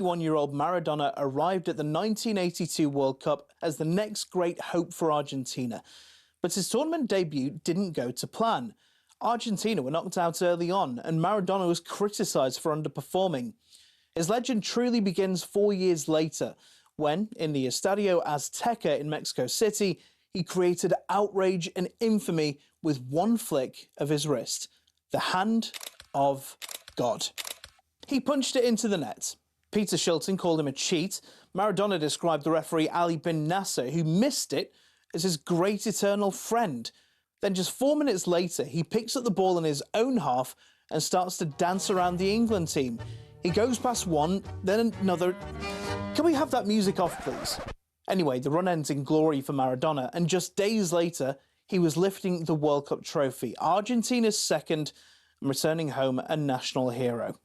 21-year-old Maradona arrived at the 1982 World Cup as the next great hope for Argentina. But his tournament debut didn't go to plan. Argentina were knocked out early on, and Maradona was criticised for underperforming. His legend truly begins 4 years later, when, in the Estadio Azteca in Mexico City, he created outrage and infamy with one flick of his wrist. The hand of God. He punched it into the net. Peter Shilton called him a cheat. Maradona described the referee Ali bin Nasser, who missed it, as his great eternal friend. Then just 4 minutes later, he picks up the ball in his own half and starts to dance around the England team. He goes past one, then another. Can we have that music off, please? Anyway, the run ends in glory for Maradona, and just days later, he was lifting the World Cup trophy, Argentina's second, and returning home a national hero.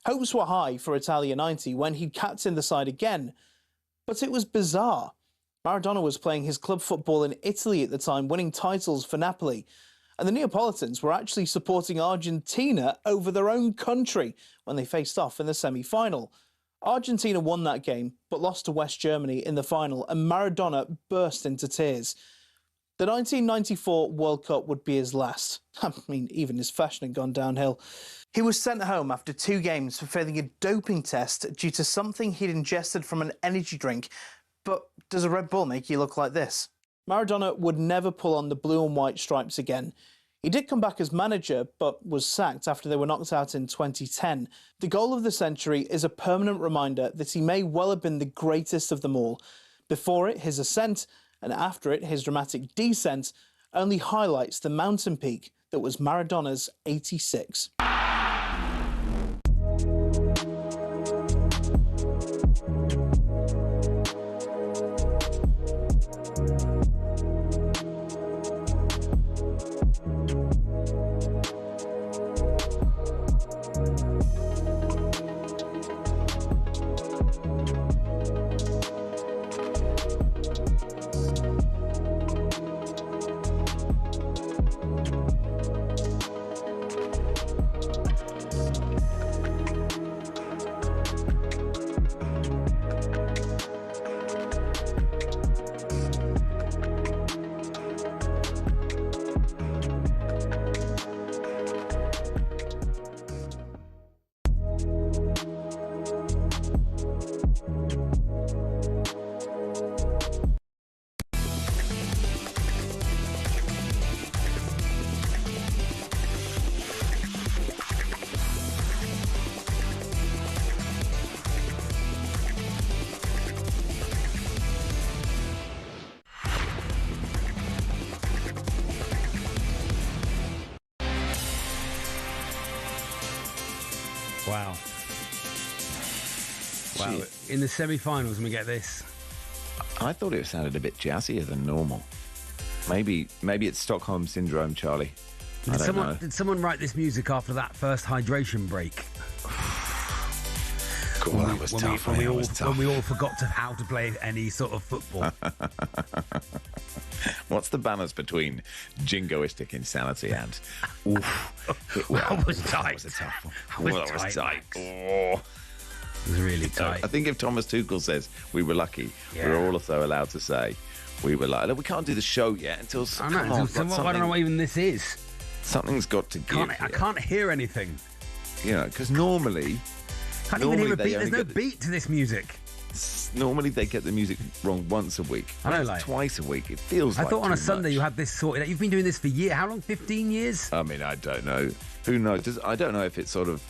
Hopes were high for Italia 90 when he'd captained the side again, but it was bizarre. Maradona was playing his club football in Italy at the time, winning titles for Napoli, and the Neapolitans were actually supporting Argentina over their own country when they faced off in the semi-final. Argentina won that game, but lost to West Germany in the final, and Maradona burst into tears. The 1994 World Cup would be his last. I mean, even his fashion had gone downhill. He was sent home after 2 games for failing a doping test due to something he'd ingested from an energy drink. But does a Red Bull make you look like this? Maradona would never pull on the blue and white stripes again. He did come back as manager, but was sacked after they were knocked out in 2010. The goal of the century is a permanent reminder that he may well have been the greatest of them all. Before it, his ascent, and after it, his dramatic descent, only highlights the mountain peak that was Maradona's 86. Wow. Wow. In the semi-finals, we get this. I thought it sounded a bit jazzier than normal. Maybe it's Stockholm Syndrome, Charlie. Did someone write this music after that first hydration break? Cool, that was tough. When we all forgot how to play any sort of football. What's the balance between jingoistic insanity and... That was tight. That was a tough one. That was tight. Oh. It was really tight. I think if Thomas Tuchel says we were lucky, we're also allowed to say we were lucky. We can't do the show yet until... I don't know what even this is. Something's got to give. I can't hear anything. You know, because normally... Can't even hear a beat. There's no beat to this music. Normally they get the music wrong once a week. I know, like twice a week. It feels like I thought on a Sunday much. You had this sorted out. You've been doing this for years. How long? 15 years? I mean, I don't know. Who knows? I don't know if it's sort of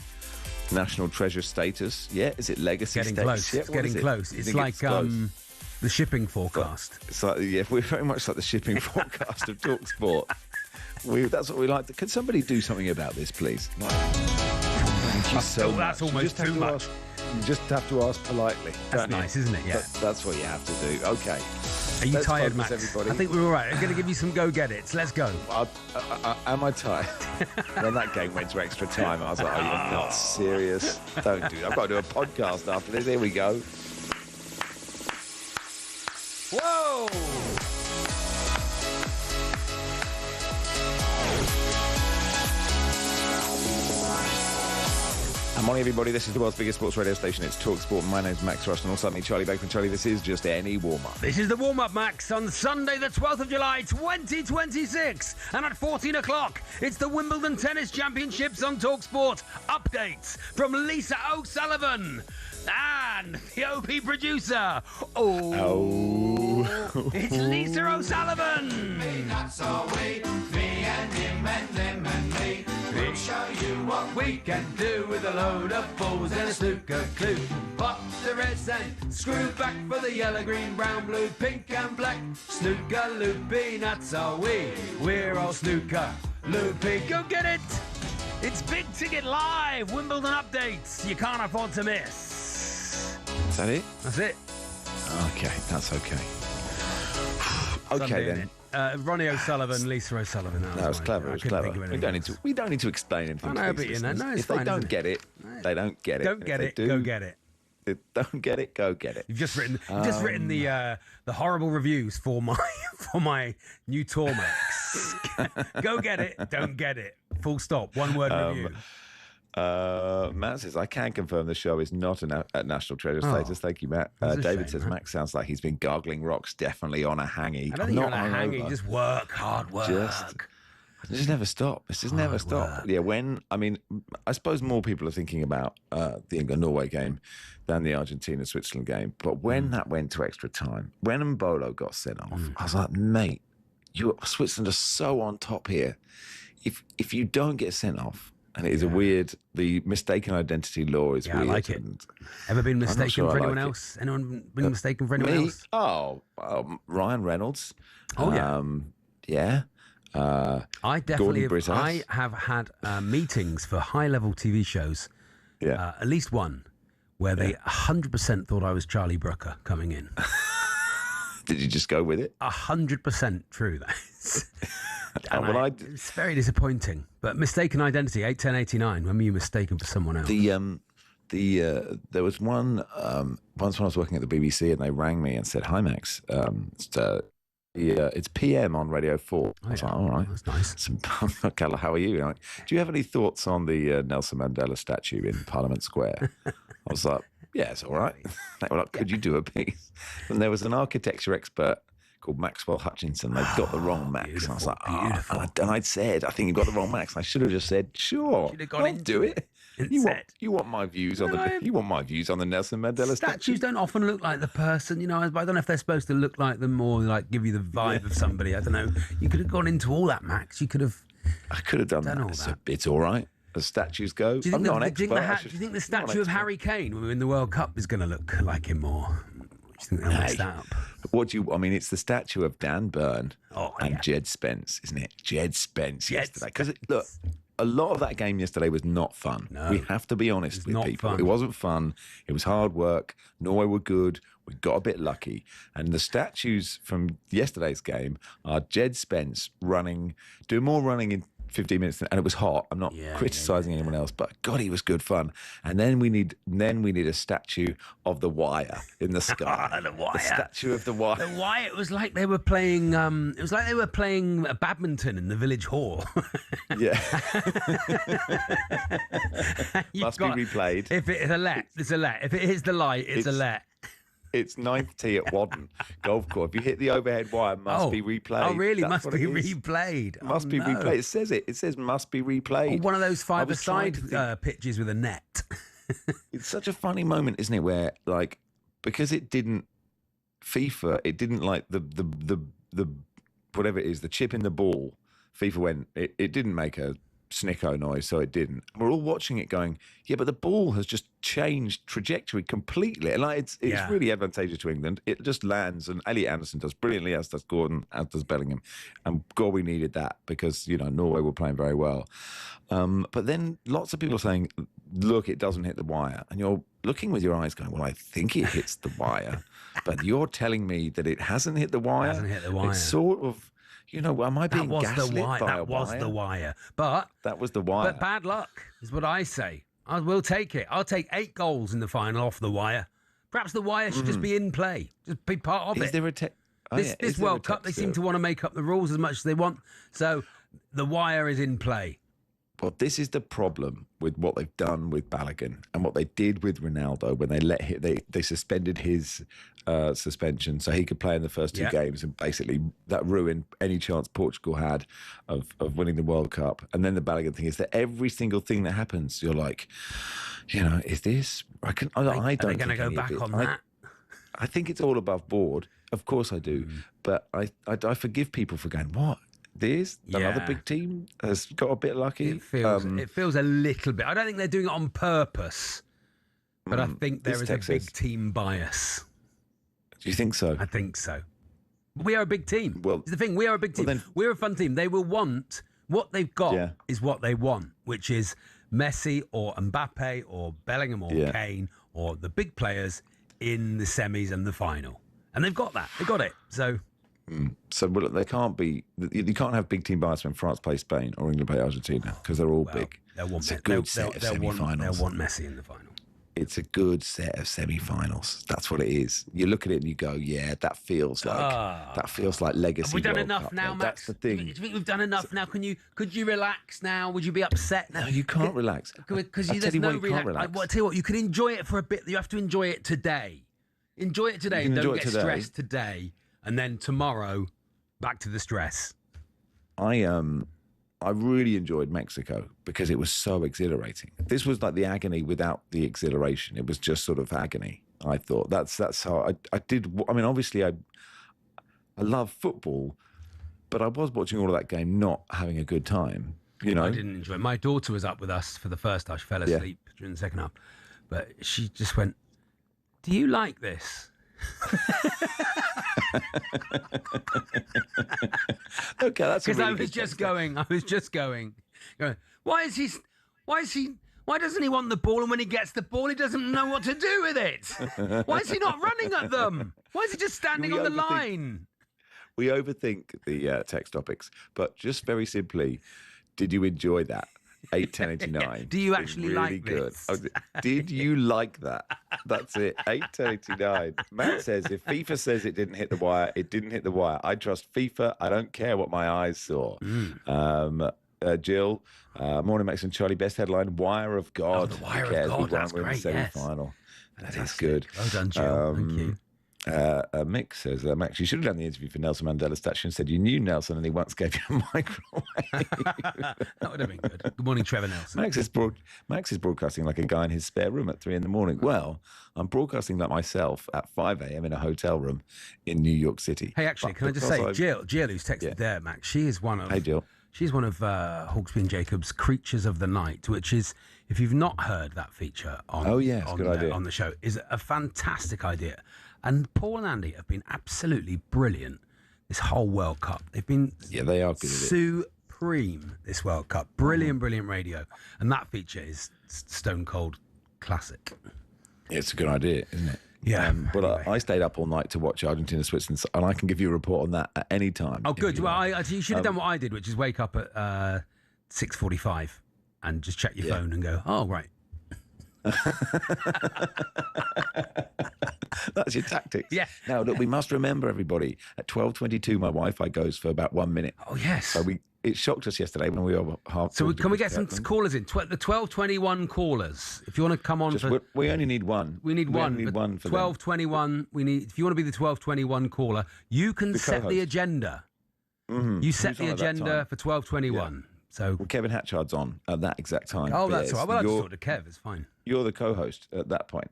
national treasure status yet. Is it legacy getting status close. yet? It's getting close. It's like the shipping forecast. It's like, yeah, we're very much like the shipping forecast of talkSPORT. That's what we like. Could somebody do something about this, please? Thank you so much. That's almost too much. You just have to ask politely. That's nice, isn't it? Yeah. That's what you have to do. Okay. Are you tired, Max? Everybody. I think we're all right. I'm going to give you some go-get-its. Let's go. Am I tired? When that game went to extra time, I was like, oh, you're not serious. Don't do that. I've got to do a podcast after this. Here we go. Whoa! Morning, everybody. This is the world's biggest sports radio station. It's talkSPORT. My name's Max Rushden. Also, me, Charlie Baker. Charlie, this is just any warm-up. This is the warm-up, Max, on Sunday, the 12th of July, 2026. And at 14 o'clock, it's the Wimbledon Tennis Championships on talkSPORT. Updates from Lisa O'Sullivan and the OP producer. It's Lisa O'Sullivan. That's all me and him and them and me. We'll show you what we can do with a load of balls and a snooker clue. Pop the reds and screw back for the yellow, green, brown, blue, pink and black. Snooker loopy, that's all we're all snooker loopy. Go get it! It's Big Ticket Live, Wimbledon updates you can't afford to miss. Is that it? That's it. Okay, that's okay. Okay, Sunday, then. Ronnie O'Sullivan, Lisa O'Sullivan. That was clever. It was clever. We don't need to explain anything. I know, to these but you know, listeners. no, it's if fine, they don't isn't get it, they don't get it. Don't get it, go get it. They don't get it, go get it. You've just written the horrible reviews for my new tour, Max. Go get it, don't get it. Full stop. One word review. Matt says, I can confirm the show is not at National Treasure status. Thank you, Matt. That's a David shame, says, Max sounds like he's been gargling rocks, definitely on a hangy. I don't think you're on a hangy. Just work, hard work. Just never stop. It's just never stop. Yeah, I suppose more people are thinking about the England-Norway game than the Argentina-Switzerland game. But when that went to extra time, when Mbolo got sent off, I was like, mate, Switzerland are so on top here. If you don't get sent off, and it is the mistaken identity law is weird. I like it. Ever been mistaken for anyone else? Anyone been mistaken for anyone else? Ryan Reynolds. Oh, yeah. I definitely I have had meetings for high-level TV shows, at least one, where they 100% thought I was Charlie Brooker coming in. Did you just go with it? 100% true, that is. It's very disappointing. But mistaken identity, 81089. When were you mistaken for someone else? There was one once when I was working at the BBC and they rang me and said, "Hi Max, it's PM on Radio 4." I was like, "All right, that's nice." Okay, how are you? Like, do you have any thoughts on the Nelson Mandela statue in Parliament Square? I was like, "Yeah, it's all right." They were like, "Could you do a piece?" And there was an architecture expert called Maxwell Hutchinson. They got the wrong Max. And I was like, and I'd said, I think you got the wrong Max. And I should have just said, sure, I'll do it. You want my views on the Nelson Mandela statues don't often look like the person, you know. I don't know if they're supposed to look like them or like give you the vibe of somebody. I don't know. You could have gone into all that, Max. You could have. I could have done that. It's all right. As statues go. Do you think the statue of Harry Kane when we win the World Cup is going to look like him more? Do you think they'll mess that up? It's the statue of Dan Burn and Jed Spence, isn't it? Jed Spence yesterday. Because look, a lot of that game yesterday was not fun. No, we have to be honest with people. Fun. It wasn't fun. It was hard work. Norway were good. We got a bit lucky. And the statues from yesterday's game are Jed Spence doing more running in 15 minutes, and it was hot. I'm not criticising anyone else, but God, he was good fun. And then we need a statue of the Wire in the sky. The Wire, the statue of the Wire. The Wire. It was like they were playing. It was like they were playing badminton in the village hall. Yeah. Must be replayed. If it is a let, it's a let. If it hits the light, it's a let. It's 9th tee at Wadden Golf Course. If you hit the overhead wire, must be replayed. Oh, really? Must be replayed. Must be replayed. It says it. It says must be replayed. One of those five-a-side pitches with a net. It's such a funny moment, isn't it? Where because FIFA, it didn't like the whatever it is, the chip in the ball. FIFA went. It didn't make a snicko noise, so it didn't. We're all watching it going, yeah, but the ball has just changed trajectory completely. And it's really advantageous to England. It just lands, and Elliot Anderson does brilliantly, as does Gordon, as does Bellingham. And God, we needed that because, Norway were playing very well. But then lots of people saying, look, it doesn't hit the wire. And you're looking with your eyes going, well, I think it hits the wire. But you're telling me that it hasn't hit the wire? It hasn't hit the wire. It's sort of... am I being gaslit by a wire? That was the wire. But that was the wire. But bad luck is what I say. I will take it. I'll take 8 goals in the final off the wire. Perhaps the wire should just be in play. Just be part of it. Is there a this World Cup, they seem to want to make up the rules as much as they want. So the wire is in play. Well, this is the problem with what they've done with Balogun and what they did with Ronaldo when they suspended his suspension so he could play in the first two games, and basically that ruined any chance Portugal had of winning the World Cup. And then the Balogun thing is that every single thing that happens, you're like, is this? I don't. Are they going to go back on that? I think it's all above board. Of course I do, but I forgive people for going, what? Another big team has got a bit lucky. It feels a little bit. I don't think they're doing it on purpose, but I think there is a big team bias. Do you think so? I think so. We are a big team. Well, it's the thing. We are a big team. We're a fun team. They will want what they've got is what they want, which is Messi or Mbappe or Bellingham or Kane or the big players in the semis and the final, and they've got that. They got it. So. So they can't be. You can't have big team bias when France plays Spain or England play Argentina because they're all big. It's a good set of semi-finals. They'll want Messi in the final. It's a good set of semi-finals. That's what it is. You look at it and you go, that feels like legacy. Have we done World enough Cup. now, Max? That's the thing. Do you think we've done enough now? Could you relax now? Would you be upset now? No, you can't relax. Because there's no relax. I tell you what, you can enjoy it for a bit. You have to enjoy it today. Enjoy it today and don't get stressed today. And then tomorrow, back to the stress. I really enjoyed Mexico because it was so exhilarating. This was like the agony without the exhilaration. It was just sort of agony. I thought that's how I did. I mean, obviously, I love football, but I was watching all of that game, not having a good time. I didn't enjoy it. My daughter was up with us for the first half. She fell asleep during the second half, but she just went, "Do you like this?" Okay, that's because I was just going. Why doesn't he want the ball? And when he gets the ball, he doesn't know what to do with it. Why is he not running at them? Why is he just standing on the line? We overthink the text topics, but just very simply, did you enjoy that? 8:10:89. Do you actually really like good. this? Oh, did you like that? That's it. 8:10:89. Matt says if FIFA says it didn't hit the wire, it didn't hit the wire. I trust FIFA. I don't care what my eyes saw. Jill, morning Max and Charlie. Best headline: Wire of God. Oh, the Wire of God. That's great. Semi-final. That is good. Well done, Jill. Thank you. Mick says, Max, you should have done the interview for Nelson Mandela's statue and said you knew Nelson and he once gave you a microwave. That would have been good. Good morning, Trevor Nelson. Max is broadcasting like a guy in his spare room at 3 a.m. Well, I'm broadcasting like myself at 5 a.m. in a hotel room in New York City. Hey, actually, can I just say, Jill, who's texted there, Max, she is one of... Hey, Jill. She's one of Hawksby and Jacobs' Creatures of the Night, which is, if you've not heard that feature on the show, is a fantastic idea. And Paul and Andy have been absolutely brilliant this whole World Cup. They've been they are good at it. Supreme this World Cup. Brilliant radio. And that feature is stone cold classic. It's a good idea, isn't it? Yeah. But anyway. I stayed up all night to watch Argentina, Switzerland, and I can give you a report on that at any time. Oh, good. Well, you should have done what I did, which is wake up at 6:45 and just check your phone and go, oh, right. That's your tactics. Yeah. Now, look, we must remember, everybody, at 12:22, my Wi-Fi goes for about 1 minute. Oh, yes. So it shocked us yesterday when we were half. So can we get some callers in? The 1221 callers. If you want to come on, we only need one. We need one. Only need one for 1221. We need. If you want to be the 1221 caller, you can set the agenda. Mm-hmm. You set the agenda for 1221. Yeah. So Kevin Hatchard's on at that exact time. Oh, that's all right. Well, I just talk to Kev. It's fine. You're the co-host at that point.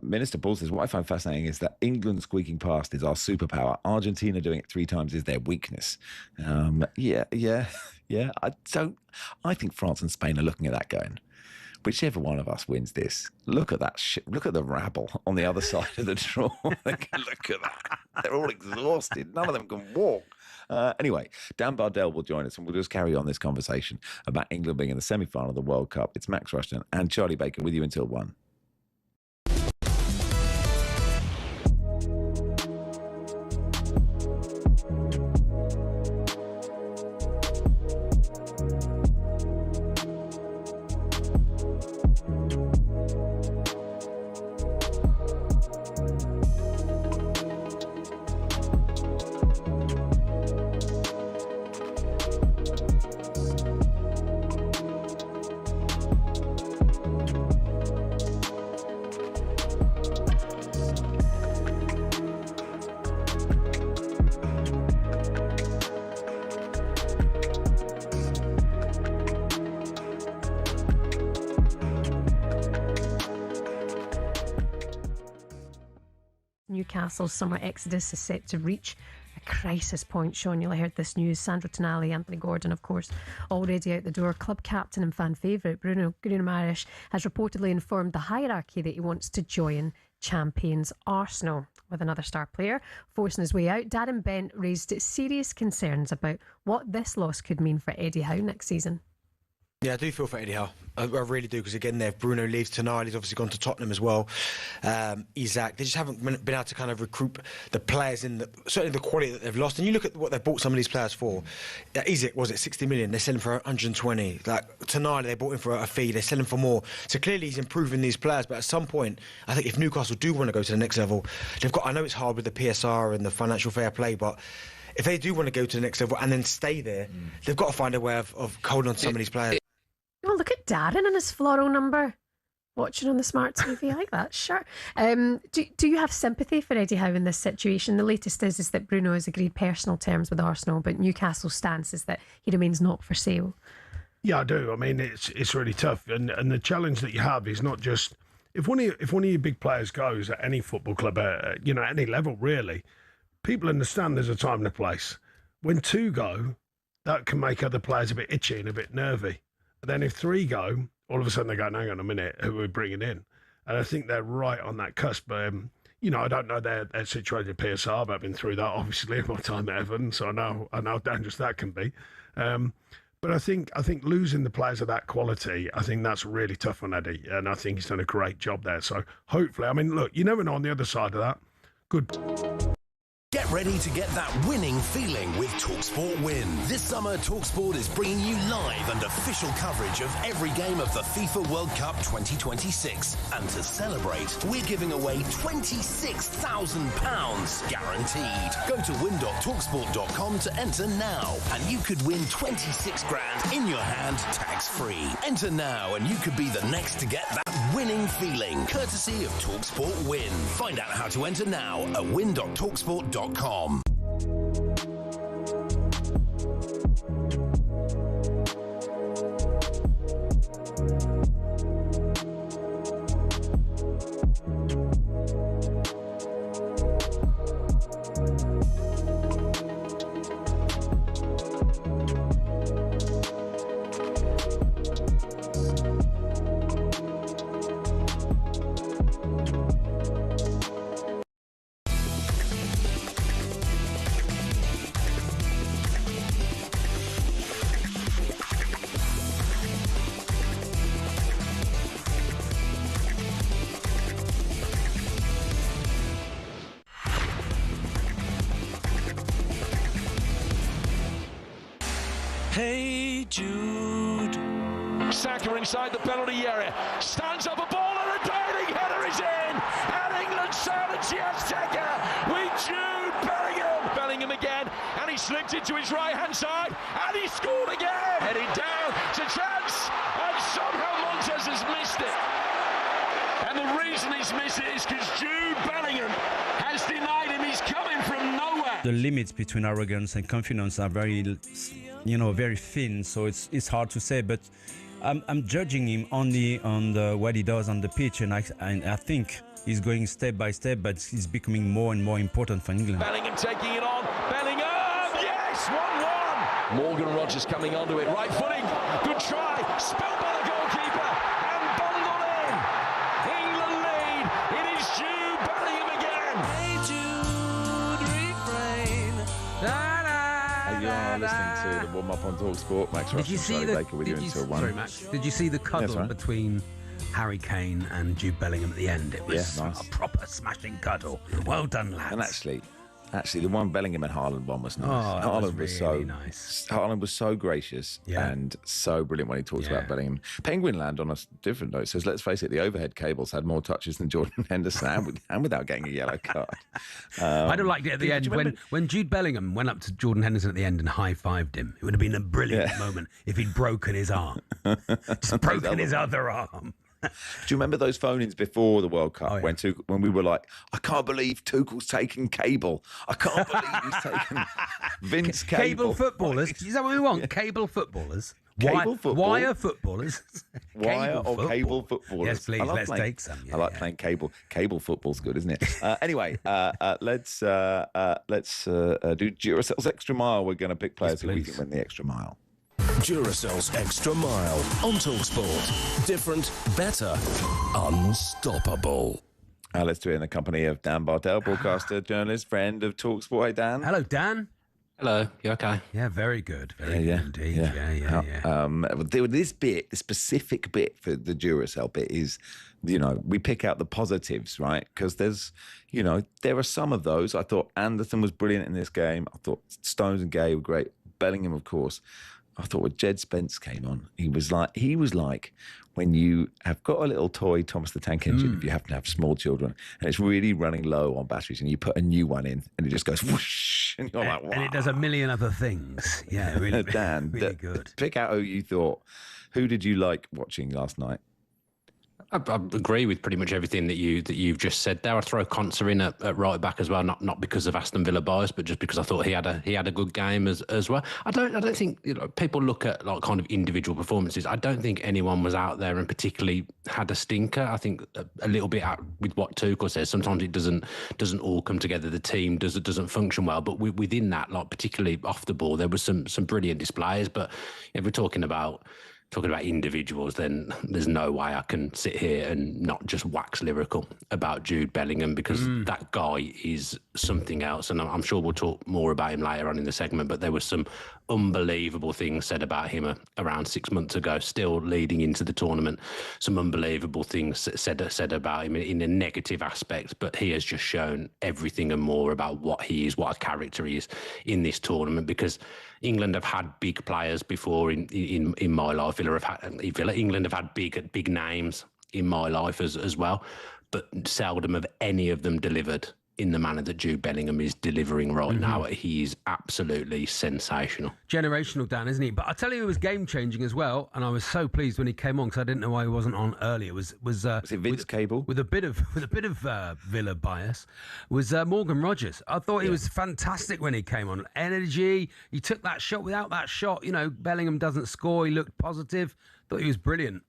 Minister Paul says, what I find fascinating is that England squeaking past is our superpower. Argentina doing it 3 times is their weakness. I think France and Spain are looking at that going, whichever one of us wins this, look at that shit. Look at the rabble on the other side of the draw. Look at that. They're all exhausted. None of them can walk. Anyway, Dan Bardell will join us and we'll just carry on this conversation about England being in the semi-final of the World Cup. It's Max Rushden and Charlie Baker with you until 1. Newcastle's summer exodus is set to reach a crisis point. Sean, you'll have heard this news. Sandro Tonali, Anthony Gordon, of course, already out the door. Club captain and fan favourite Bruno Guimaraes has reportedly informed the hierarchy that he wants to join champions Arsenal, with another star player forcing his way out. Darren Bent raised serious concerns about what this loss could mean for Eddie Howe next season. Yeah, I do feel for Eddie Howe. I really do, because again, there, if Bruno leaves tonight, he's obviously gone to Tottenham as well. Isaac, they just haven't been able to kind of recruit the players certainly the quality that they've lost. And you look at what they've bought some of these players for. Isaac, was it 60 million? They're selling for 120. Like tonight, they bought him for a fee. They're selling for more. So clearly, he's improving these players. But at some point, I think if Newcastle do want to go to the next level, they've got. I know it's hard with the PSR and the financial fair play, but if they do want to go to the next level and then stay there, they've got to find a way of holding on to some of these players. Oh, look at Darren and his floral number. Watching on the smart TV, I like that. Sure. Do you have sympathy for Eddie Howe in this situation? The latest is that Bruno has agreed personal terms with Arsenal, but Newcastle's stance is that he remains not for sale. Yeah, I do. I mean, it's really tough, and the challenge that you have is not just if one of your big players goes at any football club, at any level really. People understand there's a time and a place. When two go, that can make other players a bit itchy and a bit nervy. Then if three go, all of a sudden they go, hang on a minute, who are we bringing in? And I think they're right on that cusp. I don't know their situation at PSR, but I've been through that, obviously, in my time at Everton, so I know how dangerous that can be. But I think losing the players of that quality, I think that's really tough on Eddie, and I think he's done a great job there. So hopefully, I mean, look, you never know on the other side of that. Good. Get ready to get that winning feeling with talkSPORT Win. This summer, talkSPORT is bringing you live and official coverage of every game of the FIFA World Cup 2026. And to celebrate, we're giving away £26,000 guaranteed. Go to win.talksport.com to enter now, and you could win 26 grand in your hand, tax-free. Enter now, and you could be the next to get that winning feeling, courtesy of talkSPORT Win. Find out how to enter now at win.talksport.com. Hey Jude. Saka inside the penalty area. Stands up a ball and a diving header is in. And England silence the Azteca with Jude Bellingham. Bellingham again. And he slipped into his right hand side. And he scored again. Heading down to chance. And somehow Montez has missed it. And the reason he's missed it is because Jude Bellingham has denied him. He's coming from nowhere. The limits between arrogance and confidence are very thin, so it's hard to say. But I'm judging him only on what he does on the pitch, and I think he's going step by step, but he's becoming more and more important for England. Bellingham taking it on. Bellingham, yes, 1-1. Morgan Rogers coming onto it, right footing, good try, spilled by the goalkeeper, and bundled in. England lead. It is Jude Bellingham again. Hey Jude, refrain. You are listening to the warm up on talkSPORT. Max Rushden, Did you see Baker with you until 1. Sorry, Max. Did you see the cuddle between Harry Kane and Jude Bellingham at the end? It was nice. a proper smashing cuddle. Well done, lads. And actually, the one Bellingham and Haaland one was nice. Oh, Haaland was really nice. Haaland was so gracious and so brilliant when he talks about Bellingham. Penguin Land, on a different note, says, let's face it, the overhead cables had more touches than Jordan Henderson and without getting a yellow card. I don't like it at the end. When Jude Bellingham went up to Jordan Henderson at the end and high-fived him, it would have been a brilliant moment if he'd broken his arm. Just broken his other arm. Do you remember those phone-ins before the World Cup when we were like, I can't believe Tuchel's taken Cable. I can't believe he's taken Vince Cable. Cable footballers. Is that what we want? Cable footballers. Cable football. Wire footballers. Wire Cable or football. cable footballers. Yes, please. I love Let's playing- take some. I like playing cable. Cable football's good, isn't it? Anyway, let's do Duracell's Extra Mile. We're going to pick players who we think win the extra mile. Duracell's Extra Mile on talkSPORT. Different, better, unstoppable. Let's do it in the company of Dan Bardell, broadcaster, journalist, friend of talkSPORT. Hey, Dan. Hello, Dan. Hello, you okay? Yeah, very good. Very good indeed. Yeah. This bit, the specific bit for the Duracell bit is, we pick out the positives, right? Because there's, there are some of those. I thought Anderson was brilliant in this game. I thought Stones and Gay were great. Bellingham, of course. I thought when Jed Spence came on, he was like when you have got a little toy Thomas the Tank Engine, if you happen to have small children, and it's really running low on batteries, and you put a new one in, and it just goes whoosh, and you're like, wow. And it does a million other things. Yeah, really, Dan, really good. Pick out who you thought. Who did you like watching last night? I agree with pretty much everything that you've just said there. I'd throw Konsa in at right back as well, not because of Aston Villa bias, but just because I thought he had a good game as well. I don't think people look at like kind of individual performances. I don't think anyone was out there and particularly had a stinker. I think a little bit with what Tuchel says. Sometimes it doesn't all come together. The team doesn't function well. But within that, like particularly off the ball, there was some brilliant displays. But if we're talking about individuals, then there's no way I can sit here and not just wax lyrical about Jude Bellingham, because that guy is something else. And I'm sure we'll talk more about him later on in the segment, but there was some unbelievable things said about him around 6 months ago, still leading into the tournament. Some unbelievable things said about him in a negative aspect, but he has just shown everything and more about what he is, what a character he is in this tournament, because England have had big players before in my life. England have had big names in my life as well, but seldom have any of them delivered in the manner that Jude Bellingham is delivering right now. He is absolutely sensational. Generational, Dan, isn't he? But I tell you, it was game changing as well, and I was so pleased when he came on because I didn't know why he wasn't on earlier. Was it Vince Cable with a bit of Villa bias? Was Morgan Rogers? I thought he was fantastic when he came on. Energy. He took that shot. Without that shot, Bellingham doesn't score. He looked positive. Thought he was brilliant.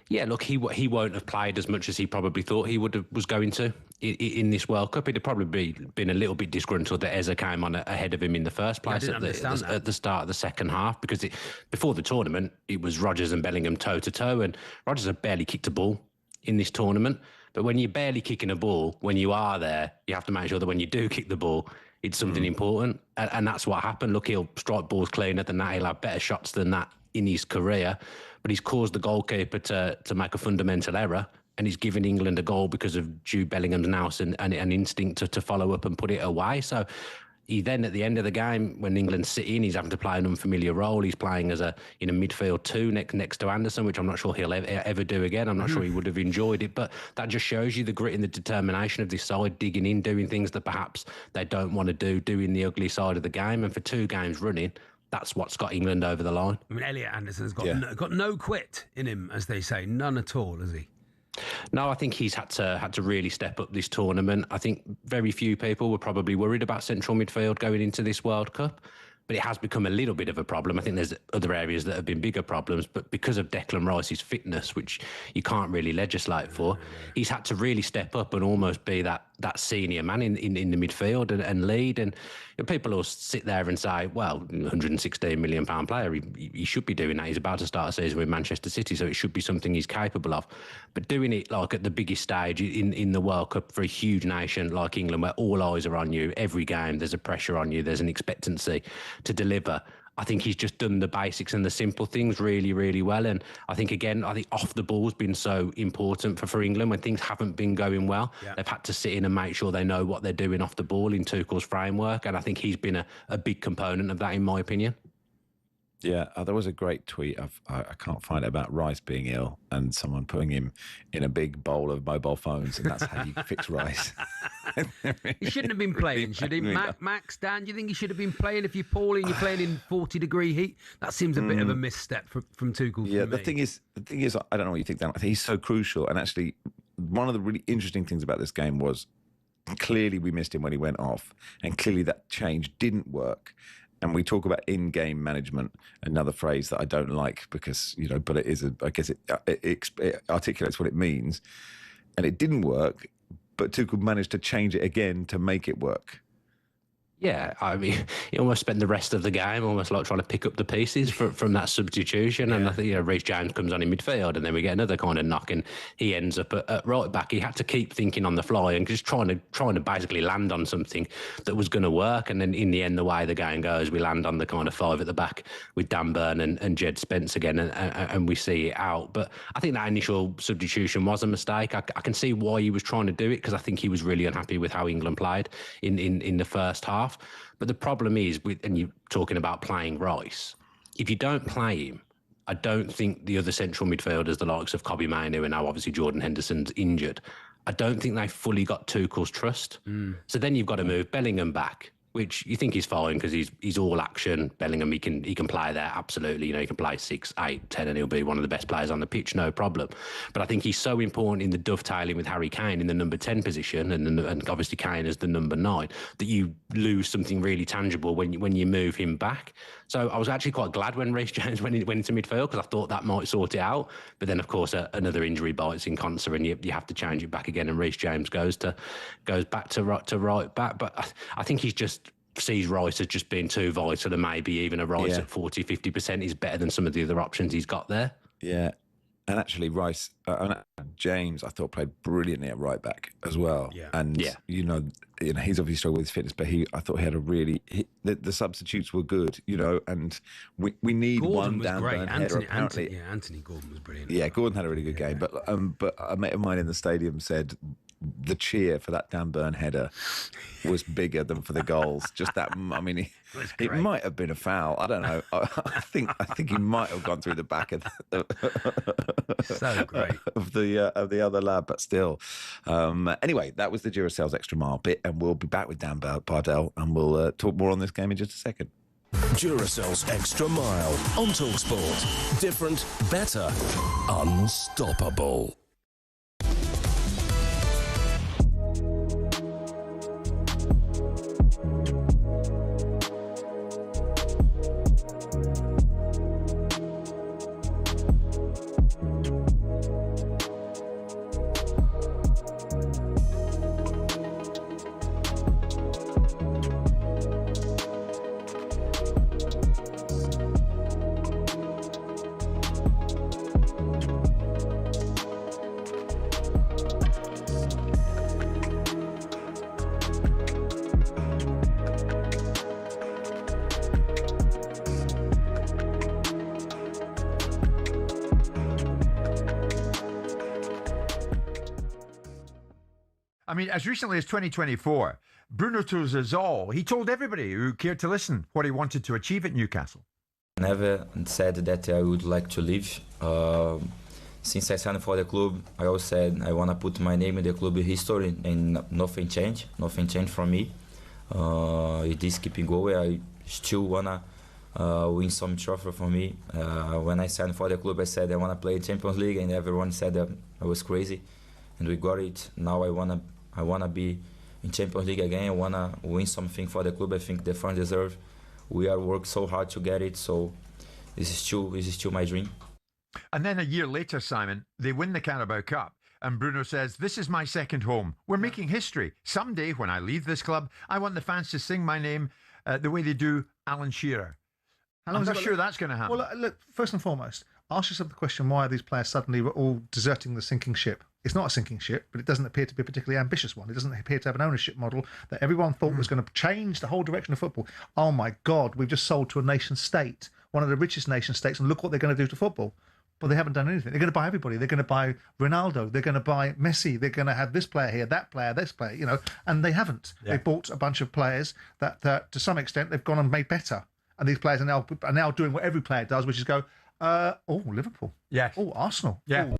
Yeah, look, he won't have played as much as he probably thought he was going to in this World Cup. He'd have probably been a little bit disgruntled that Eza came on ahead of him in the first place at the start of the second half, because before the tournament, it was Rodgers and Bellingham toe-to-toe, and Rodgers had barely kicked a ball in this tournament. But when you're barely kicking a ball, when you are there, you have to make sure that when you do kick the ball, it's something important. And that's what happened. Look, he'll strike balls cleaner than that. He'll have better shots than that in his career, but he's caused the goalkeeper to make a fundamental error, and he's given England a goal because of Jude Bellingham's nous and an instinct to follow up and put it away. So he then, at the end of the game, when England sit in, he's having to play an unfamiliar role. He's playing in a midfield two next to Anderson, which I'm not sure he'll ever do again. I'm not sure he would have enjoyed it, but that just shows you the grit and the determination of this side, digging in, doing things that perhaps they don't want to do, doing the ugly side of the game. And for 2 games running, that's what's got England over the line. I mean, Elliot Anderson's got no quit in him, as they say, none at all, has he? No, I think he's had to really step up this tournament. I think very few people were probably worried about central midfield going into this World Cup, but it has become a little bit of a problem. I think there's other areas that have been bigger problems, but because of Declan Rice's fitness, which you can't really legislate for, he's had to really step up and almost be that senior man in the midfield and lead. And people will sit there and say, well, £116 million player, he should be doing that. He's about to start a season with Manchester City, so it should be something he's capable of. But doing it like at the biggest stage in the World Cup for a huge nation like England, where all eyes are on you, every game there's a pressure on you, there's an expectancy to deliver. I think he's just done the basics and the simple things really, really well. And I think off the ball's been so important for England when things haven't been going well. Yeah. They've had to sit in and make sure they know what they're doing off the ball in Tuchel's framework. And I think he's been a big component of that, in my opinion. Yeah, there was a great tweet. I can't find it, about Rice being ill and someone putting him in a big bowl of mobile phones, and that's how you fix Rice. He shouldn't have been playing, should he? Max, Dan, do you think he should have been playing? If you're poorly and you're playing in 40-degree heat, that seems a bit of a misstep from Tuchel. Yeah, the thing is, I don't know what you think, Dan. I think he's so crucial, and actually, one of the really interesting things about this game was clearly we missed him when he went off, and clearly that change didn't work. and we talk about in-game management, another phrase that I don't like because, but it is, I guess it articulates what it means. And it didn't work, but Tuchel managed to change it again to make it work. Yeah, I mean, he almost spent the rest of the game almost like trying to pick up the pieces from that substitution. And I think, Reece James comes on in midfield, and then we get another kind of knock, and he ends up at right back. He had to keep thinking on the fly and just trying to basically land on something that was going to work. And then in the end, the way the game goes, we land on the kind of five at the back with Dan Burn and Jed Spence again, and we see it out. But I think that initial substitution was a mistake. I can see why he was trying to do it, because I think he was really unhappy with how England played in the first half. But the problem is, and you're talking about playing Rice, if you don't play him, I don't think the other central midfielders, the likes of Kobbie Mainoo, and now obviously Jordan Henderson's injured, I don't think they fully got Tuchel's trust. So then you've got to move Bellingham back, which you think is fine because he's all action. Bellingham, he can play there, absolutely. He can play 6, 8, 10, and he'll be one of the best players on the pitch, no problem. But I think he's so important in the dovetailing with Harry Kane in the number 10 position, and obviously Kane as the number 9, that you lose something really tangible when you move him back. So I was actually quite glad when Reece James went into midfield, because I thought that might sort it out. But then, of course, another injury bites in Konsa, and you have to change it back again, and Reece James goes back to right back. But I think he's just sees Rice as just being too vital, and maybe even a Rice at 40, 50% is better than some of the other options he's got there. Yeah. And actually, Rice, James, I thought played brilliantly at right back as well. Yeah. And he's obviously struggled with his fitness, but I thought he had a really the substitutes were good, and we need Gordon one was down great. header. Anthony Gordon was brilliant. Yeah, Gordon had a really good game, but a mate of mine in the stadium said the cheer for that Dan Burn header was bigger than for the goals. Just that, I mean, it might have been a foul. I don't know. I think he might have gone through the back of So great of the other lad, but still. Anyway, that was the Duracells Extra Mile bit, and we'll be back with Dan Bardell, and we'll talk more on this game in just a second. Duracells Extra Mile on talkSPORT. Different, better, unstoppable. I mean, as recently as 2024, Bruno Turzazol, he told everybody who cared to listen what he wanted to achieve at Newcastle. Never said that I would like to leave. Since I signed for the club, I always said I want to put my name in the club history, and nothing changed. Nothing changed from me. It is keeping going. I still want to win some trophy for me. When I signed for the club, I said I want to play Champions League, and everyone said that I was crazy. And we got it. Now I wanna be in Champions League again. I wanna win something for the club. I think the fans deserve. We are worked so hard to get it. So this is still my dream. And then a year later, Simon, they win the Carabao Cup, and Bruno says, "This is my second home. We're making history. Someday, when I leave this club, I want the fans to sing my name the way they do Alan Shearer." I'm not sure that's going to happen. Well, look, first and foremost, ask yourself the question: why are these players suddenly all deserting the sinking ship? It's not a sinking ship, but it doesn't appear to be a particularly ambitious one. It doesn't appear to have an ownership model that everyone thought was going to change the whole direction of football. Oh my God, we've just sold to a nation state, one of the richest nation states, and look what they're going to do to football. But they haven't done anything. They're going to buy everybody. They're going to buy Ronaldo. They're going to buy Messi. They're going to have this player here, that player, this player, and they haven't. Yeah. They bought a bunch of players that to some extent they've gone and made better. And these players are now doing what every player does, which is go, Liverpool. Yeah. Oh, Arsenal. Yeah. Ooh.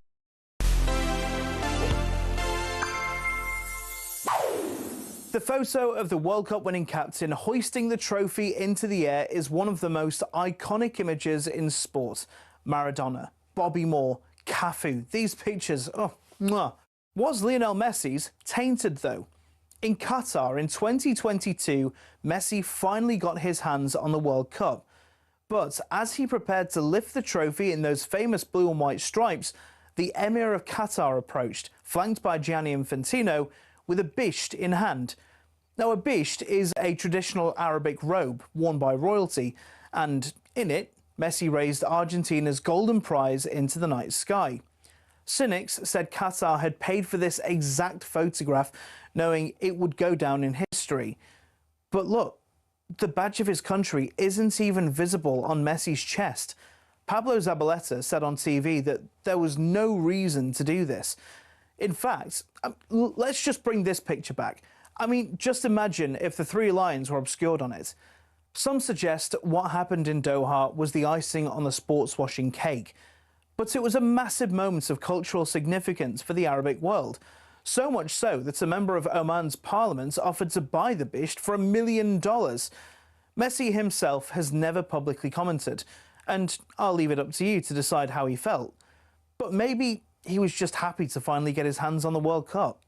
The photo of the World Cup winning captain hoisting the trophy into the air is one of the most iconic images in sport. Maradona, Bobby Moore, Cafu, these pictures, was Lionel Messi's tainted though? In Qatar in 2022, Messi finally got his hands on the World Cup. But as he prepared to lift the trophy in those famous blue and white stripes, the Emir of Qatar approached, flanked by Gianni Infantino, with a bisht in hand. Now, a bisht is a traditional Arabic robe worn by royalty, and in it, Messi raised Argentina's golden prize into the night sky. Cynics said Qatar had paid for this exact photograph, knowing it would go down in history. But look, the badge of his country isn't even visible on Messi's chest. Pablo Zabaleta said on TV that there was no reason to do this. In fact, let's just bring this picture back. I mean, just imagine if the three lions were obscured on it. Some suggest what happened in Doha was the icing on the sports washing cake. But it was a massive moment of cultural significance for the Arabic world. So much so that a member of Oman's parliament offered to buy the bisht for $1 million. Messi himself has never publicly commented, and I'll leave it up to you to decide how he felt. But maybe he was just happy to finally get his hands on the World Cup.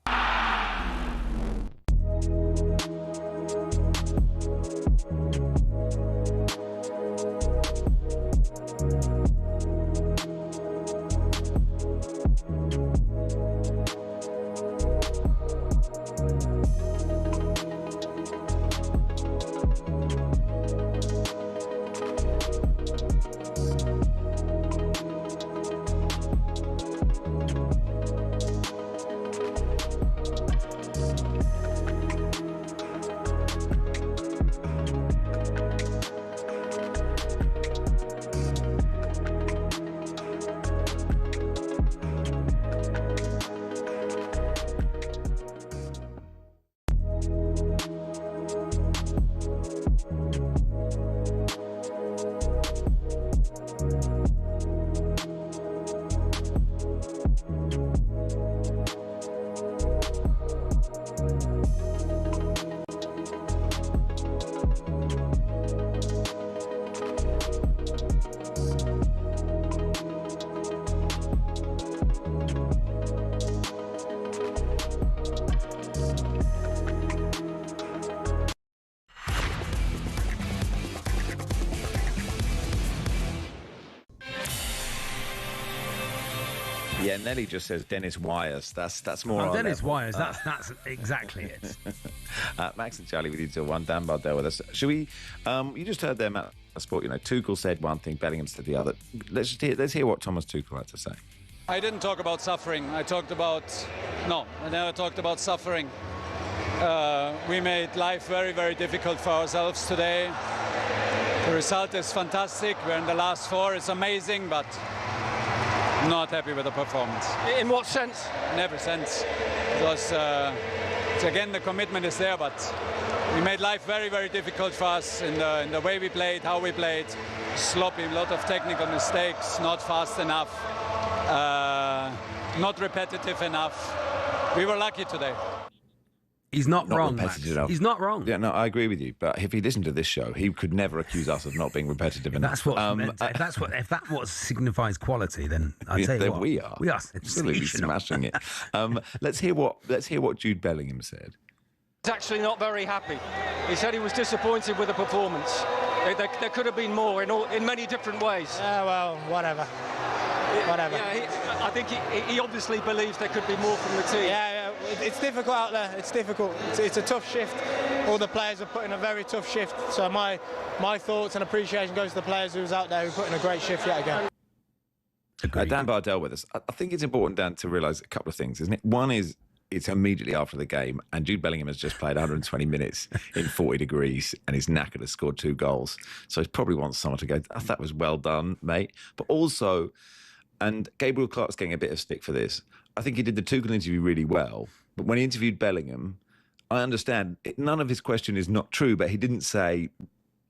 Yeah, Nelly just says Dennis Wires. That's more. Oh, our Dennis level. Wires. That's exactly it. Max and Charlie with you till 1. Dan Bardell with us. Should we? You just heard them at Sport. You know, Tuchel said one thing, Bellingham said the other. Let's hear what Thomas Tuchel had to say. I didn't talk about suffering. I never talked about suffering. We made life very, very difficult for ourselves today. The result is fantastic. We're in the last 4. It's amazing, but not happy with the performance. In what sense? In every sense. Because, again, the commitment is there, but we made life very, very difficult for us in the way we played, how we played. Sloppy, a lot of technical mistakes, not fast enough, not repetitive enough. We were lucky today. He's not wrong, Max. Enough. He's not wrong. Yeah, no, I agree with you. But if he listened to this show, he could never accuse us of not being repetitive enough. That's what. If that what signifies quality, then I tell you what, we are. We are absolutely smashing it. Let's hear what Jude Bellingham said. He's actually not very happy. He said he was disappointed with the performance. There could have been more in many different ways. Yeah, well, whatever. Yeah, I think he obviously believes there could be more from the team. Yeah, it's difficult out there. It's difficult. It's a tough shift. All the players are putting a very tough shift. So my thoughts and appreciation goes to the players who's out there who put in a great shift yet again. Dan Bardell with us. I think it's important, Dan, to realise a couple of things, isn't it? One is it's immediately after the game, and Jude Bellingham has just played 120 minutes in 40 degrees, and he's knackered, has scored 2 goals. So he probably wants someone to go, that was well done, mate. But also, and Gabriel Clark's getting a bit of stick for this, I think he did the Tuchel interview really well. But when he interviewed Bellingham, I understand none of his question is not true, but he didn't say,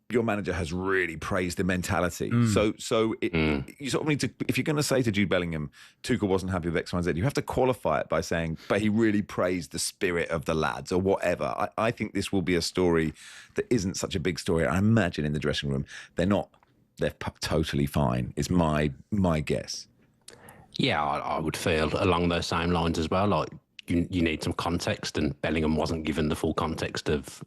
your manager has really praised the mentality. So you sort of need to, if you're going to say to Jude Bellingham, Tuchel wasn't happy with X, Y, and Z, you have to qualify it by saying, but he really praised the spirit of the lads or whatever. I think this will be a story that isn't such a big story. I imagine in the dressing room, they're totally fine, is my guess. Yeah, I would feel along those same lines as well. Like, you need some context, and Bellingham wasn't given the full context of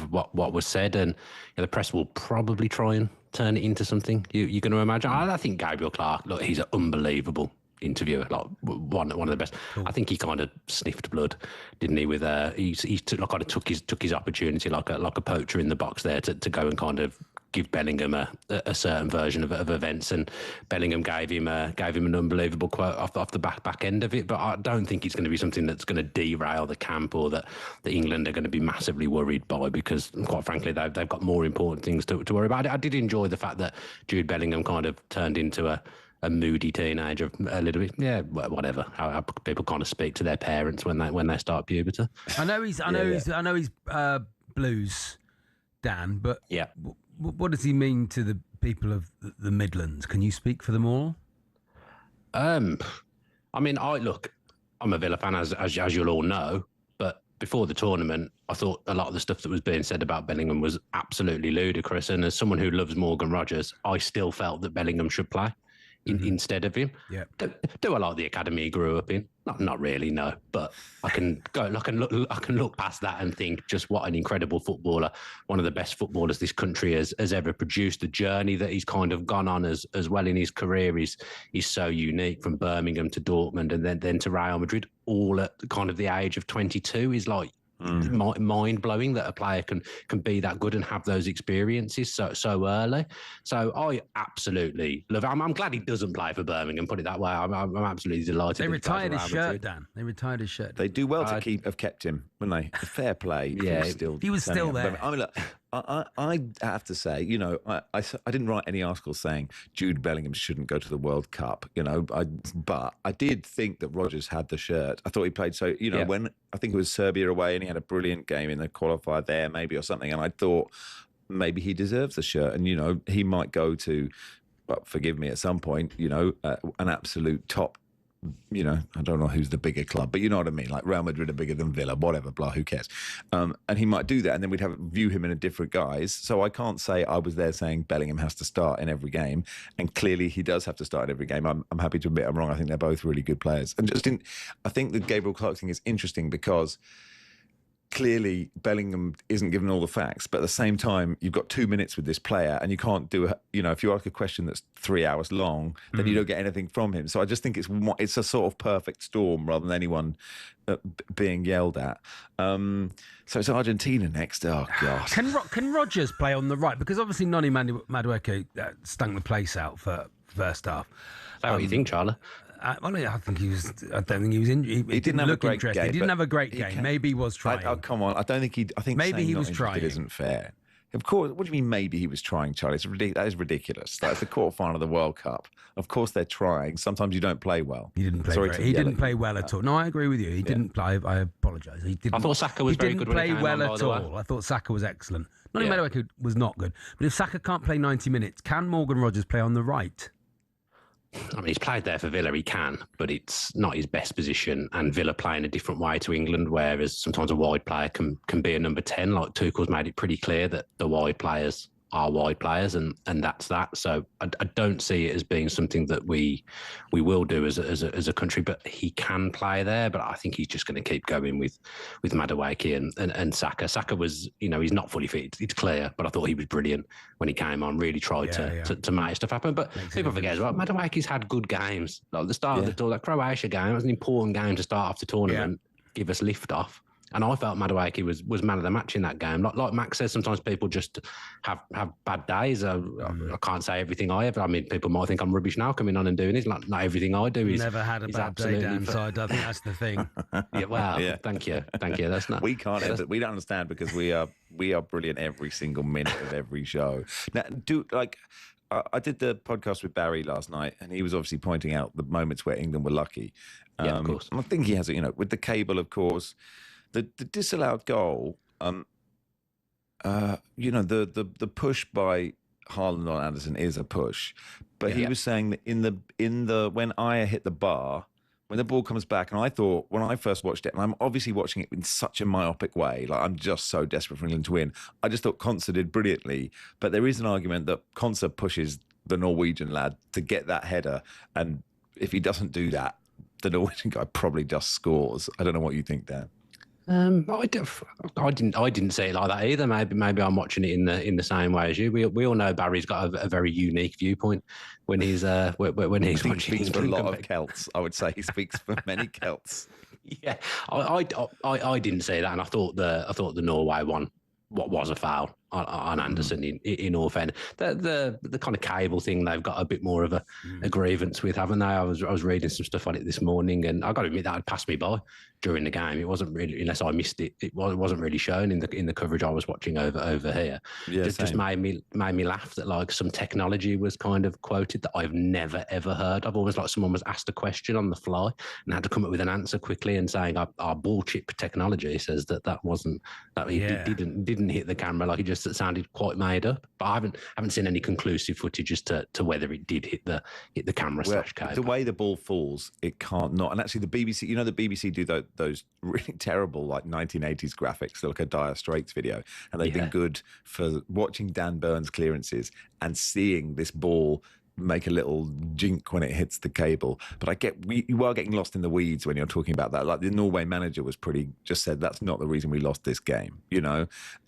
what was said, and the press will probably try and turn it into something you're going to imagine. I think Gabriel Clark, look, he's an unbelievable interviewer, like one of the best. Cool. I think he kind of sniffed blood, didn't he? With he took his opportunity like a poacher in the box there to go and kind of give Bellingham a certain version of events, and Bellingham gave him an unbelievable quote off the back end of it. But I don't think it's going to be something that's going to derail the camp, or that England are going to be massively worried by, because quite frankly they've got more important things to worry about. I did enjoy the fact that Jude Bellingham kind of turned into a moody teenager a little bit. Yeah, whatever. How people kind of speak to their parents when they start puberty. I know he's Blues, Dan, but yeah. What does he mean to the people of the Midlands? Can you speak for them all? I mean, I'm a Villa fan, as you'll all know, but before the tournament, I thought a lot of the stuff that was being said about Bellingham was absolutely ludicrous. And as someone who loves Morgan Rogers, I still felt that Bellingham should play instead of him. Yeah. Do I like the academy he grew up in? Not really, no. But I can look past that and think just what an incredible footballer, one of the best footballers this country has ever produced. The journey that he's kind of gone on as well in his career is so unique, from Birmingham to Dortmund and then to Real Madrid, all at kind of the age of 22, is like mind-blowing that a player can be that good and have those experiences so early. So I absolutely love it. I'm glad he doesn't play for Birmingham, put it that way. I'm absolutely delighted. They retired his shirt, Dan. They retired his shirt. They do well to have kept him, wouldn't they? Fair play. Yeah, he was still there. I mean, look, I have to say, I didn't write any articles saying Jude Bellingham shouldn't go to the World Cup, but I did think that Rodgers had the shirt. I thought he played when I think it was Serbia away and he had a brilliant game in the qualifier there maybe or something, and I thought maybe he deserves the shirt, and he might go to, well, forgive me, at some point, an absolute top. I don't know who's the bigger club, but you know what I mean. Like Real Madrid are bigger than Villa, whatever, blah, who cares? And he might do that, and then we'd view him in a different guise. So I can't say I was there saying Bellingham has to start in every game, and clearly he does have to start in every game. I'm happy to admit I'm wrong. I think they're both really good players, and I think the Gabriel Clark thing is interesting because clearly Bellingham isn't given all the facts, but at the same time, you've got 2 minutes with this player and you can't do if you ask a question that's 3 hours long, then you don't get anything from him. So I just think it's a sort of perfect storm rather than anyone being yelled at. So it's Argentina next. Oh, God. Can Rodgers play on the right? Because obviously Noni Madueke stunk the place out for first half. Is that what you think, Charlie? I don't think he was. He didn't have a great interested. game. He didn't have a great game. Maybe he was trying. Come on, I don't think he. I think maybe he was trying. It isn't fair. Of course. What do you mean? Maybe he was trying, Charlie? That is ridiculous. That's the quarterfinal of the World Cup. Of course they're trying. Sometimes you don't play well. He didn't play. He didn't play well at all. No, I agree with you. He didn't play. I apologise. He didn't. I thought Saka was very good. He didn't play well at all. I thought Saka was excellent. Noni Madueke was not good. But if Saka can't play 90 minutes, can Morgan Rogers play on the right? I mean, he's played there for Villa, he can, but it's not his best position. And Villa play in a different way to England, whereas sometimes a wide player can be a number 10. Like Tuchel's made it pretty clear that the wide players are wide players, and that's that. So I don't see it as being something that we will do as a country. But he can play there. But I think he's just going to keep going with Madueke and Saka. Saka was, he's not fully fit. It's clear, but I thought he was brilliant when he came on. Really tried to make stuff happen. But people forget as well, Madueke's had good games. Like the start of the tour, that Croatia game was an important game to start off the tournament. Give us lift off. And I felt Madueke was man of the match in that game. Like Max says, sometimes people just have bad days. I can't say everything I ever. I mean, people might think I'm rubbish now coming on and doing this. Like, not everything I do is. Never had a bad day, Dan. So I think that's the thing. Thank you. That's not. We can't. We don't understand because we are brilliant every single minute of every show. Now, I did the podcast with Barry last night, and he was obviously pointing out the moments where England were lucky. Of course. And I think he has it. With the cable, of course. The disallowed goal, the push by Haaland on Anderson is a push, but he was saying that in the when Aya hit the bar, when the ball comes back, and I thought when I first watched it, and I'm obviously watching it in such a myopic way, like I'm just so desperate for England to win. I just thought Konsa did brilliantly, but there is an argument that Konsa pushes the Norwegian lad to get that header, and if he doesn't do that, the Norwegian guy probably just scores. I don't know what you think, Dan. I didn't see it like that either. Maybe I'm watching it in the same way as you. We all know Barry's got a very unique viewpoint when he's when he's watching. He speaks for a lot of Celts. I would say he speaks for many Celts. Yeah, I didn't see that, and I thought the Norway one was a foul on Anderson in all fairness. The kind of cable thing they've got a bit more of a grievance with, haven't they? I was reading some stuff on it this morning, and I got to admit that had passed me by during the game. It wasn't really, unless I missed it, it wasn't really shown in the coverage I was watching over here. Yeah, it just made me laugh that like some technology was kind of quoted that I've never ever heard. I've always like someone was asked a question on the fly and had to come up with an answer quickly and saying our ball chip technology says that wasn't that it didn't hit the camera, like it just sounded quite made up. But I haven't seen any conclusive footage as to whether it did hit the camera / cable. The way the ball falls, it can't not. And actually, the BBC, the BBC do those really terrible like 1980s graphics, like a Dire Straits video, and they've been good for watching Dan Burns clearances and seeing this ball make a little jink when it hits the cable. But you are getting lost in the weeds when you're talking about that. Like the Norway manager just said that's not the reason we lost this game.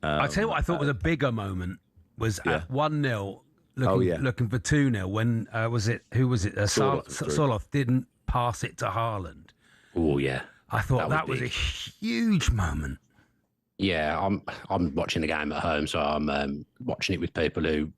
I tell you what I thought was a bigger moment was at 1-0 looking for 2-0 when who was it? Soloth didn't pass it to Haaland. Oh yeah, I thought that was a huge moment. Yeah, I'm watching the game at home, so I'm watching it with people who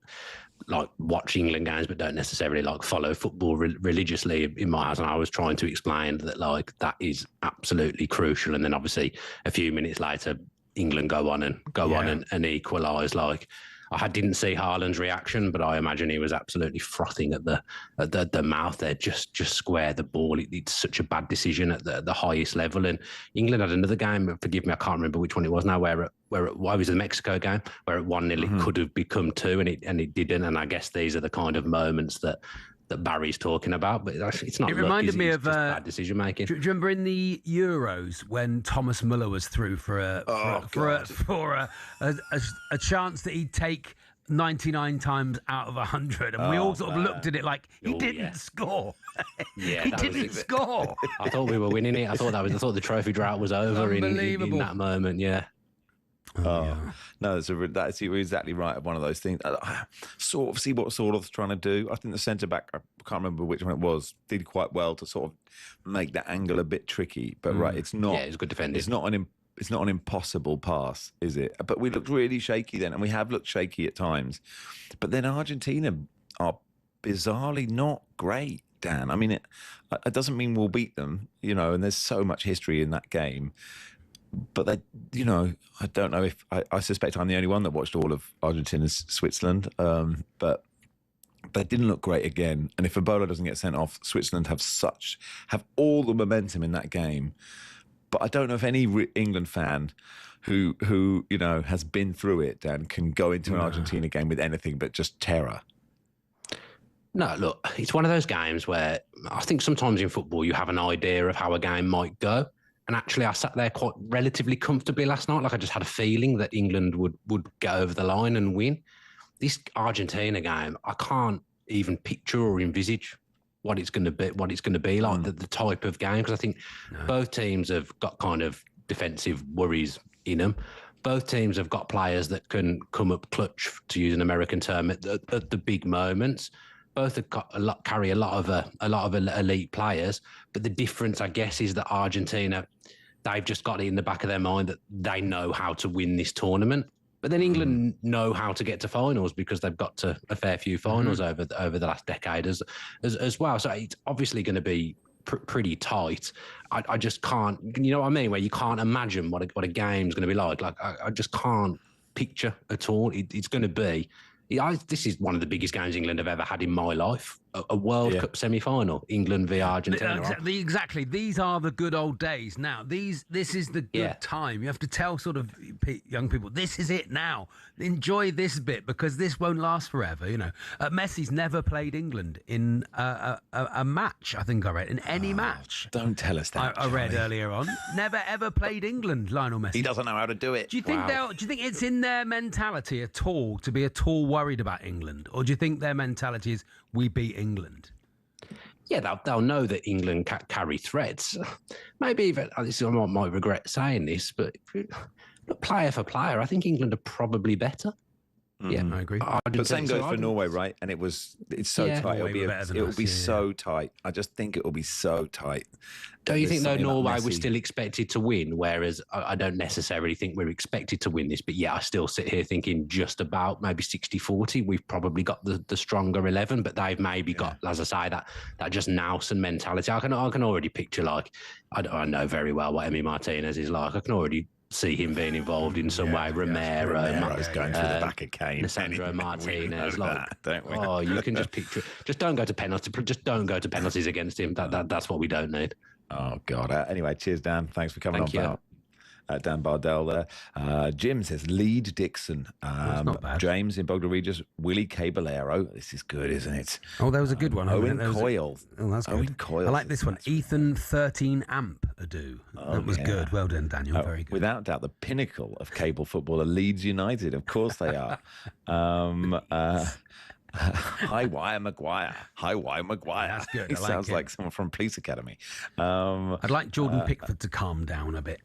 like watch England games but don't necessarily like follow football religiously in my house, and I was trying to explain that like that is absolutely crucial. And then obviously a few minutes later England go on and equalise. Like I didn't see Haaland's reaction, but I imagine he was absolutely frothing at the mouth there, just square the ball. It's such a bad decision at the highest level. And England had another game, forgive me, I can't remember which one it was now, where it was the Mexico game, where at 1-0 it could have become 2 and it didn't. And I guess these are the kind of moments that Barry's talking about, but it's not. It reminded me of bad decision making. Do you remember in the Euros when Thomas Muller was through for a chance that he'd take 99 times out of 100, and we all sort of looked at it like he didn't score. Yeah, he didn't score. I thought we were winning it. I thought the trophy drought was over in that moment. Yeah. No, that's exactly right. One of those things. Sort of see what Soloth's trying to do. I think the centre back, I can't remember which one it was, did quite well to sort of make that angle a bit tricky. But it's not. Yeah, it's good defending. It's not an impossible pass, is it? But we looked really shaky then, and we have looked shaky at times. But then Argentina are bizarrely not great, Dan. I mean, it doesn't mean we'll beat them, and there's so much history in that game. But I don't know if I suspect I'm the only one that watched all of Argentina's Switzerland. But they didn't look great again. And if Ebola doesn't get sent off, Switzerland have all the momentum in that game. But I don't know if any England fan who has been through it, Dan, can go into an Argentina game with anything but just terror. No, look, it's one of those games where I think sometimes in football you have an idea of how a game might go. And actually, I sat there quite relatively comfortably last night. Like I just had a feeling that England would get over the line and win. This Argentina game, I can't even picture or envisage what it's going to be like, the type of game. Because I think both teams have got kind of defensive worries in them. Both teams have got players that can come up clutch, to use an American term, at the big moments. Both have got carry a lot of elite players, but the difference, I guess, is that Argentina, they've just got it in the back of their mind that they know how to win this tournament. But then England know how to get to finals because they've got to a fair few finals over the last decade as well. So it's obviously going to be pretty tight. I just can't, you know what I mean? Where you can't imagine what a game's going to be like. Like I just can't picture at all. It's going to be. This is one of the biggest games England have ever had in my life. A World Cup semi-final, England v Argentina. Exactly. These are the good old days. Now, this is the good time. You have to tell sort of young people, this is it now. Enjoy this bit because this won't last forever. Messi's never played England in a match. I think I read in any match. Don't tell us that. I read earlier on. Never ever played England. Lionel Messi. He doesn't know how to do it. Do you think do you think it's in their mentality at all to be at all worried about England, or do you think their mentality is we beat England? yeah, they'll know that England carry threats. Maybe even, I might regret saying this, but look, player for player, I think England are probably better. Yeah, I agree. But same goes for Norway, right? And it's so tight. It'll be so tight. I just think it will be so tight. Don't you think, though, Norway was still expected to win, whereas I don't necessarily think we're expected to win this, but yeah, I still sit here thinking just about maybe 60-40. We've probably got the stronger 11, but they've maybe got, as I say, that just Nelson mentality. I can already picture, like, I know very well what Emi Martinez is like. I can already see him being involved in some way. Romero's going through the back of Kane. Sandro Martinez, don't we? Oh, you can just picture. Just don't go to penalties. Just don't go to penalties against him. That's what we don't need. Oh God. Anyway, cheers, Dan. Thanks for coming on, pal. Dan Bardell there. Jim says Lead Dixon. Not bad. James in Bognor Regis. Willie Caballero. This is good, isn't it? Oh, that was a good one. Owen Coyle. That's good. Owen Coyle. I like this one. Ethan 13 Amp Ado. That was good. Well done, Daniel. Very good. Without doubt, the pinnacle of cable football are Leeds United. Of course they are. Hi, Wire Maguire. Hi, Wire Maguire. That's good. He sounds like someone from Police Academy. I'd like Jordan Pickford to calm down a bit.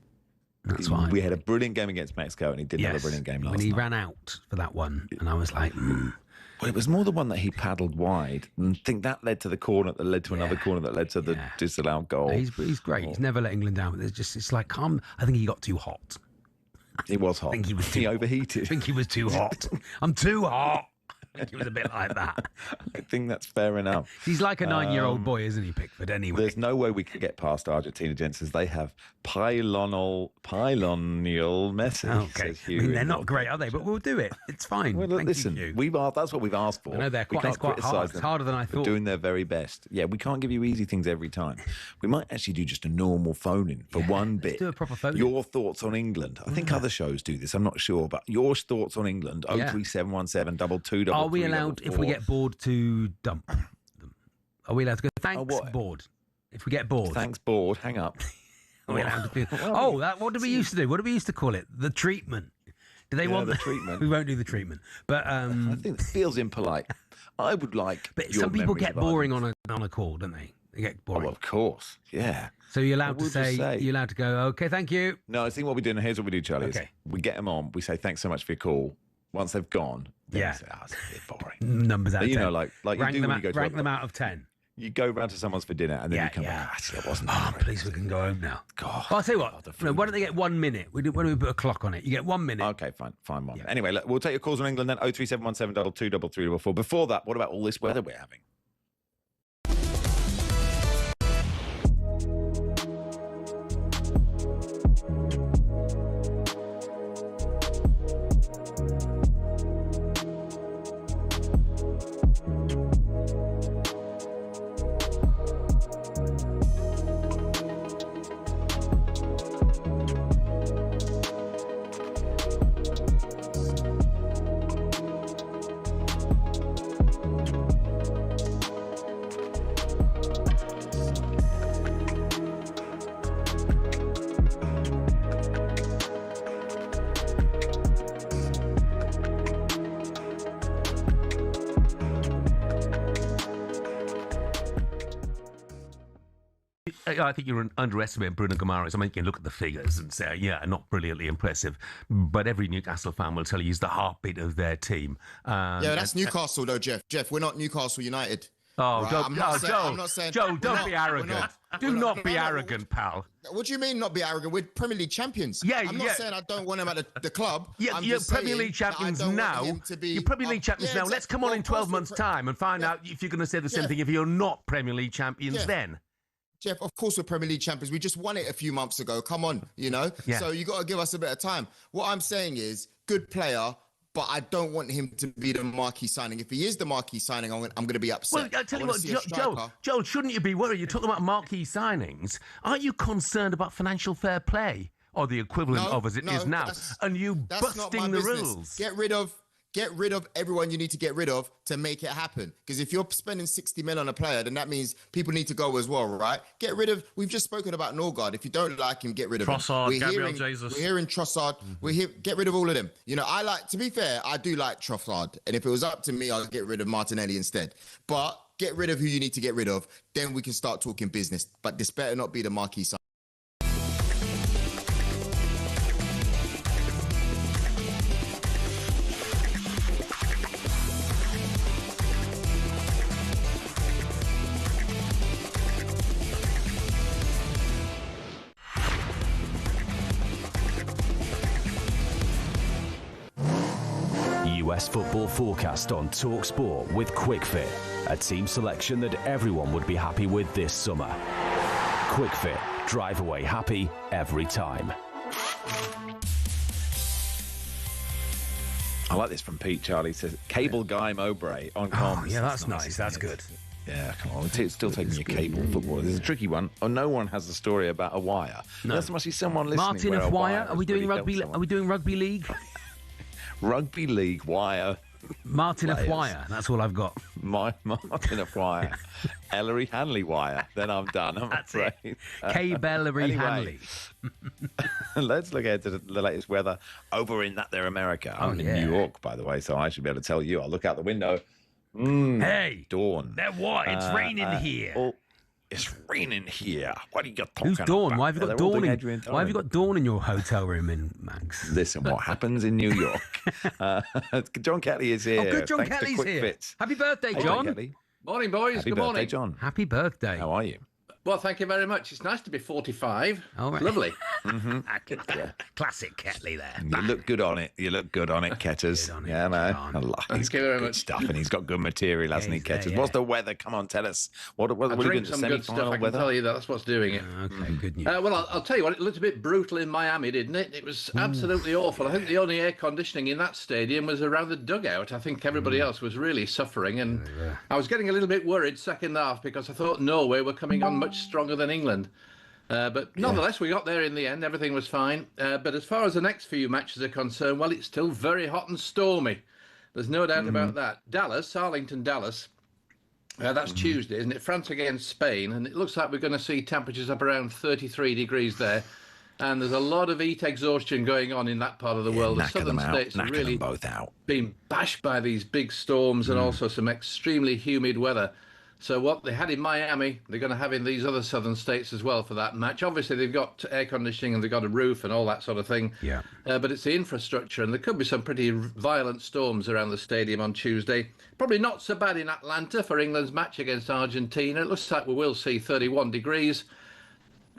That's why we had a brilliant game against Mexico, and he didn't have a brilliant game last night. When he ran out for that one, and I was like, Well, it was more the one that he paddled wide, and I think that led to the corner that led to another corner that led to the disallowed goal. He's great. He's never let England down. But it's like calm. I think he got too hot. He was hot. I think he was too overheated. I think he was too hot. I'm too hot. I think he was a bit like that. I think that's fair enough. He's like a 9-year-old boy, isn't he, Pickford? Anyway, there's no way we could get past Argentina, gents, as they have pylonial Messi. Okay, I mean, they're not great, are they? But we'll do it. It's fine. Well, listen, that's what we've asked for. I know it's quite hard. It's harder than I thought. They're doing their very best. Yeah, we can't give you easy things every time. We might actually do just a normal phone-in for one bit. Let's do a proper phone-in. Your thoughts on England. I think other shows do this. I'm not sure, but your thoughts on England. 03717 22. Are we allowed, if we get bored, to dump them? Are we allowed to go, thanks, bored? If we get bored. Thanks, bored. Hang up. Are we allowed to do... what did we used to do? What did we used to call it? The treatment. Do they want the treatment? We won't do the treatment. But I think it feels impolite. I would like. But some people get boring on a call, don't they? They get boring. Oh, of course. Yeah. So you're allowed to say, you're allowed to go, okay, thank you. No, I think what we're doing, here's what we do, Charlie. Okay. Is we get them on, we say, thanks so much for your call. Once they've gone, then we say, it's a bit boring. Numbers out of 10. You know, like rank you do them when you go to rank them out of 10. You go round to someone's for dinner and then you come back, actually, it wasn't. Oh, please, we can go home now. God. Well, I'll tell you what, why don't they get 1 minute? Why don't we put a clock on it? You get 1 minute. Okay, fine, one. Anyway, look, we'll take your calls on England then, 03717 223344. Before that, what about all this weather we're having? I think you're underestimating Bruno Guimaraes. I mean, you can look at the figures and say, yeah, not brilliantly impressive. But every Newcastle fan will tell you he's the heartbeat of their team. That's Newcastle, though, Jeff. Jeff, we're not Newcastle United. Oh, right? Joe, don't be arrogant. Do not be arrogant, pal. What do you mean not be arrogant? We're Premier League champions. I'm not saying I don't want him at the club. You're Premier League champions now. You're Premier League champions now. Let's come on in 12 months' time and find out if you're going to say the same thing if you're not Premier League champions then. Jeff, of course we're Premier League champions. We just won it a few months ago. Come on, So you got to give us a bit of time. What I'm saying is, good player, but I don't want him to be the marquee signing. If he is the marquee signing, I'm going to be upset. Well, I tell you what, Joe, shouldn't you be worried? You're talking about marquee signings. Aren't you concerned about financial fair play, or the equivalent of as it is now? And you busting the rules. Get rid of everyone you need to get rid of to make it happen. Because if you're spending 60 mil on a player, then that means people need to go as well, right? Get rid of, we've just spoken about Norgard. If you don't like him, get rid of Trossard, him. Gabriel Jesus. We're hearing Trossard. Get rid of all of them. To be fair, I do like Trossard. And if it was up to me, I'd get rid of Martinelli instead. But get rid of who you need to get rid of, then we can start talking business. But this better not be the marquee signing. US football forecast on talkSPORT with QuickFit, a team selection that everyone would be happy with this summer. QuickFit, drive away happy every time. I like this from Pete. Charlie says, Cable Guy Mowbray on comms. Oh, yeah, that's nice. That's good. Yeah, come on. It's still taking your cable football. There's a tricky one. Oh, no one has a story about a wire. No. There must be someone listening. Martin where of a Wire. Are we doing really rugby? helped Are we doing rugby league? Rugby league wire. Martin players. of Wire. That's all I've got. Martin of Wire. Ellery Hanley Wire. Then I'm done. I'm afraid. Ellery Hanley. Let's look ahead to the latest weather over in that there America. I'm in New York, by the way, so I should be able to tell you. I'll look out the window. Hey, Dawn. That what? It's raining here. Oh, it's raining here. What are you talking Who's Dawn? about? Why have you got They're all Dawn doing in? Adrian Why have you Torrent. got Dawn in your hotel room, Max? Listen, what happens in New York? John Kelly is here. Oh, good. John Thanks to Kelly's Quick here. Fits. Happy birthday, Hey, John. Kelly. Morning, boys. Happy Good birthday, morning. John. Happy birthday. How are you? Well, thank you very much. It's nice to be 45. All right. Lovely. Classic Ketley there. You look good on it. You look good on it, Ketters. Yeah, man. He's got good stuff, and he's got good material, hasn't he, Ketters? What's the weather? Come on, tell us. What I are we drink going to some good stuff. I can weather? tell you that's what's doing it. Okay, good news. Well, I'll tell you what. It looked a bit brutal in Miami, didn't it? It was absolutely awful. I think the only air conditioning in that stadium was around the dugout. I think everybody else was really suffering, and I was getting a little bit worried second half because I thought Norway were coming on much stronger than England. But nonetheless, we got there in the end. Everything was fine. But as far as the next few matches are concerned, well, it's still very hot and stormy. There's no doubt about that. Dallas, Arlington, Dallas. That's Tuesday, isn't it? France against Spain. And it looks like we're going to see temperatures up around 33 degrees there. And there's a lot of heat exhaustion going on in that part of the world. The southern states have really both out. Been bashed by these big storms and also some extremely humid weather. So what they had in Miami, they're going to have in these other southern states as well for that match. Obviously, they've got air conditioning and they've got a roof and all that sort of thing. Yeah. But it's the infrastructure, and there could be some pretty violent storms around the stadium on Tuesday. Probably not so bad in Atlanta for England's match against Argentina. It looks like we will see 31 degrees.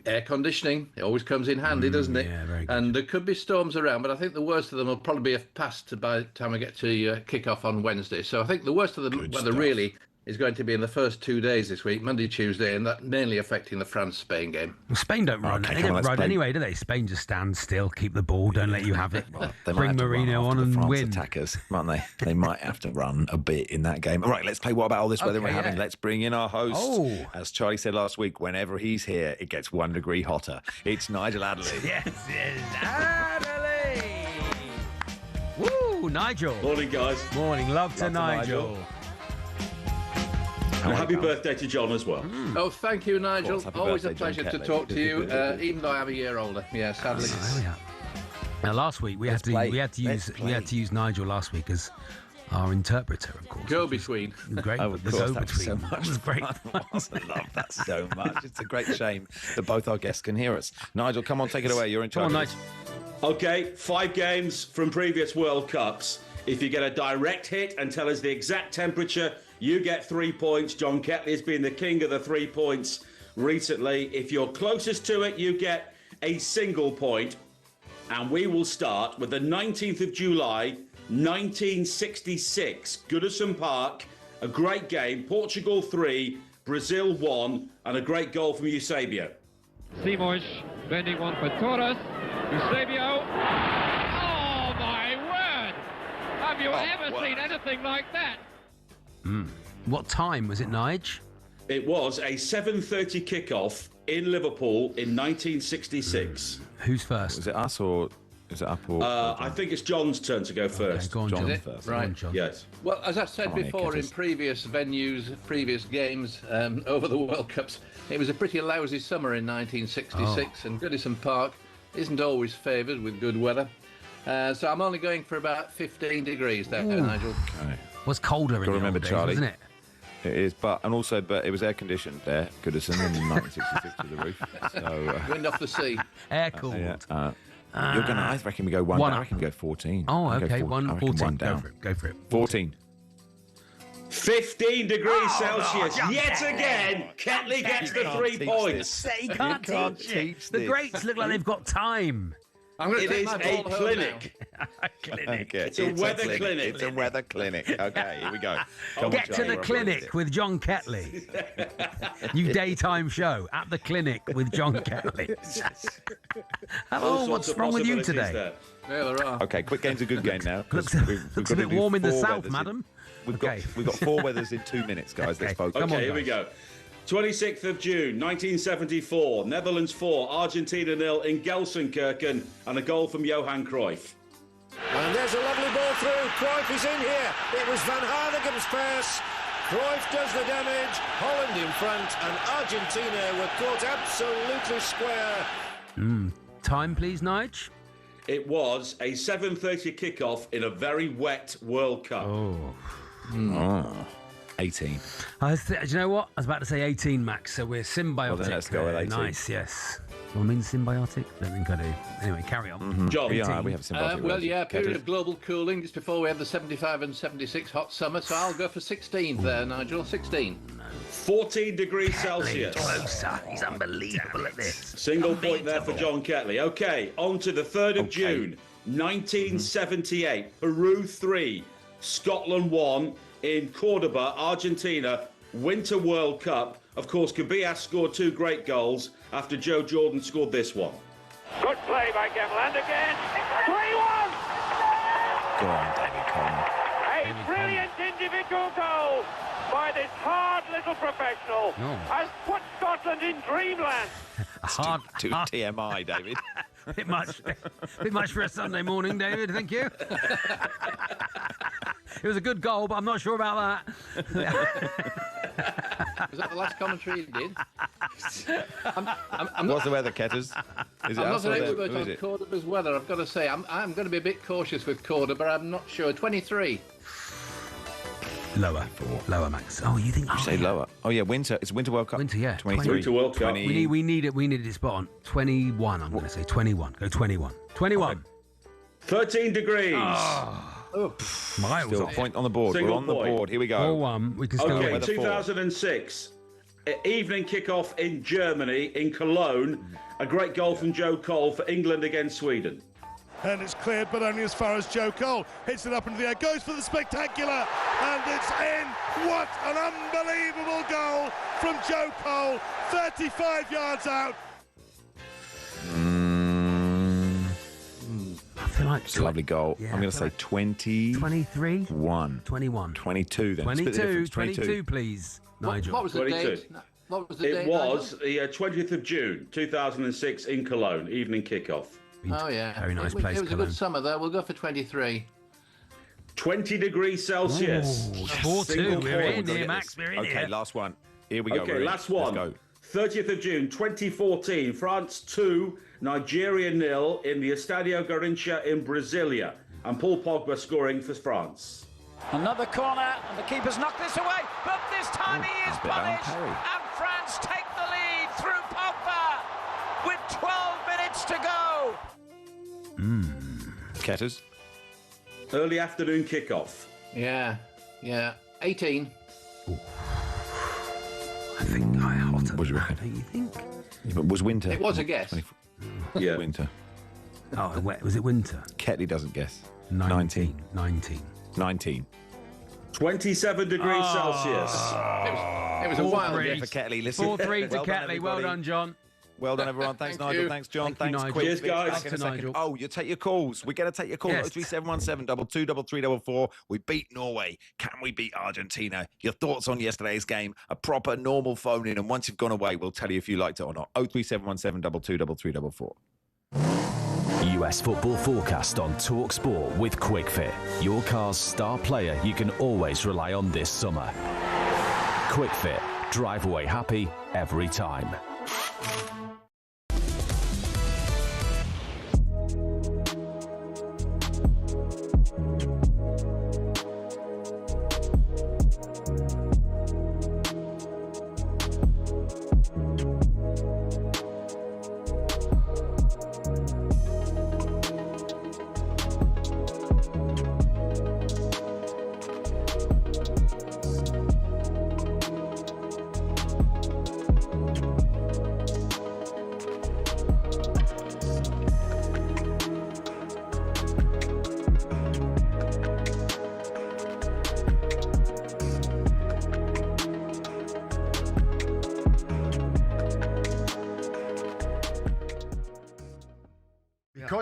Air conditioning, it always comes in handy, doesn't it? Yeah, very good. And there could be storms around, but I think the worst of them will probably be past by the time we get to kick-off on Wednesday. So I think the worst of the weather really is going to be in the first 2 days this week, Monday, Tuesday, and that mainly affecting the France-Spain game. Well, Spain don't run. Okay, They don't run anyway, do they? Spain just stand still, keep the ball, don't let you have it. They might Bring have to run Mourinho after on the and France win. attackers, might they? They might have to run a bit in that game. All right, let's play What About All This Weather We're Having. Let's bring in our host. Oh. As Charlie said last week, whenever he's here, it gets 1 degree hotter. It's Nigel Adderley. Yes, Adderley! Woo, Nigel. Morning, guys. Morning, love to Nigel. And happy birthday to John as well. Oh, thank you, Nigel. Happy Always a birthday, John pleasure to Ketley. talk to you, even though I'm a year older. Yeah, sadly. Now, last week we had to use Nigel last week as our interpreter, of course. Go-between. Great, Oh, of the course, thank you so go-between. much. That was great. I love that so much. It's a great shame that both our guests can hear us. Nigel, come on, take it away. You're in charge. Come on, of this. Nigel. Okay, 5 games from previous World Cups. If you get a direct hit and tell us the exact temperature, you get 3 points. John Ketley has been the king of the 3 points recently. If you're closest to it, you get a single point. And we will start with the 19th of July, 1966. Goodison Park, a great game. Portugal 3, Brazil 1, and a great goal from Eusebio. Simões bending one for Torres. Eusebio. Oh, my word! Have you ever seen anything like that? What time was it, Nige? It was a 7:30 kickoff in Liverpool in 1966. Who's first? Was it us or is it up or? I think it's John's turn to go first. Go on, John John. first. Go on, John. Yes. Well, as I've said Come on here, before in Ketters. previous venues, previous games over the World Cups, it was a pretty lousy summer in 1966, and Goodison Park isn't always favoured with good weather. So I'm only going for about 15 degrees there, Nigel. Okay. Was colder in Gotta the remember, old days, Charlie. wasn't it? It is, but it was air conditioned there, Goodison, in 1966 to the roof. So Wind off the sea. Air cooled. You're gonna. I reckon we go one. I reckon we go 14. Oh, I okay. go 14 down. Go for it. 14. 15 degrees Celsius. Yet again, Ketley gets the 3 points. He can't teach it. The greats look like they've got time. It is a clinic. Clinic. It's a weather clinic. It's a weather clinic. Okay, here we go. Get to the clinic with John Ketley. New daytime show at the clinic with John Ketley. Hello, what's wrong with you today? Yeah, there are. Okay, quick game's a good game now. Looks a bit warm in the south, madam. We've got 4 weathers in 2 minutes, guys. Let's focus. Okay, here we go. 26th of June, 1974. Netherlands 4, Argentina 0 in Gelsenkirchen, and a goal from Johan Cruyff. And there's a lovely ball through. Cruyff is in here. It was Van Hardigem's pass. Cruyff does the damage. Holland in front, and Argentina were caught absolutely square. Time, please, Nige. It was a 7:30 kickoff in a very wet World Cup. 18. Do you know what? I was about to say 18, Max, so we're symbiotic. Well, then let's go with 18. Nice, yes. Well, I mean symbiotic? I don't think I do. Anyway, carry on. John, we have symbiotic. Well, yeah, period of global cooling just before we had the 75 and 76 hot summer, so I'll go for 16 there, Nigel. 16. 14 degrees Celsius. He's unbelievable at this. Single point there for John Ketley. Okay, on to the 3rd of June, 1978. Peru 3, Scotland 1 in Cordoba, Argentina. Winter World Cup. Of course, Cabillas scored 2 great goals after Joe Jordan scored this one. Good play by Gemel, and again, 3-1! Go on, David Coleman. A brilliant individual goal by this hard little professional has put Scotland in dreamland. Too TMI, David. bit much for a Sunday morning, David. Thank you. It was a good goal, but I'm not sure about that. Was that the last commentary you did? What's the weather, Ketters? I'm not an expert on Cordoba's weather. I've got to say, I'm going to be a bit cautious with Cordoba. I'm not sure. 23. Lower, Max. Oh, you think? You say lower. Oh yeah, winter. It's Winter World Cup. Winter, yeah. 23. Winter World Cup. We need it spot on. 21. I'm going to say 21. Go 21. 21. Okay. 13 degrees. Miles. Still a point on the board. Single We're on the board. Here we go. 4-1. We can still Okay, 2006. Evening kickoff in Germany, in Cologne. A great goal from Joe Cole for England against Sweden. And it's cleared, but only as far as Joe Cole. Hits it up into the air, goes for the spectacular, and it's in. What an unbelievable goal from Joe Cole, 35 yards out. I feel like it's a lovely goal. Yeah, I'm going to say 20. 23. 1. 21. 22 then. 22, please, Nigel. What was the 22. date? What was the date? It was the 20th of June, 2006 in Cologne. Evening kickoff. Oh, yeah. Very nice place, It was Cologne. a good summer, though. We'll go for 23. 20 degrees Celsius. 4-2. We're in here, Max. We're in here. Okay, last one. Here we go. Okay, last one. Let's go. 30th of June, 2014. France 2, Nigeria 0 in the Estadio Garrincha in Brasilia. And Paul Pogba scoring for France. Another corner, and the keeper's knocked this away, but this time he is punished, and France take the lead through Pogba with 12 minutes to go. Ketters. Early afternoon kickoff. Yeah. 18. I think I hotter. What do you reckon? Don't you think? Yeah, but was winter? It was a guess. Yeah. Winter. Oh, was it winter? Ketley doesn't guess. 19. 27 degrees Celsius. It was a wild year for Ketley. Listen. 4-3 to Ketley. Well done, John. Well done, everyone. Thanks, Thank Nigel. you. Thanks, John. Thank you, Thanks, Nigel. Quick. Cheers, guys. Back in a second. Nigel. Oh, you take your calls. We're going to take your calls. Yes. 03717 22 3344. We beat Norway. Can we beat Argentina? Your thoughts on yesterday's game? A proper normal phone in, and once you've gone away, we'll tell you if you liked it or not. 03717 22 3344. US football forecast on talkSPORT with QuickFit. Your car's star player you can always rely on this summer. QuickFit. Drive away happy every time.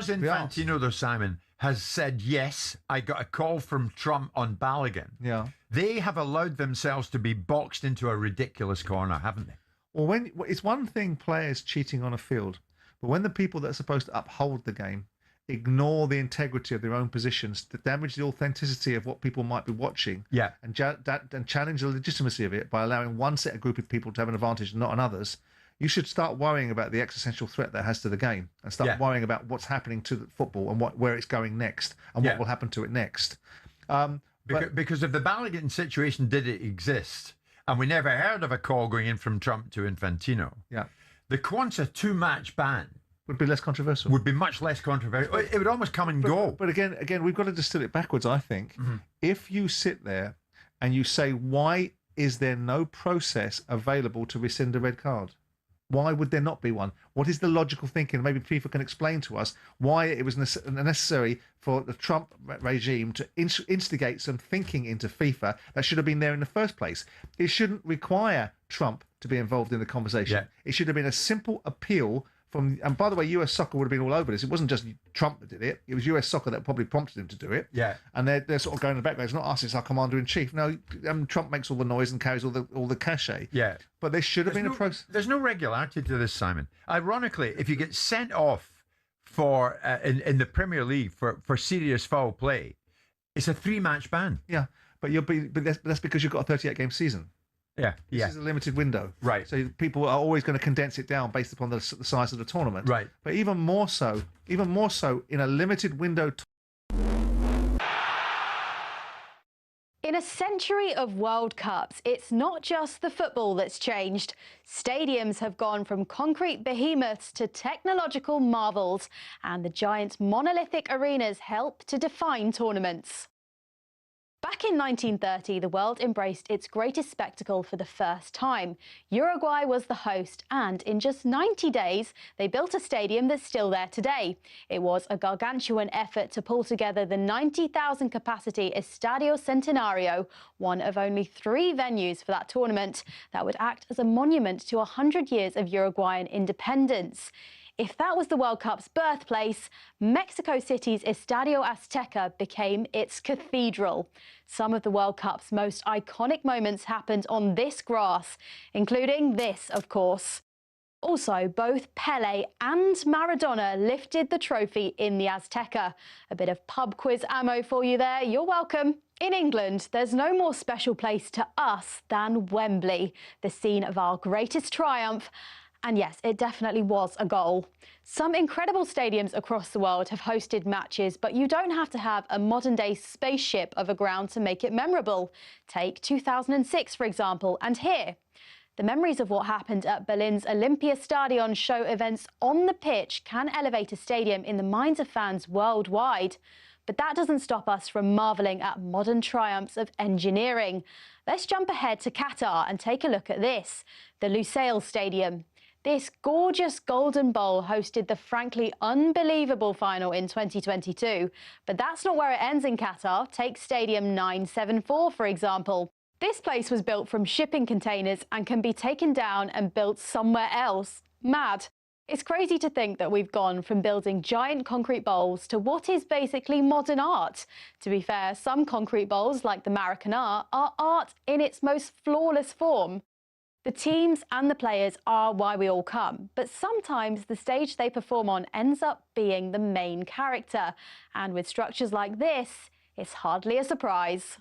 Infantino, though, Simon, has said, yes, I got a call from Trump on Balogun, they have allowed themselves to be boxed into a ridiculous corner, haven't they? Well, it's one thing players cheating on a field, but when the people that are supposed to uphold the game ignore the integrity of their own positions, to damage the authenticity of what people might be watching, and challenge the legitimacy of it by allowing one set of group of people to have an advantage and not on others, you should start worrying about the existential threat that has to the game, and start worrying about what's happening to the football and where it's going next, and what will happen to it next. Because if the Balogun situation did exist, and we never heard of a call going in from Trump to Infantino, the Kwanzaa 2-match ban would be less controversial. Would be much less controversial. It would almost come and go. But again, we've got to distill it backwards, I think. If you sit there and you say, why is there no process available to rescind a red card? Why would there not be one? What is the logical thinking? Maybe FIFA can explain to us why it was necessary for the Trump regime to instigate some thinking into FIFA that should have been there in the first place. It shouldn't require Trump to be involved in the conversation. It should have been a simple appeal from, and by the way, US Soccer would have been all over this. It wasn't just Trump that did it. It was US Soccer that probably prompted him to do it. And they're sort of going in the background. It's not us, it's our commander-in-chief. No, Trump makes all the noise and carries all the cachet. But there should have been a process. There's no regularity to this, Simon. Ironically, if you get sent off for in the Premier League for serious foul play, it's a 3-match ban. But that's because you've got a 38-game season. This is a limited window. So people are always going to condense it down based upon the size of the tournament. But even more so in a limited window. In a century of World Cups, it's not just the football that's changed. Stadiums have gone from concrete behemoths to technological marvels, and the giant monolithic arenas help to define tournaments. Back in 1930, the world embraced its greatest spectacle for the first time. Uruguay was the host, and in just 90 days, they built a stadium that's still there today. It was a gargantuan effort to pull together the 90,000 capacity Estadio Centenario, one of only 3 venues for that tournament, that would act as a monument to 100 years of Uruguayan independence. If that was the World Cup's birthplace, Mexico City's Estadio Azteca became its cathedral. Some of the World Cup's most iconic moments happened on this grass, including this, of course. Also, both Pelé and Maradona lifted the trophy in the Azteca. A bit of pub quiz ammo for you there. You're welcome. In England, there's no more special place to us than Wembley, the scene of our greatest triumph. And yes, it definitely was a goal. Some incredible stadiums across the world have hosted matches, but you don't have to have a modern-day spaceship of a ground to make it memorable. Take 2006, for example, and here. The memories of what happened at Berlin's Olympiastadion show events on the pitch can elevate a stadium in the minds of fans worldwide. But that doesn't stop us from marvelling at modern triumphs of engineering. Let's jump ahead to Qatar and take a look at this, the Lusail Stadium. This gorgeous golden bowl hosted the frankly unbelievable final in 2022. But that's not where it ends in Qatar. Take Stadium 974, for example. This place was built from shipping containers and can be taken down and built somewhere else. Mad. It's crazy to think that we've gone from building giant concrete bowls to what is basically modern art. To be fair, some concrete bowls, like the Maracanã, are art in its most flawless form. The teams and the players are why we all come, but sometimes the stage they perform on ends up being the main character. And with structures like this, it's hardly a surprise.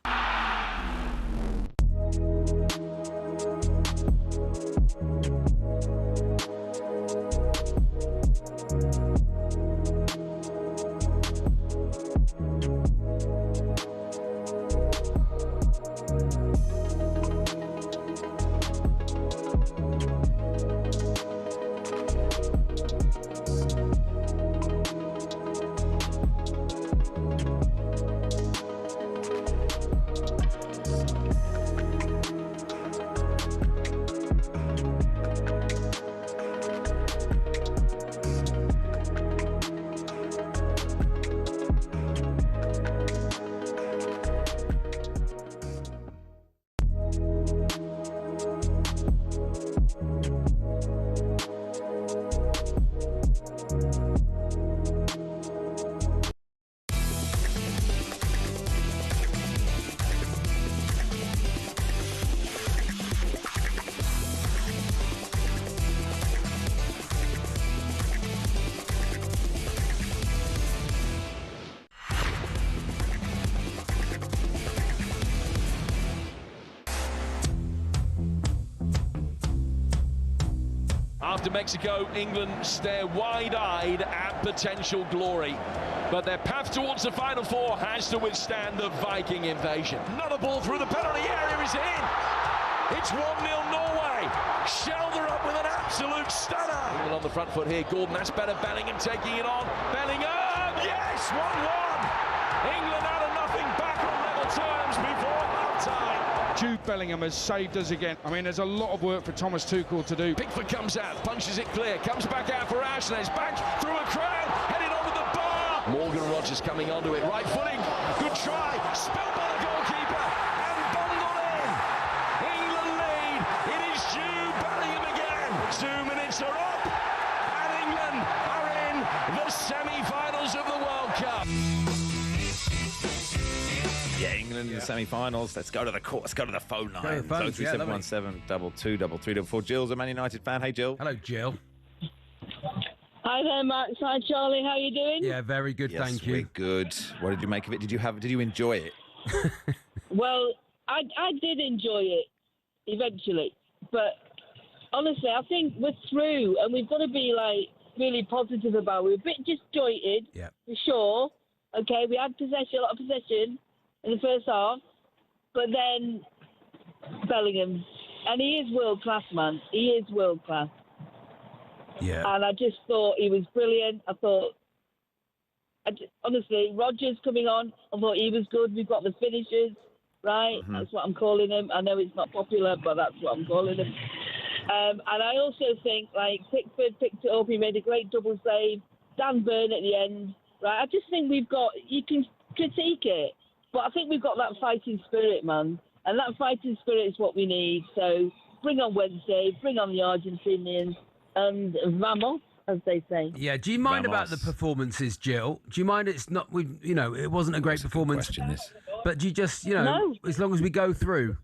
After Mexico, England stare wide-eyed at potential glory. But their path towards the Final Four has to withstand the Viking invasion. Another ball through the penalty area is in. It's 1-0 Norway. Shelder up with an absolute stunner. England on the front foot here. Gordon, that's better. Bellingham taking it on. Bellingham, yes, 1-1. England out of nothing, back on level terms before half-time. Jude Bellingham has saved us again. I mean, there's a lot of work for Thomas Tuchel to do. Pickford comes out, punches it clear, comes back out for Arsenal. Back through a crowd, headed over the bar. Morgan Rogers coming onto it, right footing. Good try, spilled by the goalkeeper, and bundled in. England lead. It is Jude Bellingham again. 2 minutes are up, and England are in the semi-finals of the World Cup. Yeah, England in the semi-finals. Let's go to the court. Let's go to the phone line. Go to the phones, 03717 22 344. Jill's a Man United fan. Hey, Jill. Hello, Jill. Hi there, Max. Hi, Charlie. How are you doing? Yeah, very good, Yes, thank you. we're good. What did you make of it? Did you enjoy it? Well, I did enjoy it eventually, but honestly, I think we're through, and we've got to be like really positive about it. We're a bit disjointed, for sure. Okay, we had possession, a lot of possession in the first half, but then Bellingham, and he is world class, man. He is world class. Yeah. And I just thought he was brilliant. Honestly, Rogers coming on, I thought he was good. We've got the finishers, right? Mm-hmm. That's what I'm calling him. I know it's not popular, but that's what I'm calling him. And I also think, like, Pickford picked it up. He made a great double save. Dan Burn at the end, right? I just think you can critique it, but I think we've got that fighting spirit, man. And that fighting spirit is what we need. So bring on Wednesday, bring on the Argentinians, and vamos, as they say. Yeah, do you mind about the performances, Jill? Do you mind it's not, it wasn't a great performance. Question this. But do you just, No. as long as we go through?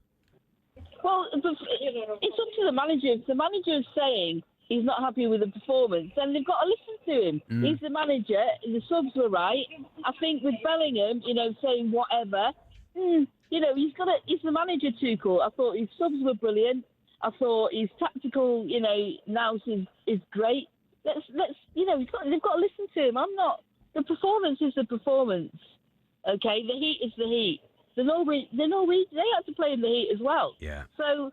Well, it's up to the manager. If the manager is saying he's not happy with the performance, then they've got to listen to him. Mm. He's the manager. The subs were right. I think with Bellingham, saying whatever, he's the manager, Tuchel. I thought his subs were brilliant. I thought his tactical, nous is great. They've got to listen to him. The performance is the performance. Okay, the heat is the heat. The Norway, they had to play in the heat as well. Yeah. So,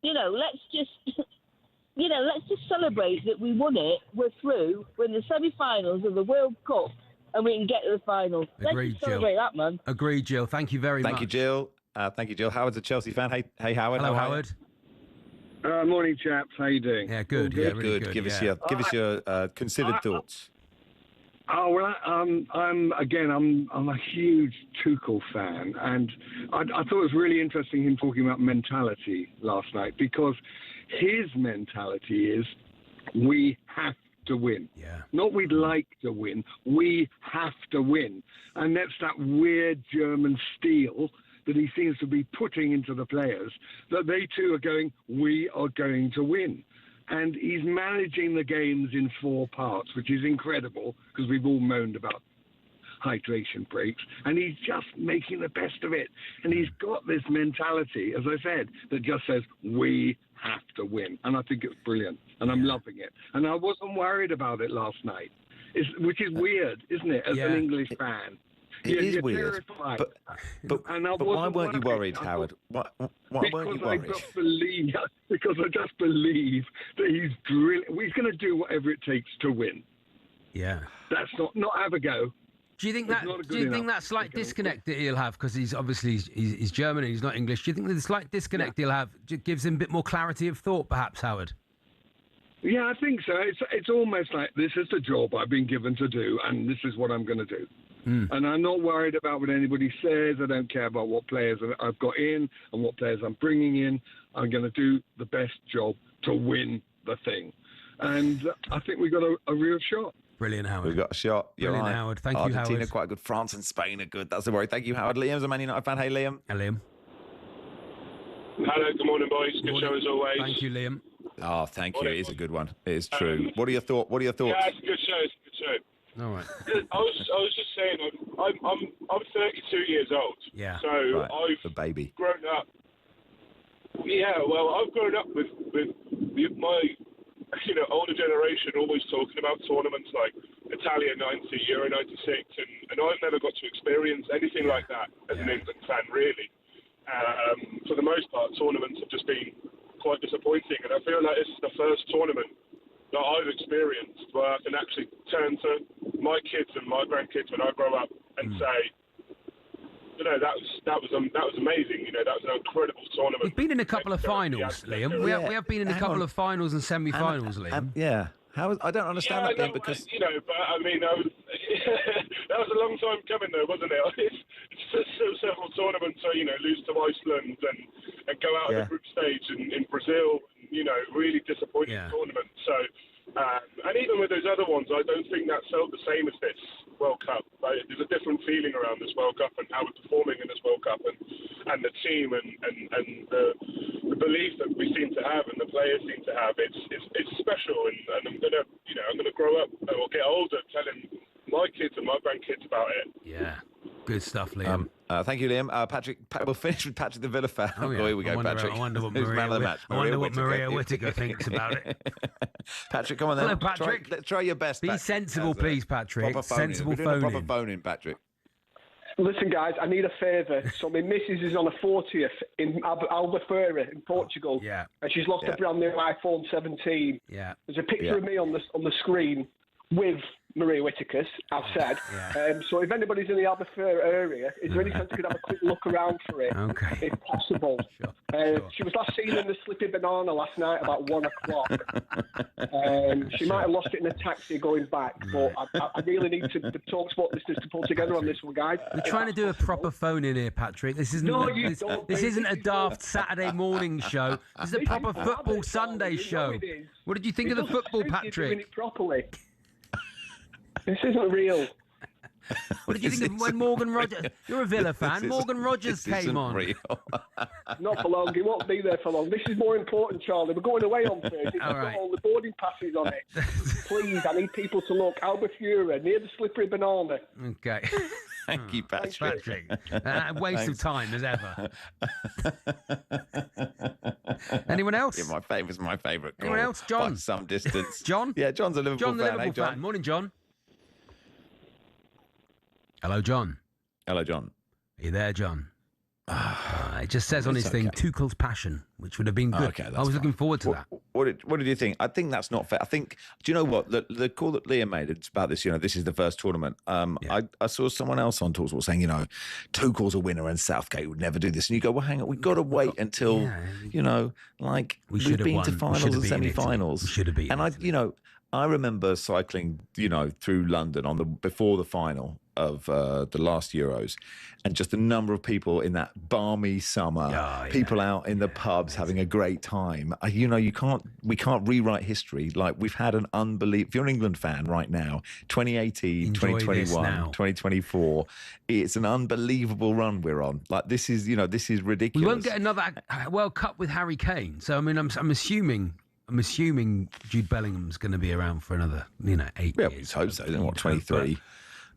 let's just celebrate that we won it. We're through. We're in the semi-finals of the World Cup, and we can get to the final. Agreed, Let's celebrate Jill. that, man. Agreed, Jill. Thank you very much. Thank you, Jill. Howard's a Chelsea fan. Hey, Howard. Hello, How are you? Howard. Morning, chaps. How you doing? Yeah, good. All Yeah, really good. Give us your considered thoughts. Oh well, I'm a huge Tuchel fan, and I thought it was really interesting him talking about mentality last night, because his mentality is we have to win. Yeah. Not we'd like to win. We have to win, and that's that weird German steel that he seems to be putting into the players, that they too are going, we are going to win. And he's managing the games in 4 parts, which is incredible, because we've all moaned about hydration breaks, and he's just making the best of it. And he's got this mentality, as I said, that just says, we have to win. And I think it's brilliant, and I'm loving it. And I wasn't worried about it last night, which is weird, isn't it, as an English fan? It is weird, but why weren't you worried, Howard? Why weren't you worried? Because I just believe that he's going to do whatever it takes to win. Yeah. That's not have a go. Do you think that slight disconnect that he'll have, because he's obviously he's German and he's not English? Do you think that the slight disconnect he'll have gives him a bit more clarity of thought, perhaps, Howard? Yeah, I think so. It's almost like, this is the job I've been given to do, and this is what I'm going to do. And I'm not worried about what anybody says. I don't care about what players I've got in and what players I'm bringing in. I'm going to do the best job to win the thing. And I think we've got a real shot. Brilliant, Howard. We've got a shot. You're Brilliant, right. Howard. Thank you, Argentina Howard. quite good. France and Spain are good. That's the worry. Thank you, Howard. Liam's a Man United fan. Hey, Liam. Hey, Liam. Hello, good morning, boys. Good show as always. Thank you, Liam. Oh, thank you. It is a good one. It is true. What are your thoughts? Yeah, it's a good show. It's a good show. All right. I was just saying, I'm 32 years old. Yeah. So Right, I've the baby. grown up. Yeah, well, I've grown up with my older generation always talking about tournaments like Italia 90, Euro 96, and I've never got to experience anything like that as an England fan, really. For the most part, tournaments have just been quite disappointing, and I feel like this is the first tournament that I've experienced where I can actually turn to my kids and my grandkids when I grow up and say, that was amazing. That was an incredible tournament. We've been in a couple of finals, Liam. We have been in a couple of finals and semi-finals, Liam. Yeah. I don't understand that, Liam, because... but I mean, that was a long time coming, though, wasn't it? It's several tournaments, lose to Iceland and go out of the group stage in Brazil, really disappointing tournament. So, and even with those other ones, I don't think that felt the same as this World Cup. There's a different feeling around this World Cup and how we're performing in this World Cup and the team and the belief that we seem to have and the players seem to have. It's special, and I'm gonna grow up or get older telling my kids and my grandkids about it. Yeah. Good stuff, Liam. Thank you, Liam. Patrick, we'll finish with Patrick the Villa fan. Oh, yeah. Here we go, Patrick. I wonder what Who's man of the match? Maria Whittaker thinks about it. Patrick, come on then. Hello, Patrick. Try your best. Be sensible, please, Patrick. Sensible phone proper phone in, Patrick. Listen, guys, I need a favour. So my missus is on a 40th in Albufeira in Portugal. Yeah. And she's lost a brand new iPhone 17. Yeah. There's a picture of me on the screen with Maria Whittaker's, I've said. So if anybody's in the Albufeira area, is there any chance you could have a quick look around for it, if possible? Sure. She was last seen in the Slippy Banana last night about 1 o'clock. She might have lost it in a taxi going back, but I really need the talkSPORT listeners to pull together on this one, guys. We're trying to do a proper phone in here, Patrick. This isn't this isn't a daft Saturday morning show. This is a proper football Sunday show. What did you think of the football, Patrick? You're doing it properly. This isn't real. What did you think of when Morgan Rogers... You're a Villa fan. Morgan Rogers came on. Real. Not for long. He won't be there for long. This is more important, Charlie. We're going away on Thursday. It's got all the boarding passes on it. Please, I need people to look. Albufeira, near the Slippery Banana. Okay. Thank you, Patrick. Waste of time, as ever. Anyone else? Yeah, my favourite. Anyone else? John? By some distance. John? Yeah, John's a Liverpool fan. Fan. Morning, John. Hello, John. Hello, John. Are you there, John? It just says on his thing, Tuchel's passion, which would have been good. Okay, I was looking forward to that. What did you think? I think that's not fair. I think, do you know what? The call that Liam made, it's about this, this is the first tournament. I saw someone else on talkSPORT saying, Tuchel's a winner and Southgate would never do this. And you go, well, hang on, we've got to wait until, we've been to finals and semi-finals. We should have beaten And I remember cycling, through London before the final of the last Euros, and just the number of people in that balmy summer, people out in the pubs having a great time. We can't rewrite history. Like, we've had an unbelievable, if you're an England fan right now, 2018, 2021, 2024, it's an unbelievable run we're on. Like, this is ridiculous. We won't get another World Cup with Harry Kane. So, I mean, I'm assuming Jude Bellingham's going to be around for another, 8 years. We hope so. 23.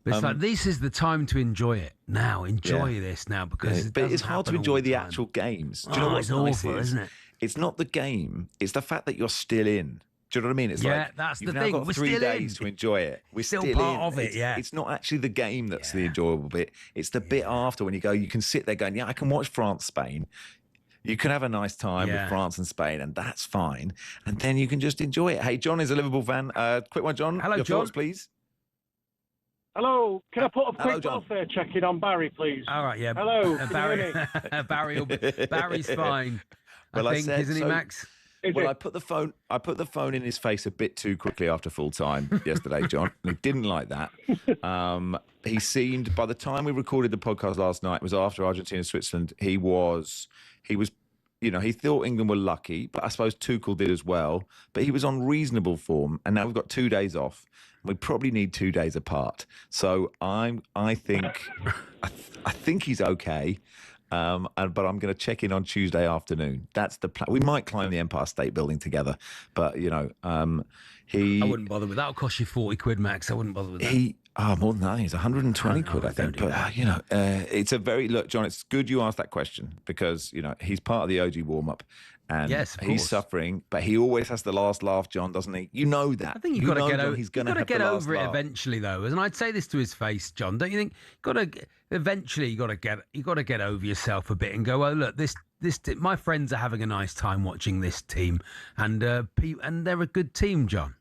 But it's like, this is the time to enjoy it now. Enjoy this now, because it's hard to enjoy the actual games. Do you know what's nice awful, isn't it? It's not the game. It's the fact that you're still in. Do you know what I mean? It's that's you've the now thing. got We're 3 still days to enjoy it. We're still still part in. of it. It's not actually the game that's the enjoyable bit. It's the bit after, when you go, you can sit there going, I can watch France, Spain. You can have a nice time with France and Spain, and that's fine. And then you can just enjoy it. Hey, John is a Liverpool fan. Quick one, John. Hello, Your John. thoughts, please. Hello, can I put a quick welfare check in on Barry, please? All right, yeah. Hello, Barry's fine. Well, I think, isn't he, Max? I put the phone in his face a bit too quickly after full time yesterday, John. And he didn't like that. He seemed, by the time we recorded the podcast last night, it was after Argentina Switzerland. He thought England were lucky, but I suppose Tuchel did as well. But he was on reasonable form, and now we've got 2 days off. We probably need 2 days apart. So I think he's okay. But I'm going to check in on Tuesday afternoon. That's the plan. We might climb the Empire State Building together, but I wouldn't bother with that. It'll cost you 40 quid, Max. I wouldn't bother with that. More than that. It's 120 quid, I think. But it's a very look, John. It's good you asked that question, because he's part of the OG warm up, And yes, of he's course. suffering, but he always has the last laugh, John, doesn't he? You know that. I think you've got to get over. He's going to get over it eventually, though. And I'd say this to his face, John. Don't you think? Eventually, you got to get over yourself a bit and go, oh look, my friends are having a nice time watching this team, and they're a good team, John.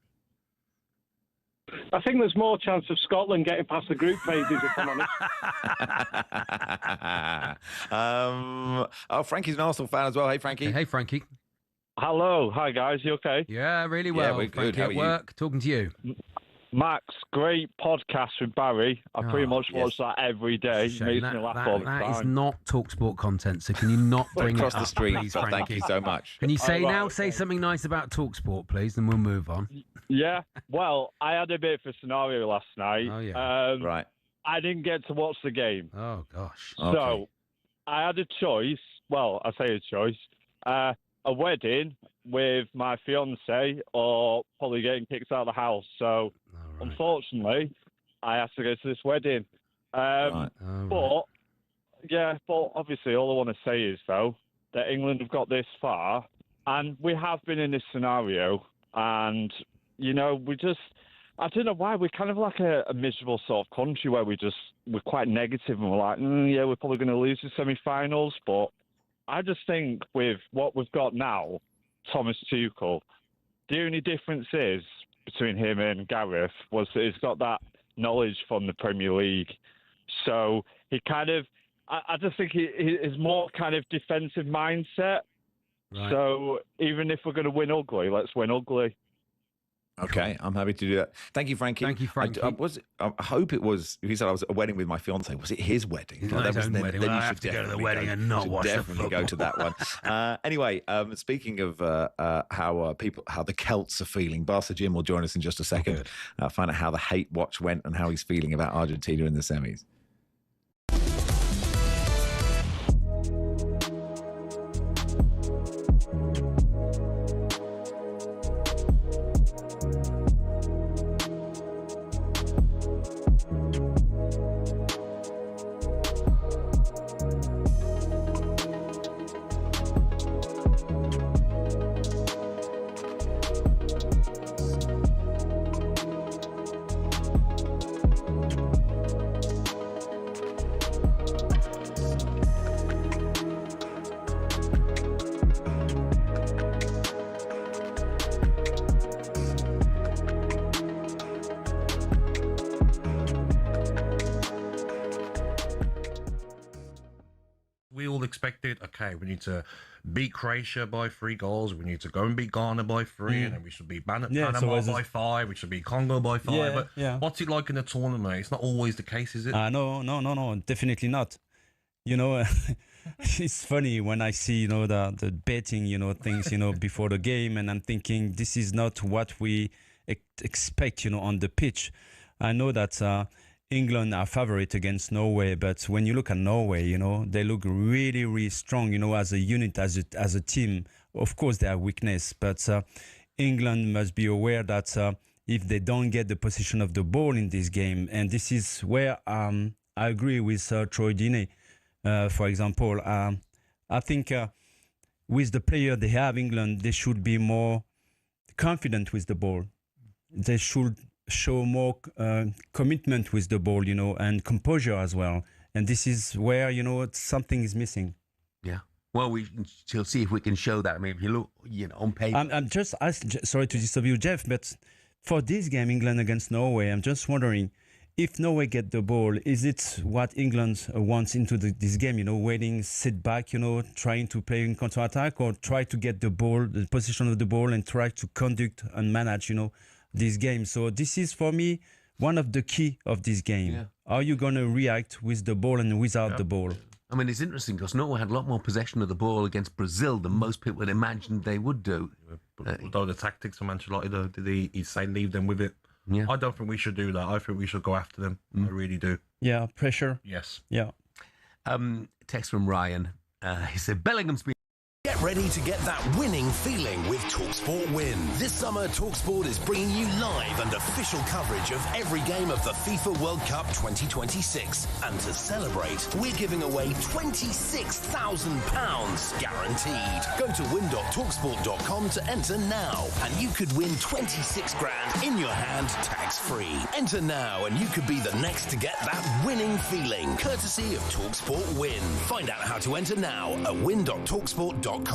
I think there's more chance of Scotland getting past the group phases, if I'm honest. Frankie's an Arsenal fan as well. Hey, Frankie. Hey, Frankie. Hello. Hi, guys. You okay? Yeah, really well. Yeah, we're good. Frankie, How are at you? work, talking to you. Max, great podcast with Barry. I pretty much watch that every day. Makes me laugh all the time. That is not talkSPORT content, so can you not bring across it up, the street? please, But Frankie? thank you so much. Can you say something nice about talkSPORT, please, and we'll move on. Yeah. Well, I had a bit of a scenario last night. Oh, yeah. Right. I didn't get to watch the game. Oh, gosh. So I had a choice. Well, I say a choice. A wedding with my fiance or probably getting kicked out of the house. So, unfortunately, I have to go to this wedding. But obviously all I want to say is, though, that England have got this far, and we have been in this scenario, and, you know, I don't know why, we're kind of like a miserable sort of country where we're quite negative, and we're like, yeah, we're probably going to lose the semi-finals, but I just think with what we've got now, Thomas Tuchel, the only difference is between him and Gareth was that he's got that knowledge from the Premier League. So he kind of, I just think he's more kind of defensive mindset. Right. So even if we're going to win ugly, let's win ugly. Okay, I'm happy to do that. Thank you, Frankie. Thank you, Frankie. I hope it was. He said I was at a wedding with my fiance. Was it his wedding? His own wedding. Well, I have to go to the wedding and not watch the football. Definitely go to that one. Anyway, speaking of how the Celts are feeling, Barca Jim will join us in just a second. Find out how the hate watch went and how he's feeling about Argentina in the semis. Expected, okay, we need to beat Croatia by 3 goals, we need to go and beat Ghana by 3, and then we should beat Panama by 5, we should beat Congo by 5. What's it like in the tournament? It's not always the case, is it? No, definitely not. You know, it's funny when I see, you know, the betting, you know, things, you know, before the game, and I'm thinking this is not what we expect, you know, on the pitch. I know that England are favorite against Norway, but when you look at Norway, you know, they look really, really strong, you know, as a unit, as a team. Of course, they have weakness, but England must be aware that if they don't get the position of the ball in this game, and this is where I agree with Troy Deeney, for example. I think with the player they have, England, they should be more confident with the ball. They should show more commitment with the ball, you know, and composure as well. And this is where, you know, something is missing. Yeah. Well, shall see if we can show that. I mean, if you look, you know, on paper. I'm just sorry to disturb you, Jeff, but for this game, England against Norway, I'm just wondering if Norway get the ball, is it what England wants into this game? You know, waiting, sit back, you know, trying to play in counter-attack, or try to get the ball, the position of the ball, and try to conduct and manage, you know, this game. So this is for me one of the key of this game. Yeah. Are you going to react with the ball and without the ball? I mean, it's interesting because Norway had a lot more possession of the ball against Brazil than most people had imagined they would do. Although the tactics of Ancelotti, though, did he say leave them with it? Yeah. I don't think we should do that. I think we should go after them. I really do. Yeah, pressure. Yes. Yeah. Text from Ryan. He said, Bellingham's been... Get Get ready to get that winning feeling with talkSPORT Win. This summer, talkSPORT is bringing you live and official coverage of every game of the FIFA World Cup 2026. And to celebrate, we're giving away £26,000 guaranteed. Go to win.talksport.com to enter now, and you could win 26 grand in your hand, tax-free. Enter now, and you could be the next to get that winning feeling, courtesy of talkSPORT Win. Find out how to enter now at win.talksport.com.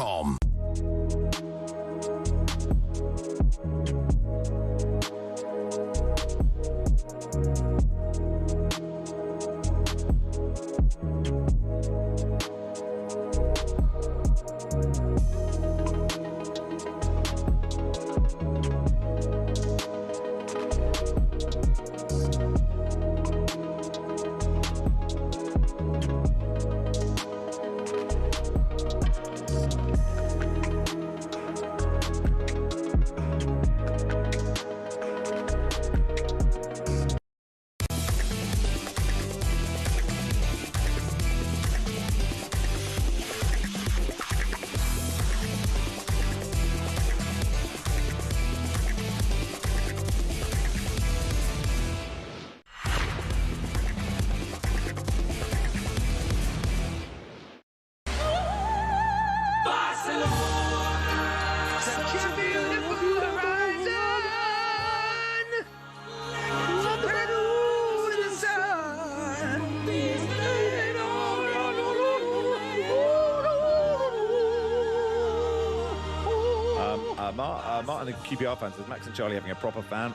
Martin, the QPR fan says, Max and Charlie having a proper fan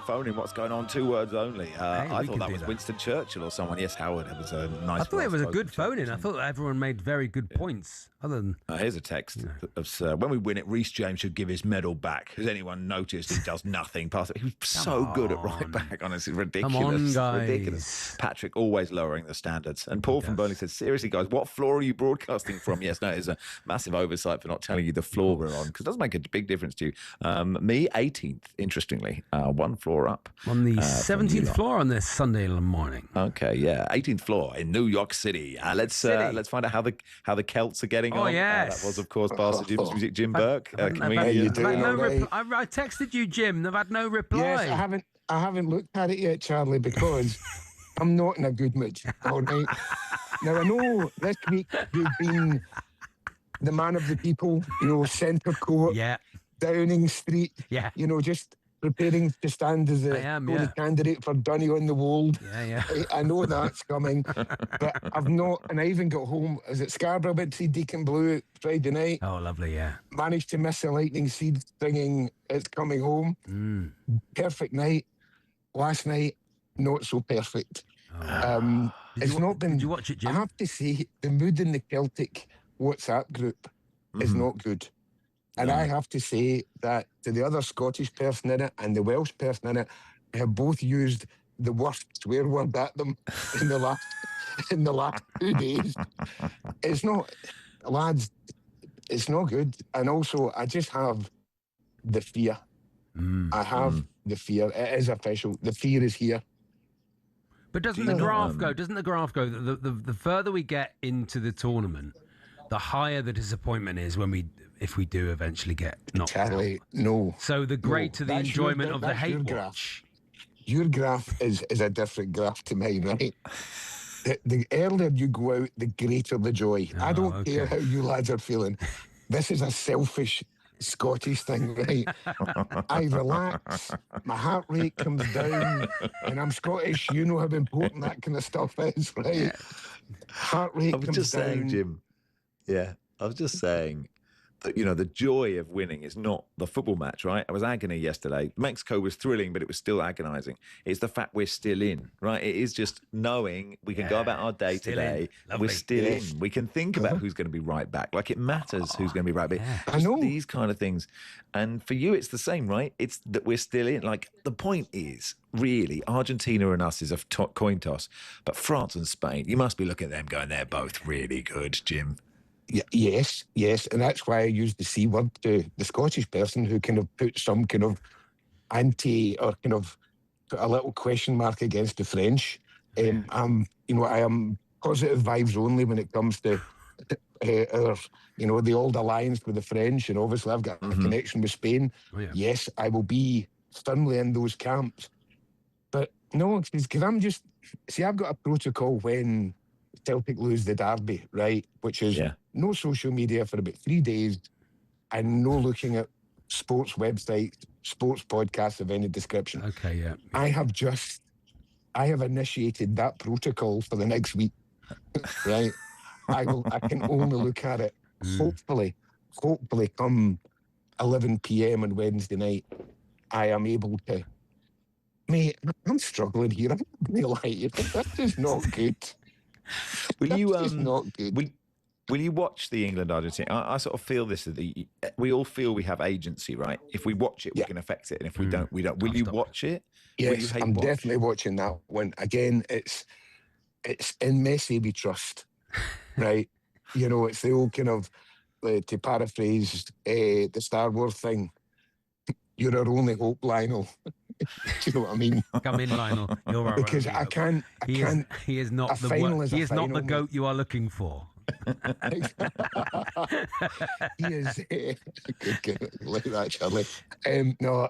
phone in. What's going on? 2 words only. I thought that was Winston Churchill or someone. Yes, Howard. It was a nice. I thought it was a good phone in. I thought everyone made very good points. Other than here's a text of when we win it, Reece James should give his medal back. Has anyone noticed he does nothing? He was so good at right back. Honestly, ridiculous. Come on, guys. Ridiculous. Patrick always lowering the standards. And Paul from Burnley said, seriously, guys, what floor are you broadcasting from? Yes, no, it's a massive oversight for not telling you the floor we're on, because it does make a big difference to you. Me, 18th, interestingly, 1 floor up. On the 17th floor on this Sunday morning. Okay, yeah, 18th floor in New York City. Let's find out how the Celts are getting on. Yes. That was, of course, Bastard Jim's music. Jim Burke. I texted you, Jim. They've had no reply. Yes, I haven't looked at it yet, Charlie, because I'm not in a good mood. All right. Now I know this week you've been the man of the people. Centre Court. Yeah. Downing Street, just preparing to stand as the candidate for Dunny on the Wold. Yeah. I know that's coming, but I've not, and I even got home. Is it Scarborough? Went to see Deacon Blue Friday night. Oh, lovely, yeah. Managed to miss the Lightning Seed singing "It's Coming Home." Perfect night. Last night, not so perfect. It's not been. Did you watch it, Jim? I have to say, the mood in the Celtic WhatsApp group is not good. And I have to say that to the other Scottish person in it and the Welsh person in it, have both used the worst swear word at them in the last 2 days. It's not, lads, it's not good. And also, I just have the fear. I have the fear. It is official. The fear is here. But doesn't the graph go? The further we get into the tournament, the higher the disappointment is if we do eventually get knocked out. No. So the greater the enjoyment of the hate watch. Your graph is a different graph to mine, right? The earlier you go out, the greater the joy. I don't care how you lads are feeling. This is a selfish Scottish thing, right? I relax, my heart rate comes down, and I'm Scottish. You know how important that kind of stuff is, right? Heart rate comes down. I was just saying, Jim. Yeah, I was just saying that, the joy of winning is not the football match, right? It was agony yesterday. Mexico was thrilling, but it was still agonising. It's the fact we're still in, right? It is just knowing we can go about our day today. We're still in. We can think about who's going to be right back. Like, it matters who's going to be right back. I know. These kind of things. And for you, it's the same, right? It's that we're still in. Like, the point is, really, Argentina and us is a coin toss. But France and Spain, you must be looking at them going, they're both really good, Jim. Yes, and that's why I used the C word to the Scottish person who kind of put some kind of or kind of put a little question mark against the French. I am positive vibes only when it comes to our, the old alliance with the French, and obviously I've got a connection with Spain. Oh, yeah. Yes, I will be firmly in those camps. But no, because I've got a protocol when Celtic lose the derby, right? Which is no social media for about 3 days and no looking at sports websites, sports podcasts of any description. Okay, yeah. I have initiated that protocol for the next week, right? I can only look at it, hopefully come 11 p.m. on Wednesday night, I am able to. Mate, I'm struggling here. I'm not going to lie to you. That's just not good. Will not good. Will you watch the England-Argentina? I sort of feel this. We all feel we have agency, right? If we watch it, we can affect it. And if we don't, we don't. Will you watch it? Yes, I'm definitely watching that one. Again, it's in Messi we trust, right? It's the old kind of, to paraphrase the Star Wars thing, you're our only hope, Lionel. Do you know what I mean? Come in, Lionel. You're right. Because I can't. He is not the goat you are looking for. He is good, like that, Charlie. No,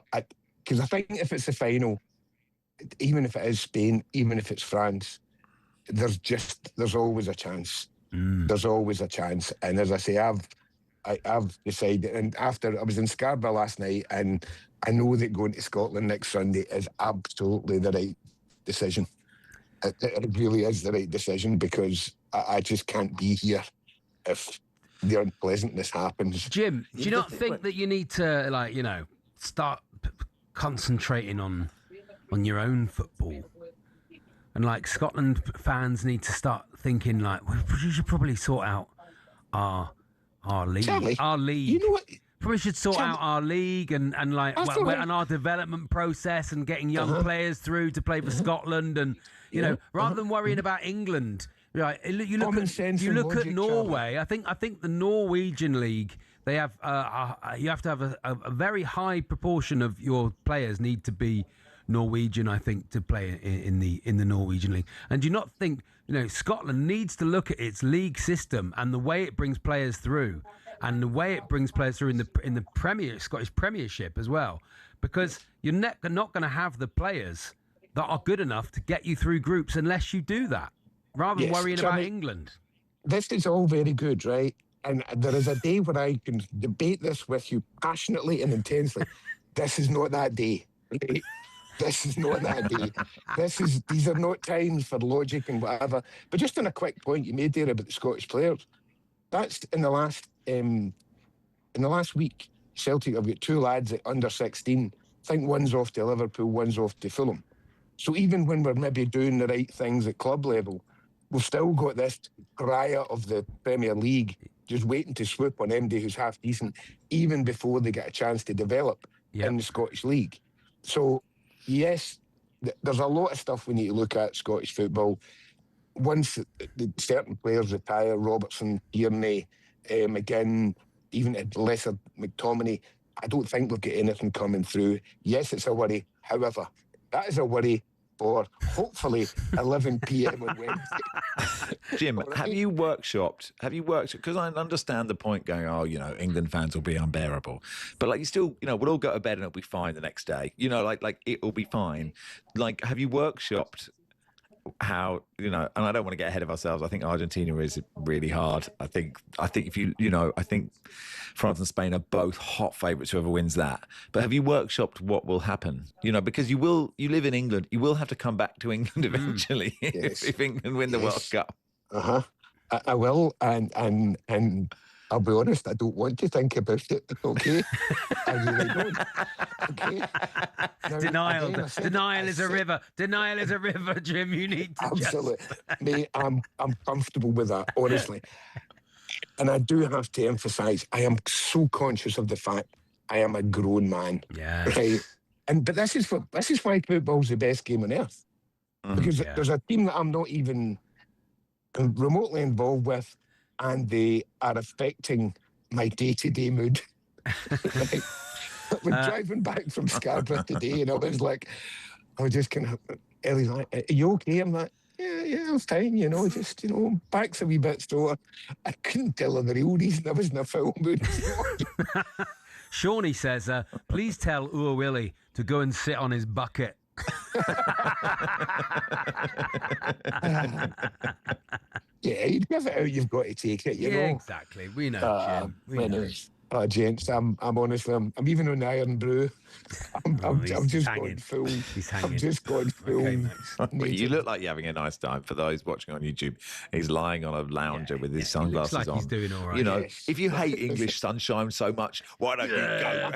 because I think if it's the final, even if it is Spain, even if it's France, there's always a chance. There's always a chance. And as I say, I've decided, and after I was in Scarborough last night, and I know that going to Scotland next Sunday is absolutely the right decision. It really is the right decision, because I just can't be here if the unpleasantness happens. Jim, do you not think that you need to, start concentrating on your own football? And Scotland fans need to start thinking we should probably sort out our league. Charlie, our league. You know what? Probably should sort out our league and our development process and getting young players through to play for Scotland, and rather than worrying about England. Right, you look at Norway. Charlie. I think the Norwegian league, they have you have to have a very high proportion of your players need to be Norwegian, I think, to play in the Norwegian league. And do you not think Scotland needs to look at its league system and the way it brings players through, and the way it brings players through in the Scottish Premiership as well, because you're not going to have the players that are good enough to get you through groups unless you do that, rather than worrying about England. This is all very good, right? And there is a day when I can debate this with you passionately and intensely. This is not that day, right? This is not that day. These are not times for logic and whatever. But just on a quick point you made there about the Scottish players, that's in the last week, Celtic have got 2 lads at under 16. I think one's off to Liverpool, one's off to Fulham. So even when we're maybe doing the right things at club level, we've still got this pariah of the Premier League just waiting to swoop on MD who's half decent, even before they get a chance to develop in the Scottish League. So, yes, there's a lot of stuff we need to look at Scottish football. Once certain players retire, Robertson, Tierney, McGinn, even at lesser McTominay, I don't think we've got anything coming through. Yes, it's a worry. However, that is a worry for hopefully 11 p.m. on Wednesday. Jim, have you workshopped? Because I understand the point going, England fans will be unbearable. But you still, we'll all go to bed and it'll be fine the next day. It'll be fine. Have you workshopped how, and I don't want to get ahead of ourselves. I think Argentina is really hard. I think if I think France and Spain are both hot favourites, whoever wins that. But have you workshopped what will happen? Because you live in England, you will have to come back to England eventually if England win the World Cup. I will, and I'll be honest, I don't want to think about it, okay? I really don't. Okay? Now, Denial is a river. Denial is a river, Jim. You need to absolutely. Mate, I'm comfortable with that, honestly. And I do have to emphasise, I am so conscious of the fact I am a grown man. Yeah. Right? But this is why football's the best game on earth. Because there's a team that I'm not even remotely involved with, and they are affecting my day-to-day mood. Like, we're driving back from Scarborough today, and I was just kind of, Ellie's like, are you okay? I'm like, it was fine, just, back's a wee bit sore. I couldn't tell her the real reason I was in a foul mood. Shawnee says, please tell Ua Willie to go and sit on his bucket. Yeah, you'd give it out, you've got to take it, you know. Exactly. We know, Jim. We know. Gents, I'm honestly, I'm even on the Iron Brew. I'm just going full. He's hanging. I'm just going full. Okay, you look like you're having a nice time. For those watching on YouTube, he's lying on a lounger with his sunglasses looks like on. He's doing all right. If you hate English sunshine so much, why don't you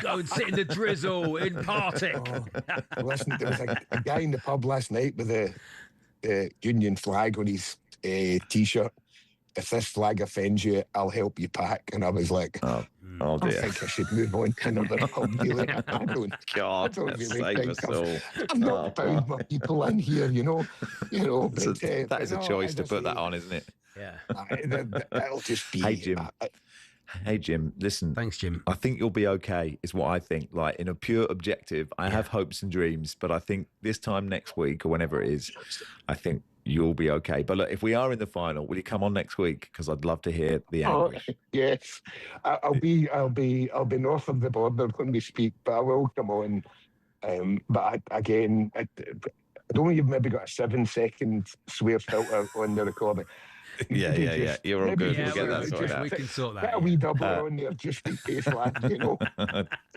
go and sit in the drizzle in Partick? Listen, there was a guy in the pub last night with the Union flag on his T-shirt. If this flag offends you, I'll help you pack. And I was like, oh dear. I think I should move on to another pub dealer. I don't really think I'm not bound my people in here, But, that is a choice to put that on, isn't it? Yeah. That'll just be... Hey, Jim, listen. Thanks, Jim. I think you'll be okay, is what I think. Like, in a pure objective, I have hopes and dreams, but I think this time next week or whenever it is, I think you'll be okay. But look, if we are in the final, will you come on next week? Because I'd love to hear the anguish. Yes, I'll be north of the border when we speak, but I will come on. But I don't know, you've maybe got a 7-second swear filter on the recording. Yeah. You're all good. We'll get that sorted out. We can sort that. Get a wee double on there just in case, lad,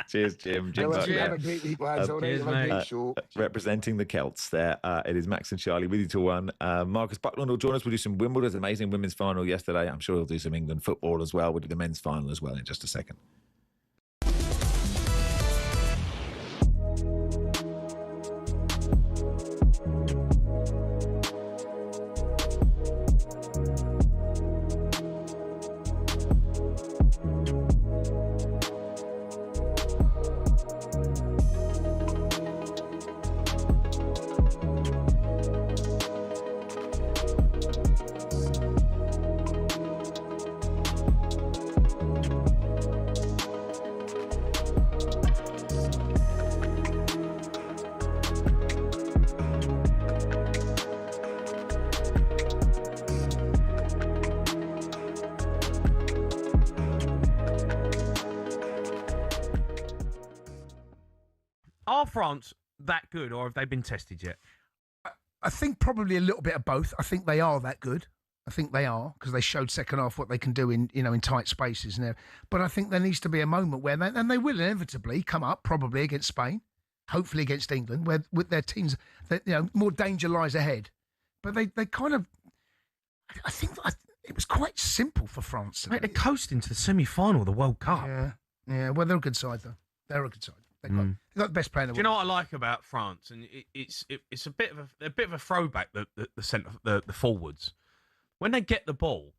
Cheers, Jim. Have a great week, lads. All right, have a great show. Representing the Celts there. It is Max and Charlie with you till 1. Marcus Buckland will join us. We'll do some Wimbledon. There's an amazing women's final yesterday. I'm sure he'll do some England football as well. We'll do the men's final as well in just a second. Are France that good, or have they been tested yet? I think probably a little bit of both. I think they are that good. I think they are, because they showed second half what they can do in tight spaces and there. But I think there needs to be a moment where they will inevitably come up, probably against Spain, hopefully against England, where with their teams, more danger lies ahead. But they kind of, I think it was quite simple for France today. Mate, they're coasting to the semi-final of the World Cup. Yeah. Well, they're a good side though. They're a good side. They've got the best player in the world. Do you know what I like about France? And it's a bit of a throwback. The forwards, when they get the ball,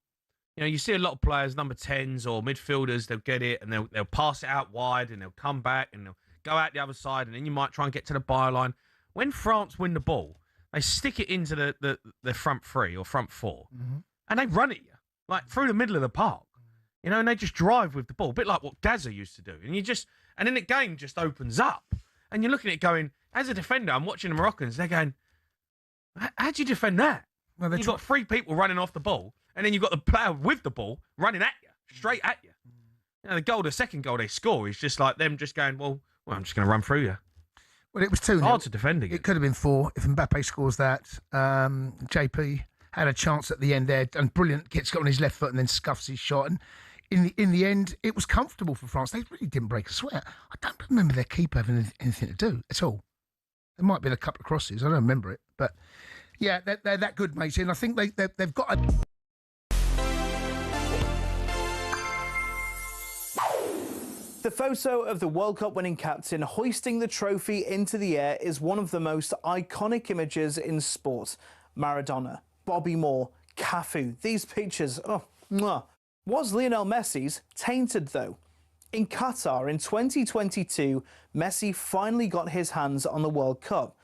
you see a lot of players, number 10s or midfielders, they'll get it and they'll pass it out wide and they'll come back and they'll go out the other side and then you might try and get to the byline. When France win the ball, they stick it into the front three or front four, and they run at you like through the middle of the park. And they just drive with the ball, a bit like what Gaza used to do. And then the game just opens up. And you're looking at it going, as a defender, I'm watching the Moroccans, they're going, how do you defend that? Well, you've got 3 people running off the ball, and then you've got the player with the ball running at you, straight at you. The second goal they score is just like them just going, well I'm just going to run through you. Well, it was 2-0. Hard to defend again. It could have been 4 if Mbappe scores that. JP had a chance at the end there, and brilliant, gets on his left foot and then scuffs his shot. And in the end, it was comfortable for France. They really didn't break a sweat. I don't remember their keeper having anything to do at all. There might have been a couple of crosses. I don't remember it. But, yeah, they're that good, mate. And I think they've got a... The photo of the World Cup winning captain hoisting the trophy into the air is one of the most iconic images in sport. Maradona, Bobby Moore, Cafu. These pictures, Was Lionel Messi's tainted, though? In Qatar in 2022, Messi finally got his hands on the World Cup.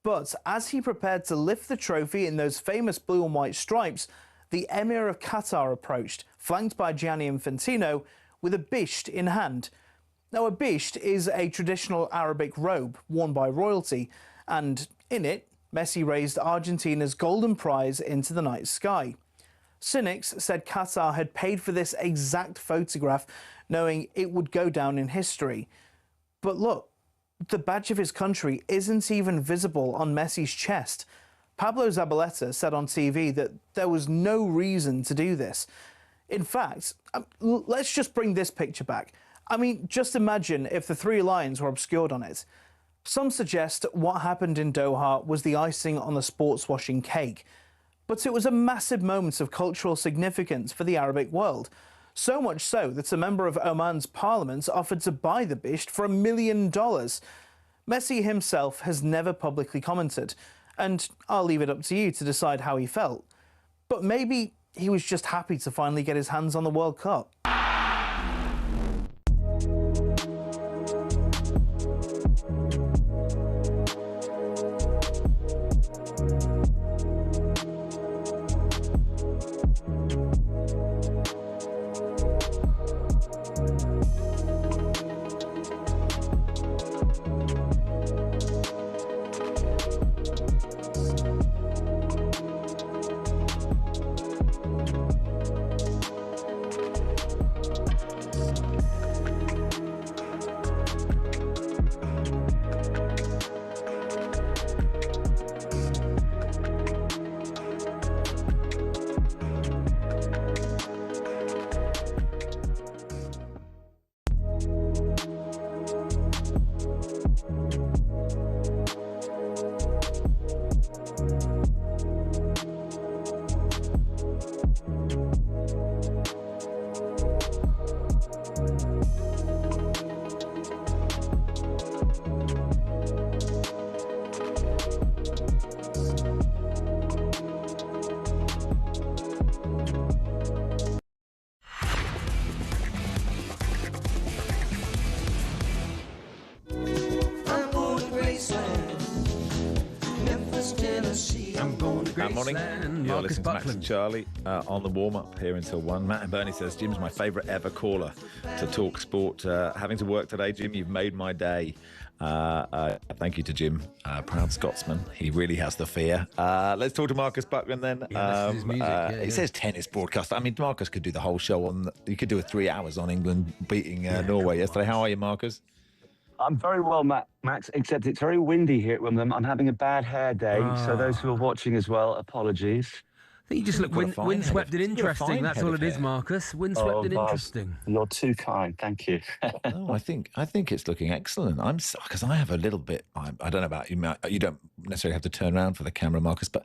But as he prepared to lift the trophy in those famous blue and white stripes, the Emir of Qatar approached, flanked by Gianni Infantino, with a bisht in hand. Now, a bisht is a traditional Arabic robe worn by royalty, and in it, Messi raised Argentina's golden prize into the night sky. Cynics said Qatar had paid for this exact photograph, knowing it would go down in history. But look, the badge of his country isn't even visible on Messi's chest. Pablo Zabaleta said on TV that there was no reason to do this. In fact, let's just bring this picture back. I mean, just imagine if the three lions were obscured on it. Some suggest what happened in Doha was the icing on the sports washing cake. But it was a massive moment of cultural significance for the Arabic world. So much so that a member of Oman's parliament offered to buy the bisht for $1 million. Messi himself has never publicly commented, and I'll leave it up to you to decide how he felt. But maybe he was just happy to finally get his hands on the World Cup. Morning. You're listening to Max and Charlie on the warm-up here until 1. Matt and Bernie says, Jim's my favourite ever caller to talkSPORT. Having to work today, Jim, you've made my day. Thank you to Jim, proud Scotsman. He really has the fear. Let's talk to Marcus Buckland then. His music. It says tennis broadcast. I mean, Marcus could do the whole show on... You could do a 3 hours on England beating Norway yesterday. How are you, Marcus? I'm very well, Max, except it's very windy here at Wimbledon. I'm having a bad hair day, so those who are watching as well, apologies. I think you just look windswept and interesting. That's all it is, Marcus. Windswept and interesting. You're too kind. Thank you. No, I think it's looking excellent. Because I have a little bit. I don't know about you. You don't necessarily have to turn around for the camera, Marcus, but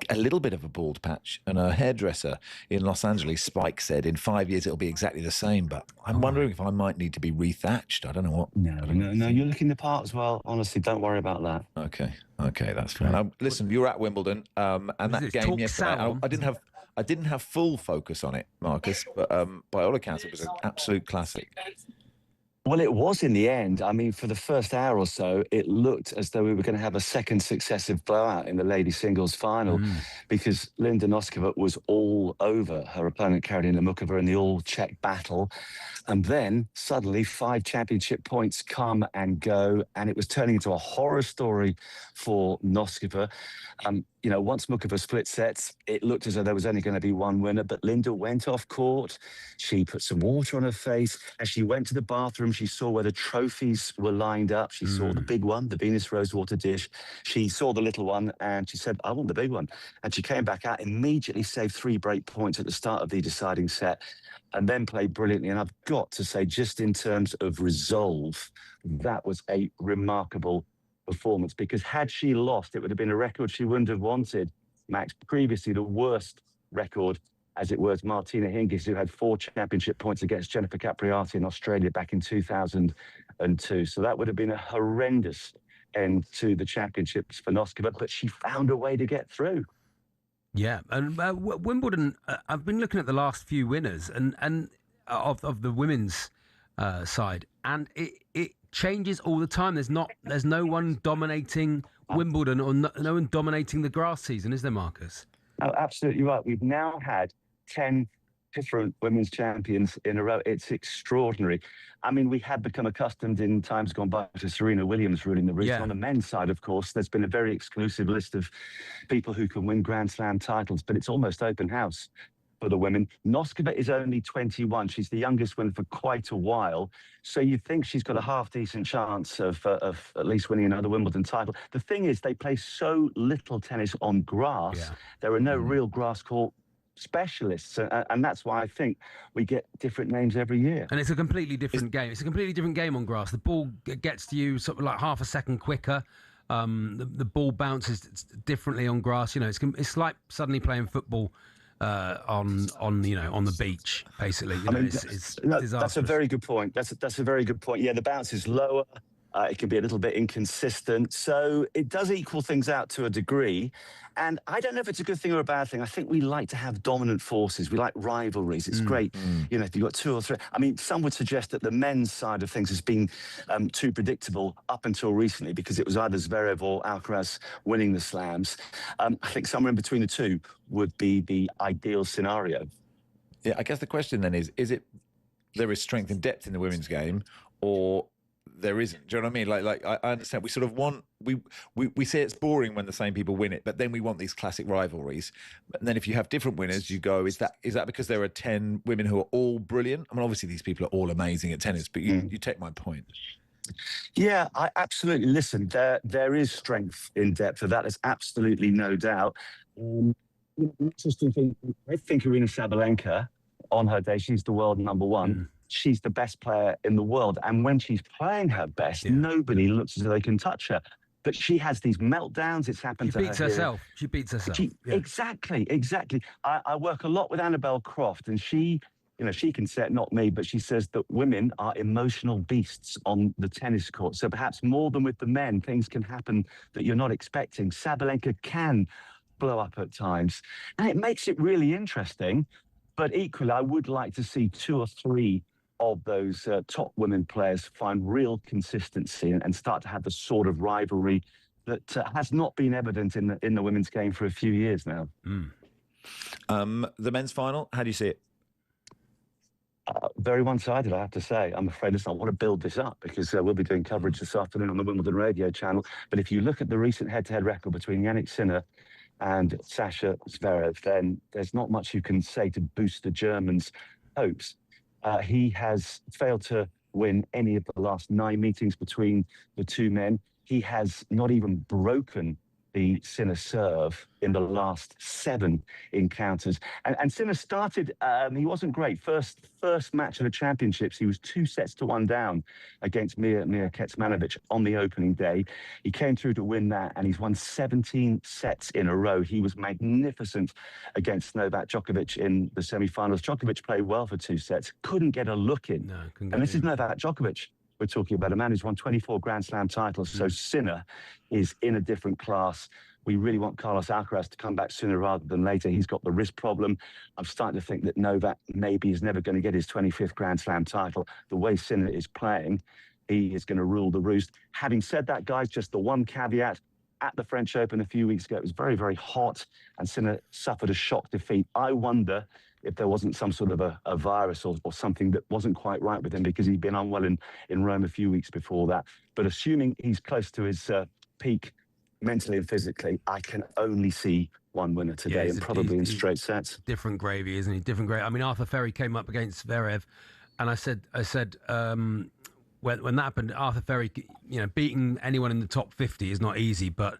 a little bit of a bald patch. And a hairdresser in Los Angeles, Spike, said in 5 years it'll be exactly the same. But I'm wondering if I might need to be rethatched. I don't know what. No, you're looking the part as well. Honestly, don't worry about that. Okay, that's fine. Now, listen, you're at Wimbledon, and that game yesterday. I didn't have full focus on it, Marcus, but by all accounts, it was an absolute classic. Well, it was in the end. I mean, for the first hour or so, it looked as though we were going to have a second successive blowout in the ladies' singles final because Linda Noskova was all over her opponent, Karolina Mukova, in the all-Czech battle. And then suddenly 5 championship points come and go, and it was turning into a horror story for Noskova. Once Mukova split sets, it looked as though there was only going to be one winner, but Linda went off court. She put some water on her face. As she went to the bathroom, she saw where the trophies were lined up. She saw the big one, the Venus Rosewater dish. She saw the little one, and she said, I want the big one. And she came back out, immediately saved 3 break points at the start of the deciding set, and then played brilliantly. And I've got to say, just in terms of resolve, that was a remarkable performance, because had she lost, it would have been a record she wouldn't have wanted. Max, previously the worst record, as it was, Martina Hingis, who had 4 championship points against Jennifer Capriati in Australia back in 2002. So that would have been a horrendous end to the championships for Noskova, but she found a way to get through. Yeah, and Wimbledon, I've been looking at the last few winners and of the women's side, and it changes all the time. There's no one dominating Wimbledon or no one dominating the grass season, is there, Marcus? Oh, absolutely right. We've now had 10 different women's champions in a row. It's extraordinary. I mean, we had become accustomed in times gone by to Serena Williams ruling the roost. Yeah. On the men's side, of course, there's been a very exclusive list of people who can win Grand Slam titles, but it's almost open house for the women. Noskova is only 21. She's the youngest one for quite a while. So you'd think she's got a half-decent chance of at least winning another Wimbledon title. The thing is, they play so little tennis on grass. Yeah. There are no real grass court specialists, and that's why I think we get different names every year. And it's a completely different game. It's a completely different game on grass. The ball gets to you sort of like half a second quicker. The ball bounces differently on grass. You know, it's like suddenly playing football on the beach, basically. You know, it's that's a very good point. That's a very good point. Yeah, the bounce is lower. It can be a little bit inconsistent. So it does equal things out to a degree. And I don't know if it's a good thing or a bad thing. I think we like to have dominant forces. We like rivalries. It's great. You know, if you've got two or three. I mean, some would suggest that the men's side of things has been too predictable up until recently because it was either Zverev or Alcaraz winning the slams. I think somewhere in between the two would be the ideal scenario. Yeah, I guess the question then is it there is strength and depth in the women's game, or there isn't? Do you know what I mean? Like I understand we sort of want we say it's boring when the same people win it, but then we want these classic rivalries. And then if you have different winners, you go, is that because there are 10 women who are all brilliant? I mean, obviously these people are all amazing at tennis, but you take my point. Yeah, I absolutely. Listen, there is strength in depth. Of that, there's absolutely no doubt. Interesting thing, I think Arina Sabalenka, on her day, she's the world number one. She's the best player in the world. And when she's playing her best, nobody looks as though they can touch her. But she has these meltdowns. It's happened to her. She beats herself. Exactly. I work a lot with Annabelle Croft, and she can say it, not me, but she says that women are emotional beasts on the tennis court. So perhaps more than with the men, things can happen that you're not expecting. Sabalenka can blow up at times. And it makes it really interesting. But equally, I would like to see 2 or 3 of those top women players find real consistency and start to have the sort of rivalry that has not been evident in the women's game for a few years now. The men's final, how do you see it? Very one-sided, I have to say. I'm afraid I want to build this up because we'll be doing coverage this afternoon on the Wimbledon radio channel. But if you look at the recent head-to-head record between Yannick Sinner and Sasha Zverev, then there's not much you can say to boost the German's hopes. He has failed to win any of the last 9 meetings between the two men. He has not even broken the Sinner serve in the last 7 encounters. And Sinner started, he wasn't great. First match of the championships, he was 2 sets to 1 down against Mia Kecmanovic on the opening day. He came through to win that, and he's won 17 sets in a row. He was magnificent against Novak Djokovic in the semi-finals. Djokovic played well for 2 sets, couldn't get a look in. And this is Novak Djokovic. We're talking about a man who's won 24 Grand Slam titles. So Sinner is in a different class. We really want Carlos Alcaraz to come back sooner rather than later. He's got the wrist problem. I'm starting to think that Novak maybe is never going to get his 25th Grand Slam title. The way Sinner is playing, he is going to rule the roost. Having said that, guys, just the one caveat. At the French Open a few weeks ago, it was very, very hot, and Sinner suffered a shock defeat. I wonder if there wasn't some sort of a virus or something that wasn't quite right with him, because he'd been unwell in Rome a few weeks before that. But assuming he's close to his peak mentally and physically, I can only see one winner today, and probably in straight sets. Different gravy, isn't he? Different gravy. I mean, Arthur Ferry came up against Zverev, and I said, when that happened, Arthur Ferry, beating anyone in the top 50 is not easy, but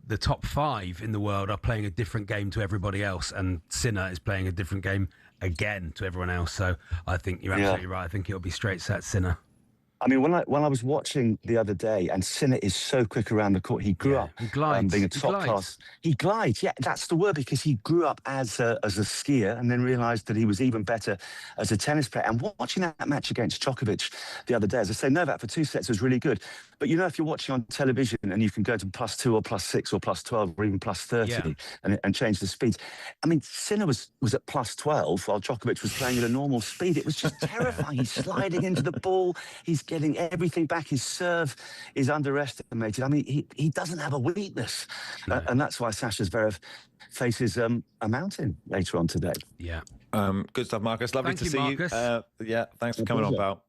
the top 5 in the world are playing a different game to everybody else, and Sinner is playing a different game again to everyone else. So I think you're absolutely right. I think it'll be straight set Sinner. I mean, when I was watching the other day, and Sinner is so quick around the court. He grew up being a top class. He glides. Yeah, that's the word, because he grew up as a skier and then realised that he was even better as a tennis player. And watching that match against Djokovic the other day, as I say, Novak for 2 sets was really good. But if you're watching on television and you can go to +2 or +6 or +12 or even +30 and change the speeds. I mean, Sinner was at +12 while Djokovic was playing at a normal speed. It was just terrifying. He's sliding into the ball. He's getting everything back. His serve is underestimated. I mean, he doesn't have a weakness. And that's why Sasha Zverev faces a mountain later on today. Yeah. Good stuff, Marcus. Lovely Thank to you, see Marcus. you. Yeah, thanks for coming on, pal.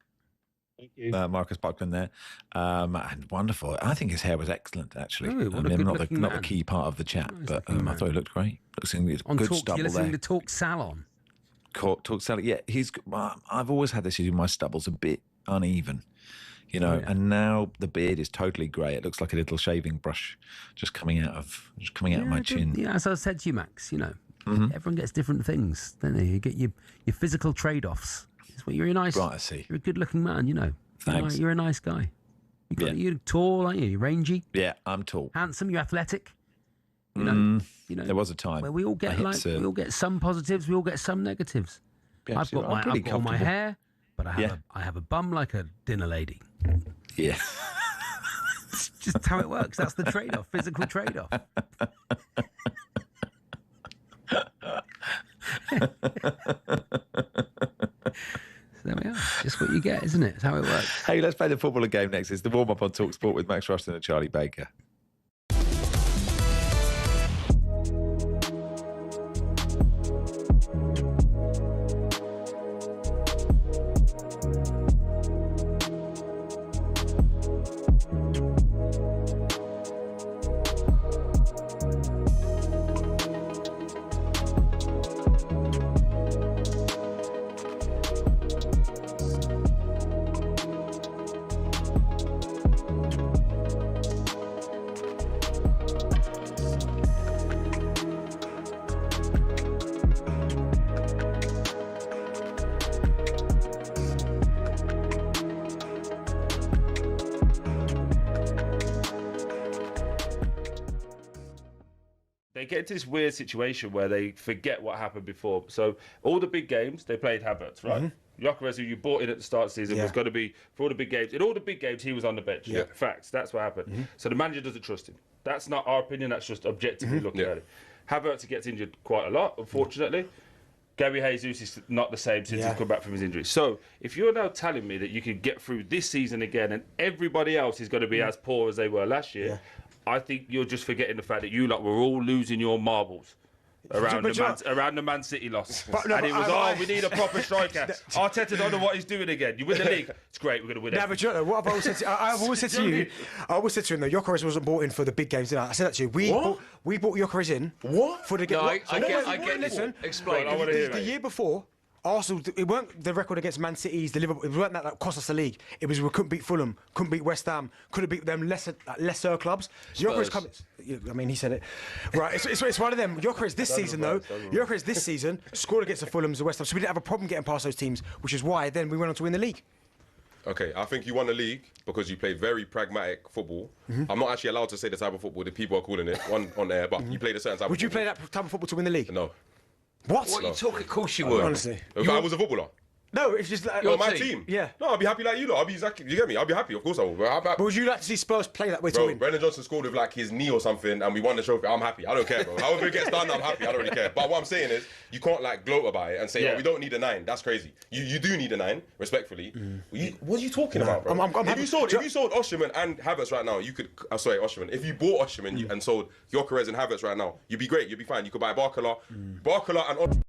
Thank you. Marcus Buckland there. And wonderful. I think his hair was excellent, actually. Oh, what a good-looking not the man. key part of the chat, but I man. thought he looked great. Looks good On Talk, stubble you're listening there. to Talk Salon. Talk Sally. Yeah, I've always had this issue. My stubble's a bit uneven, you know, and now the beard is totally grey. It looks like a little shaving brush just coming out of my chin. Yeah, as I said to you, Max, you know, everyone gets different things, don't they? You get your physical trade-offs. You're a nice, right, I see. You're a good-looking man, you know. Thanks. You're a nice guy. You're tall, aren't you? You're rangy. Yeah, I'm tall. Handsome. You're athletic. You know. There was a time where we all get we all get some positives, we all get some negatives. Yeah, I've got all my hair, but I have a bum like a dinner lady. Yeah. It's just how it works. That's the trade-off, physical trade-off. There we are. Just what you get, isn't it? It's how it works. Hey, let's play the footballer game next. It's the warm-up on talkSPORT with Max Rushden and Charlie Baker. They get into this weird situation where they forget what happened before. So all the big games, they played Havertz, right? Gyökeres, who you bought in at the start of the season, was going to be, for all the big games, in all the big games, he was on the bench. Yeah. Facts, that's what happened. So the manager doesn't trust him. That's not our opinion, that's just objectively looking at it. Havertz gets injured quite a lot, unfortunately. Gary Jesus is not the same since he's come back from his injury. So if you're now telling me that you can get through this season again and everybody else is going to be as poor as they were last year, I think you're just forgetting the fact that you lot were all losing your marbles around the Man City loss. And it was, we need a proper striker. Arteta don't know what he's doing again. You win the league, it's great, we're going to win it. But you know, what I've always said to, I've always said to you, I always said to him, though, Gyökeres wasn't bought in for the big games, didn't I? I said that to you. We bought Gyökeres in. What? For the game. No, I get listen, explain. I want to hear the year before, Arsenal, it weren't the record against Man City's, the Liverpool, it weren't that cost us the league. It was we couldn't beat Fulham, couldn't beat West Ham, couldn't beat them lesser clubs. Gyökeres coming. I mean, he said it. Right, it's one of them. Gyökeres this season, though. Gyökeres this season scored against the Fulhams, the West Ham, so we didn't have a problem getting past those teams, which is why then we went on to win the league. Okay, I think you won the league because you played very pragmatic football. I'm not actually allowed to say the type of football that people are calling it on air, but you played a certain type of football. Would you play that type of football to win the league? No. What? What are you talking? Of course you would. Honestly. If I was a footballer. No, it's just like... my team. Yeah. No, I'll be happy like you lot. I'll be exactly... You get me? I'll be happy. Of course I will. But would you like to see Spurs play that way to win? Brendan Johnson scored with like his knee or something and we won the trophy. I'm happy. I don't care, bro. However it gets done, I'm happy. I don't really care. But what I'm saying is, you can't like gloat about it and say, we don't need a 9. That's crazy. You do need a 9, respectfully. What are you talking about, bro? If you sold Osimhen and Havertz right now, you could... Osimhen. If you bought Osimhen and sold Gyökeres and Havertz right now, you'd be great. You'd be fine. You could buy Barcola and...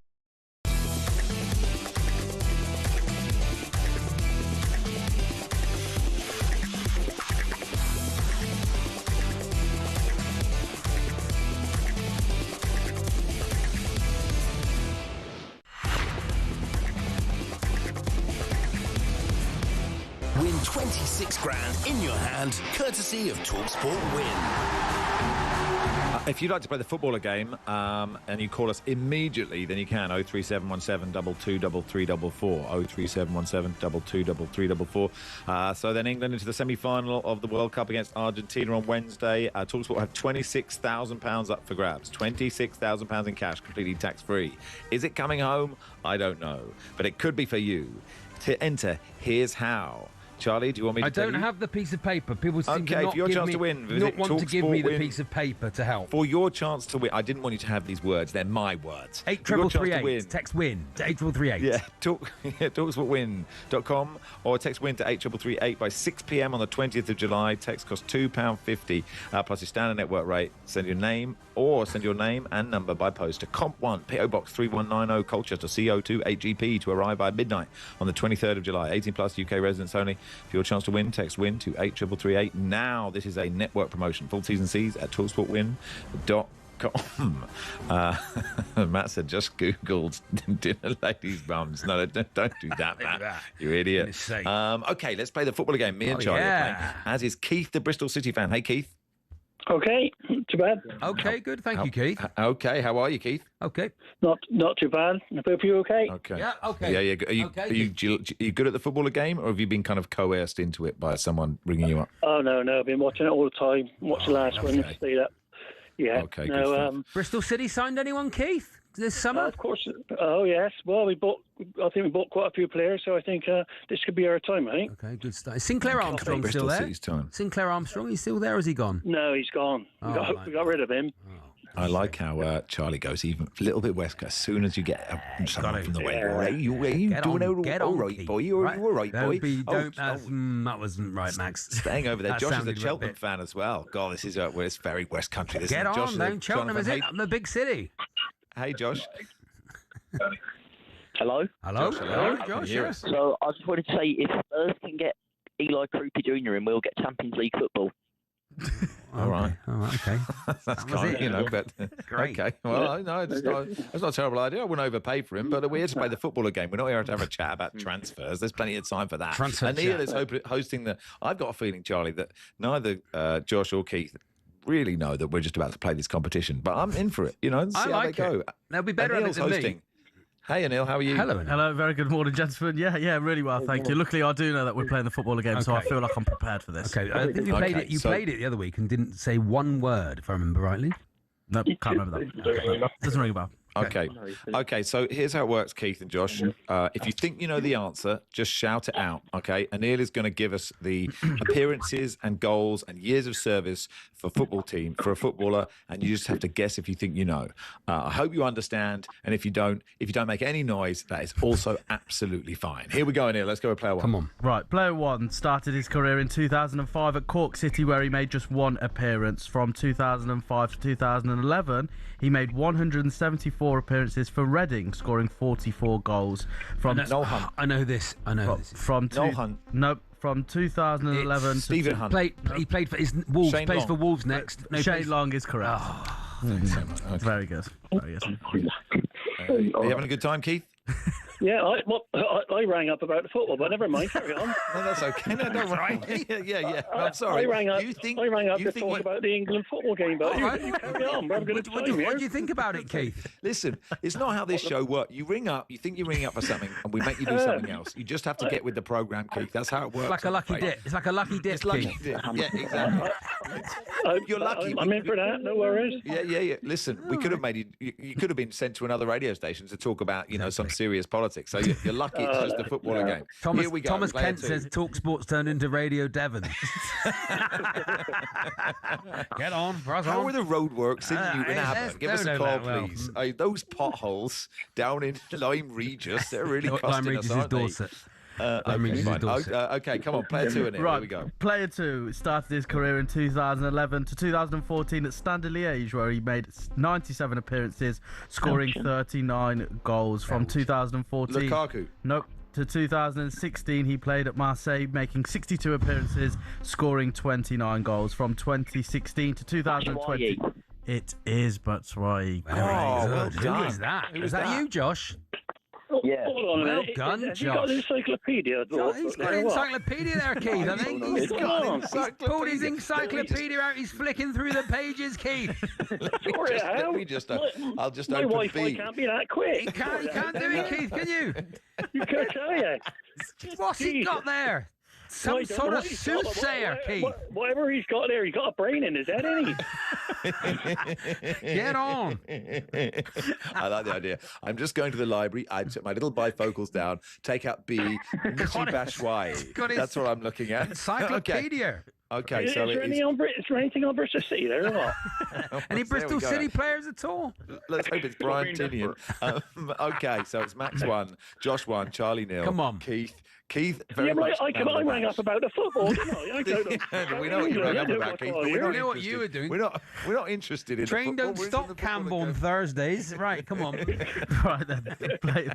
Win 26 grand in your hand, courtesy of talkSPORT Win. If you'd like to play the footballer game and you call us immediately, then you can. 03717 223344. 03717 223344. So then England into the semi-final of the World Cup against Argentina on Wednesday. talkSPORT have £26,000 up for grabs. £26,000 in cash, completely tax-free. Is it coming home? I don't know. But it could be for you. To enter, here's how. Charlie, do you want me to I don't tell you? have the piece of paper. People seem Okay, to not for your give chance me, to win, not visit want to give me the talkSPORT piece of paper to help. For your chance to win, I didn't want you to have these words. They're my words. 83338. Text win to 8338. Yeah, talkSPORT.com or text win to 83338 by 6 p.m. on the 20th of July. Text costs £2.50 plus your standard network rate. Send your name and number by post to Comp1, PO Box 3190, Colchester, CO2 8GP to arrive by midnight on the 23rd of July. 18 plus UK residents only. For your chance to win, text win to 83338 now. This is a network promotion. Full T's and C's at talksportwin.com. Matt said, just Googled dinner ladies' bums. No, don't do that, Matt. You idiot. Okay, let's play the football game. Me and Charlie are playing, as is Keith, the Bristol City fan. Hey, Keith. Okay, too bad. Okay, good. Thank you, Keith. Okay, how are you, Keith? Okay. Not too bad. I hope you're okay. Okay. Yeah, okay. Yeah. Are you good at the footballer game, or have you been kind of coerced into it by someone ringing you up? Oh, no. I've been watching it all the time. Watch the last one. Stayed up. Yeah. Okay, no, Bristol City signed anyone, Keith, this summer? Of course. Oh, yes. Well, I think we bought quite a few players, so I think this could be our time, I think. Okay, good stuff. Is Sinclair Armstrong still there? City's time. Sinclair Armstrong, he's still there, or has he gone? No, he's gone. We got rid of him. I like how Charlie goes even a little bit west. As soon as you get someone from the way, you doing all right, boy? You all right, boy? That wasn't right, Max. Staying over there. Josh is a Cheltenham fan as well. God, this is it's very West Country. Get on, don't Cheltenham, is it? I'm the big city. Hey, Josh. Hello. Josh. Yes. So I just wanted to say, if Spurs can get Eli Krupa Jr. in, we'll get Champions League football. All right. Okay. That's kind of, but Great. Okay. Well, no, it's not a terrible idea. I wouldn't overpay for him, but we're here to play the footballer game. We're not here to have a chat about transfers. There's plenty of time for that. Transfer Neil is hosting the. I've got a feeling, Charlie, that neither Josh or Keith really know that we're just about to play this competition, but I'm in for it. See how they go. They'll be better at it than me. Hey, Anil, how are you? Hello, very good morning, gentlemen. Yeah, really well, thank you. Luckily, I do know that we're playing the footballer game, so I feel like I'm prepared for this. Okay, I think you played it. You played it the other week and didn't say one word, if I remember rightly. No, can't remember that. Okay. Doesn't ring a bell. Okay, so here's how it works, Keith and Josh. If you think you know the answer, just shout it out, okay? Anil is going to give us the appearances and goals and years of service for a footballer, and you just have to guess if you think you know. I hope you understand, and if you don't make any noise, that is also absolutely fine. Here we go, Anil. Let's go with player one. Come on. Right, player one started his career in 2005 at Cork City, where he made just one appearance. From 2005 to 2011, he made 174 appearances for Reading, scoring 44 goals. Noel Hunt. I know this. Noel Hunt. Nope. From 2011 Stephen Hunt. He played for his Wolves. Shane plays Long. for Wolves next. No, Shane Long is correct. Thanks so much. Okay. Very good. Are you having a good time, Keith? Yeah, I rang up about the football, but never mind. Carry on. No, that's okay. No, don't worry. Yeah. I'm sorry. I rang up to talk about the England football game, but you carry on. We're having a good time here. What do you think about it, Keith? Listen, it's not how this show works. You ring up, you think you're ringing up for something, and we make you do something else. You just have to get with the program, Keith. That's how it works. It's like a lucky dip. It's like a lucky dip, Keith. Yeah, exactly. You're lucky. I'm in for that. No worries. Yeah. Listen, we could have made you could have been sent to another radio station to talk about, some serious politics. So you're lucky it's just a footballer game. Here we go. Thomas Kent says talkSPORT's turned into Radio Devon. Get on, How are the roadworks in Newton Abbott? Give us a call, please. Those potholes down in Lyme Regis, they're really costing us, aren't they? Dorset. Okay, come on, player two in it. Right, here we go. Player two started his career in 2011 to 2014 at Stade Liège, where he made 97 appearances, scoring 39 goals. From 2014, Lukaku. Nope. To 2016, he played at Marseille, making 62 appearances, scoring 29 goals. From 2016 to 2020, it is Batshuayi. Well Who done. is that? Is that you, Josh? Yeah. Hold on a Well minute. done, Have you got an encyclopedia? He's got an encyclopedia there, Keith. I think he's pulled his encyclopedia out. He's flicking through the pages, Keith. I'll just My open Wi-Fi B. can't be that quick. You can't do it, Keith, can you? You can't tell you. What's he got there? Some sort of soothsayer, Keith. Whatever he's got there, he's got a brain in his head, ain't he? Get on. I like the idea. I'm just going to the library. I took my little bifocals down, take out B, Bashwai. That's what I'm looking at. Encyclopedia. Okay, is so there anything on Bristol City there or what? Any Bristol City players at all? Let's hope it's Brian Tinian. Okay, so it's Max 1, Josh 1, Charlie 0. Come on. Keith, very much. I rang up about the football, didn't I? We know what you rang up about, Keith. We know what you were doing. We're not interested in Train the don't stop Campbell on Thursdays. Right, come on. Right then,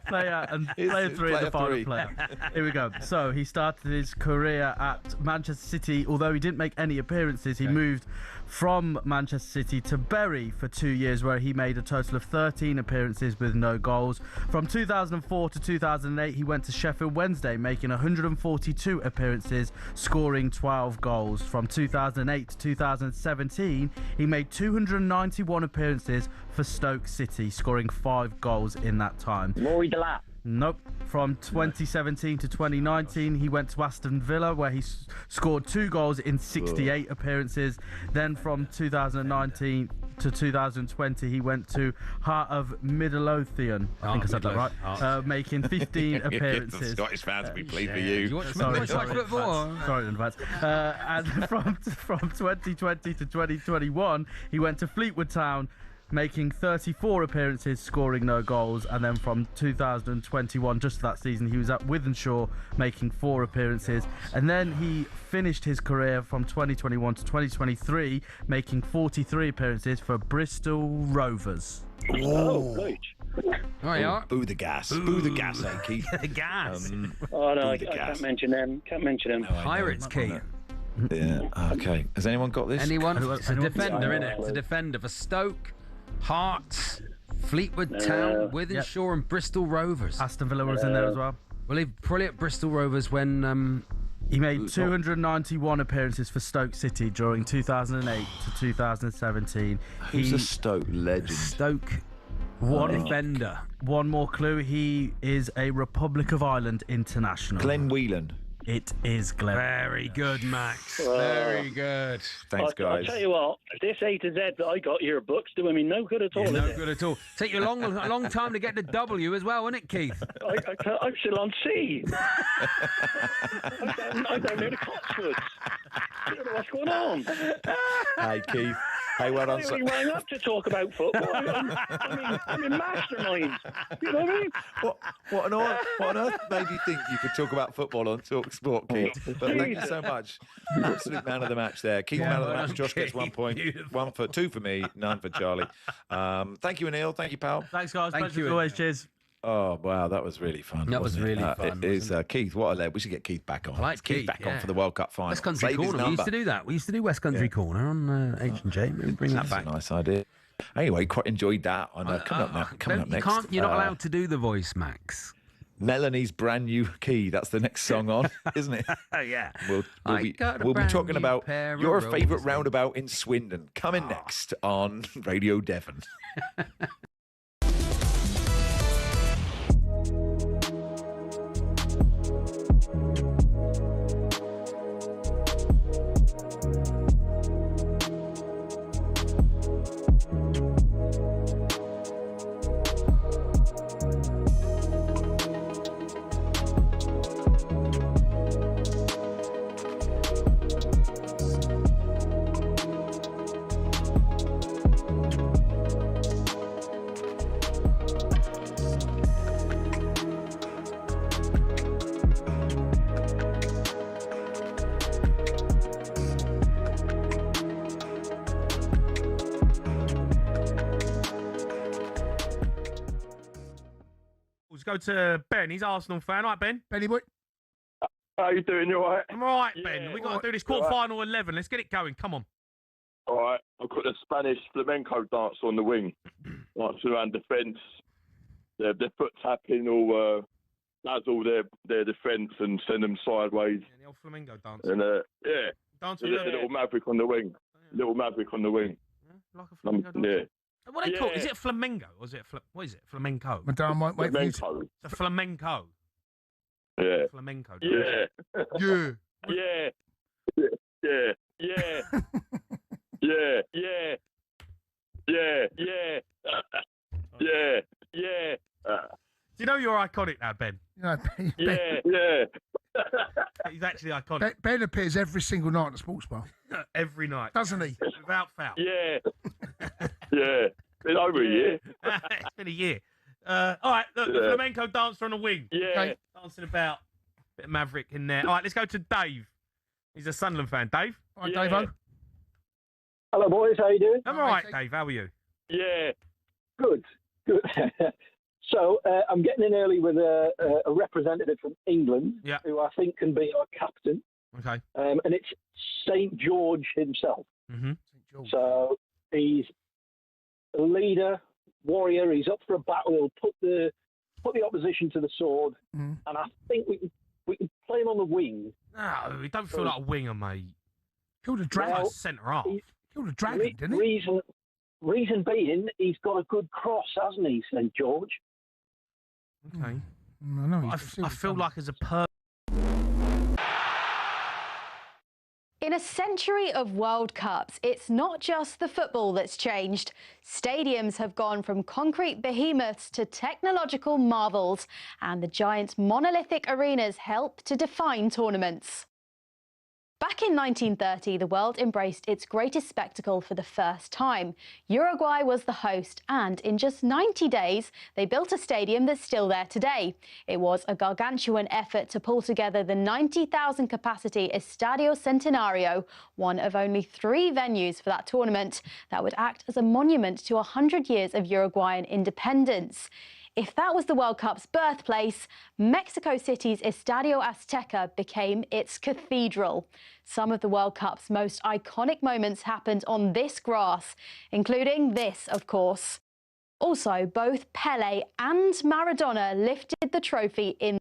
player 3 and the final player. Here we go. So he started his career at Manchester City. Although he didn't make any appearances, he moved from Manchester City to Bury for 2 years, where he made a total of 13 appearances with no goals. From 2004 to 2008, he went to Sheffield Wednesday, making 142 appearances, scoring 12 goals. From 2008 to 2017, he made 291 appearances for Stoke City, scoring 5 goals in that time. Rory Delap. Nope. From 2017 to 2019, he went to Aston Villa, where he scored 2 goals in 68 appearances. Then from 2019 to 2020, he went to Heart of Midlothian. I think I said that right. Making 15 appearances. The Scottish fans will be pleased for you. Sorry in advance. And from 2020 to 2021, he went to Fleetwood Town, making 34 appearances, scoring no goals. And then from 2021, just that season, he was at Wythenshawe, making 4 appearances. And then he finished his career from 2021 to 2023, making 43 appearances for Bristol Rovers. Oh, great. Boo the gas. Boo the gas, Keith. The gas. Oh, no, I can't mention them. Pirates, Keith. Yeah, okay. Has anyone got this? Anyone? It's a defender, innit? It's a defender for Stoke, Hearts, Fleetwood Town, Wythenshawe and Bristol Rovers. Aston Villa was in there as well. Well, he probably at Bristol Rovers when... he made 291 appearances for Stoke City during 2008 to 2017. Who's a Stoke legend? Stoke defender. One more clue. He is a Republic of Ireland international. Glenn Whelan. It is Glenn. Very good, Max. Very good. Thanks, guys. I'll tell you what, this A to Z that I got your books doing me no good at all. No good at all. Take you a long time to get to W as well, wouldn't it, Keith? I'm still on C. I'm down near the Cotswolds. I don't know what's going on. Hey, Keith. Hey, well done. We rang up to talk about football. I'm in mastermind. You know what I mean? What on earth made you think you could talk about football on talkSPORT, Keith? But thank you so much. Absolute man of the match there. Keith, man of the match. Josh gets 1 point. Beautiful. 2 for me, none for Charlie. Thank you, Anil. Thank you, pal. Thanks, guys. Thank you. As always. Cheers. Oh, wow, that was really fun. That was really fun. It is, Keith, what a lead. We should get Keith back on. I like Keith back on for the World Cup final. West Country Corner. We used to do that. We used to do West Country Corner on H&J. Maybe bring that back. That's a nice idea. Anyway, quite enjoyed that. Coming up next. You're not allowed to do the voice, Max. Melanie's brand new key. That's the next song on, isn't it? Yeah. We'll be talking about your favourite roundabout in Swindon. Coming next on Radio Devon. Go to Ben. He's Arsenal fan. All right, Ben. Benny boy. How you doing? You all right? I'm all right, Ben. We got to do this quarter-final 11. Let's get it going. Come on. All right. I've got the Spanish flamenco dance on the wing. Dancing around defence. Their foot tapping all dazzle their defence and send them sideways. Yeah, the old flamenco dance. And dance a little maverick on the wing. Little maverick on the wing. Yeah, like a flamenco dance. Yeah. What are they called? Is it flamenco or is it what is it? Flamenco. Madame might wait for you. Flamenco. It's a flamenco. Yeah. Flamenco. Yeah. Yeah. Yeah. Yeah. Yeah. Yeah. Yeah. Yeah. Yeah. Yeah. Yeah. Do you know you're iconic now, Ben? Yeah. Yeah. He's actually iconic. Ben appears every single night at the sports bar. Every night. Doesn't he? Without foul. Yeah. Yeah. Been over a year. It's been a year. All right, look, the flamenco dancer on the wing. Yeah. Okay, dancing about. Bit of Maverick in there. All right, let's go to Dave. He's a Sunderland fan. Dave? All right, Dave-o. Hello, boys. How you doing? I'm all right, Dave. How are you? Yeah. Good. So I'm getting in early with a representative from England who I think can be our captain. Okay. And it's St. George himself. Mm-hmm. So he's a leader, warrior. He's up for a battle. He'll put the opposition to the sword. And I think we can play him on the wing. No, he don't feel like a winger, mate. Killed a dragon. Well, Centre half. Killed a dragon, didn't he? Reason being, he's got a good cross, hasn't he, St. George? Okay. No, I feel like as a In a century of World Cups, it's not just the football that's changed. Stadiums have gone from concrete behemoths to technological marvels, and the giant monolithic arenas help to define tournaments. Back in 1930, the world embraced its greatest spectacle for the first time. Uruguay was the host, and in just 90 days, they built a stadium that's still there today. It was a gargantuan effort to pull together the 90,000 capacity Estadio Centenario, one of only 3 venues for that tournament that would act as a monument to 100 years of Uruguayan independence. If that was the World Cup's birthplace, Mexico City's Estadio Azteca became its cathedral. Some of the World Cup's most iconic moments happened on this grass, including this, of course. Also, both Pelé and Maradona lifted the trophy in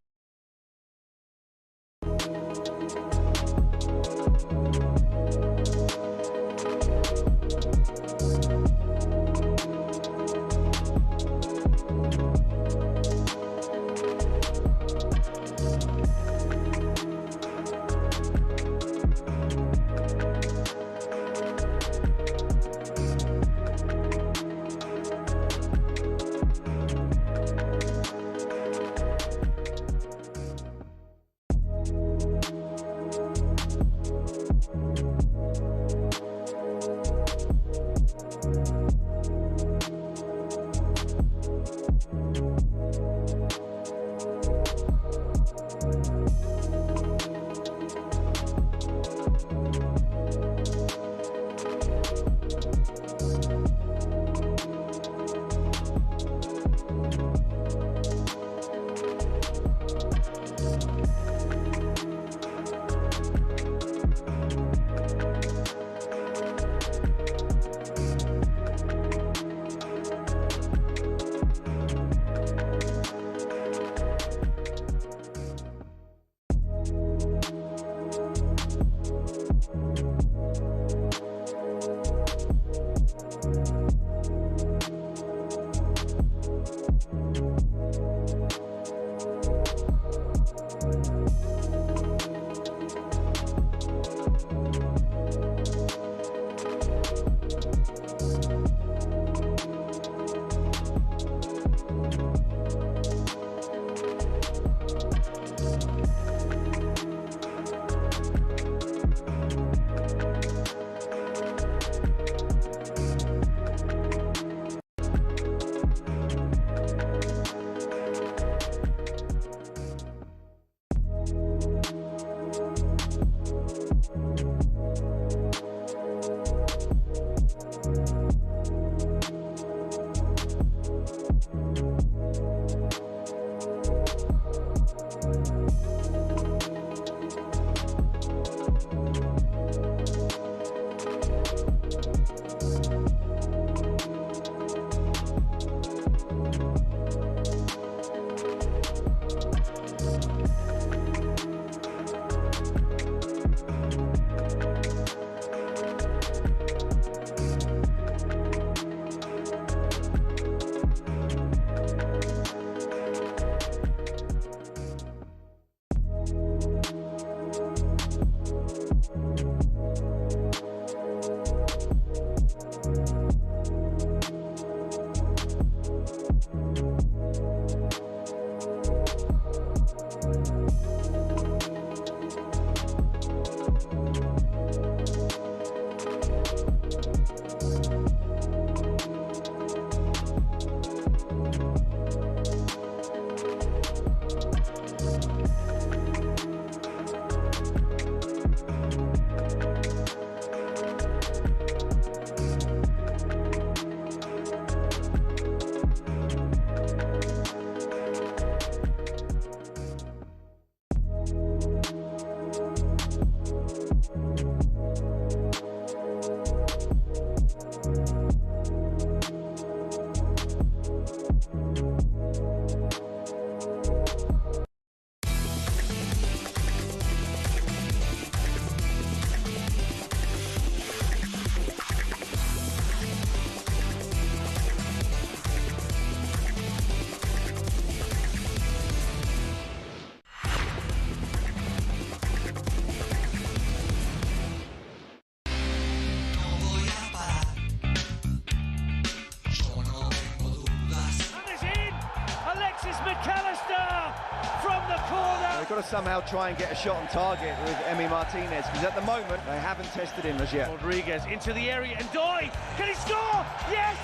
got to somehow try and get a shot on target with Emi Martinez, because at the moment they haven't tested him as yet. Rodriguez into the area, and Doy, can he score? Yes!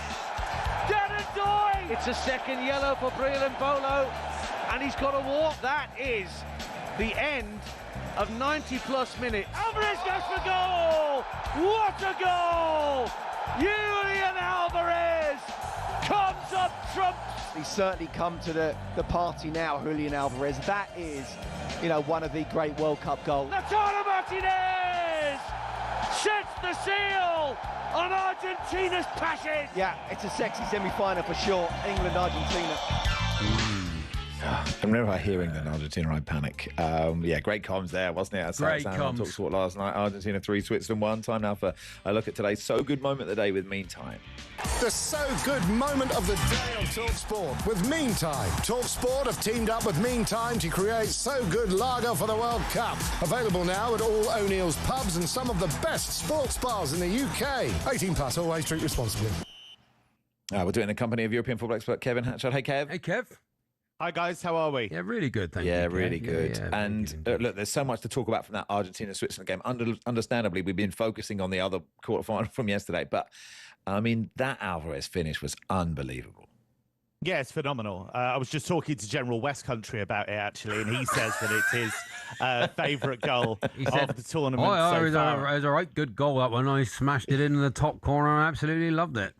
Darren Doy! It's a second yellow for Breel Mbolo, and he's got to walk. That is the end of 90-plus minutes. Alvarez goes for goal! What a goal! Julian Alvarez comes up trumps. He's certainly come to the party now, Julian Alvarez. That is, you know, one of the great World Cup goals. Lautaro Martinez sets the seal on Argentina's passion. Yeah, it's a sexy semi-final for sure. England-Argentina. I remember hearing that in Argentina, I panic. Yeah, great comms there, wasn't it? Great on comms. talkSPORT last night. Argentina 3, Switzerland 1. Time now for a look at today's So Good moment of the day with Meantime. The So Good moment of the day on talkSPORT with Meantime. talkSPORT have teamed up with Meantime to create So Good lager for the World Cup. Available now at all O'Neill's pubs and some of the best sports bars in the UK. 18 plus, always drink responsibly. We'll do it in the company of European football expert Kevin Hatchard. Hey, Kev. Hey, Kev. Hi, guys. How are we? Yeah, really good, thank you. Yeah, Kev. really good. Yeah, and look, there's so much to talk about from that Argentina-Switzerland game. Understandably, we've been focusing on the other quarterfinal from yesterday. But, I mean, that Alvarez finish was unbelievable. Yeah, it's phenomenal. I was just talking to General West Country about it, actually, and he says that it's his favourite goal of the tournament so far. It was a right good goal, that one. I smashed it in the top corner. I absolutely loved it.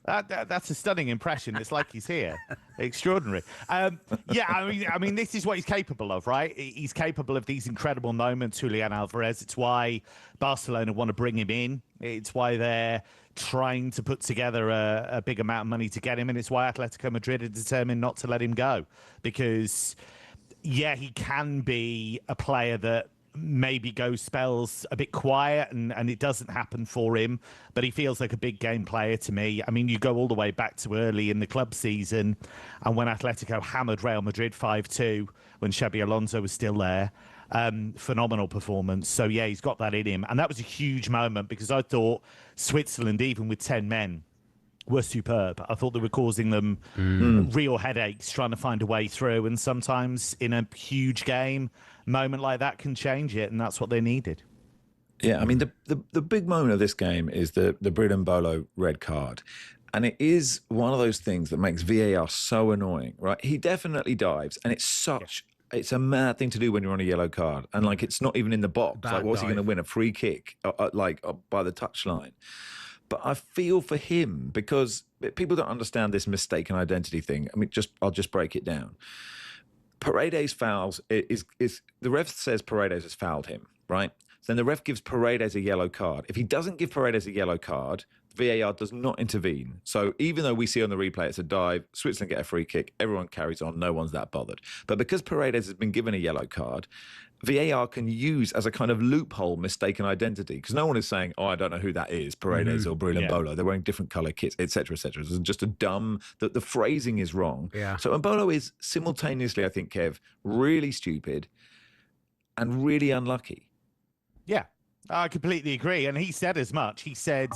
That's a stunning impression. It's like he's here. Extraordinary. Yeah, I mean, this is what he's capable of, right? He's capable of these incredible moments, Julian Alvarez. It's why Barcelona want to bring him in. It's why they're trying to put together a big amount of money to get him, and it's why Atletico Madrid are determined not to let him go. Because, yeah, he can be a player that maybe goes spells a bit quiet and it doesn't happen for him, but he feels like a big game player to me. I mean, you go all the way back to early in the club season and when Atletico hammered Real Madrid 5-2 when Xabi Alonso was still there. Phenomenal performance. So, yeah, he's got that in him. And that was a huge moment because I thought Switzerland, even with 10 men, were superb. I thought they were causing them real headaches trying to find a way through. And sometimes in a huge game, moment like that can change it, and that's what they needed. Yeah, I mean, the big moment of this game is the Breel Mbolo red card. And it is one of those things that makes VAR so annoying, right? He definitely dives, and it's such... It's a mad thing to do when you're on a yellow card. And, like, it's not even in the box. Like, what's he going to win? A free kick, by the touchline? But I feel for him because people don't understand this mistaken identity thing. I mean, I'll just break it down. Paredes fouls is the ref says Paredes has fouled him, right? Then the ref gives Paredes a yellow card. If he doesn't give Paredes a yellow card, VAR does not intervene. So even though we see on the replay it's a dive, Switzerland get a free kick, everyone carries on, no one's that bothered. But because Paredes has been given a yellow card, VAR can use as a kind of loophole mistaken identity because no one is saying, oh, I don't know who that is, Paredes or Breel Mbolo. They're wearing different colour kits, etc., etc. It's just a dumb, the phrasing is wrong. Yeah. So Mbolo is simultaneously, I think, Kev, really stupid and really unlucky. Yeah, I completely agree. And he said as much. He said...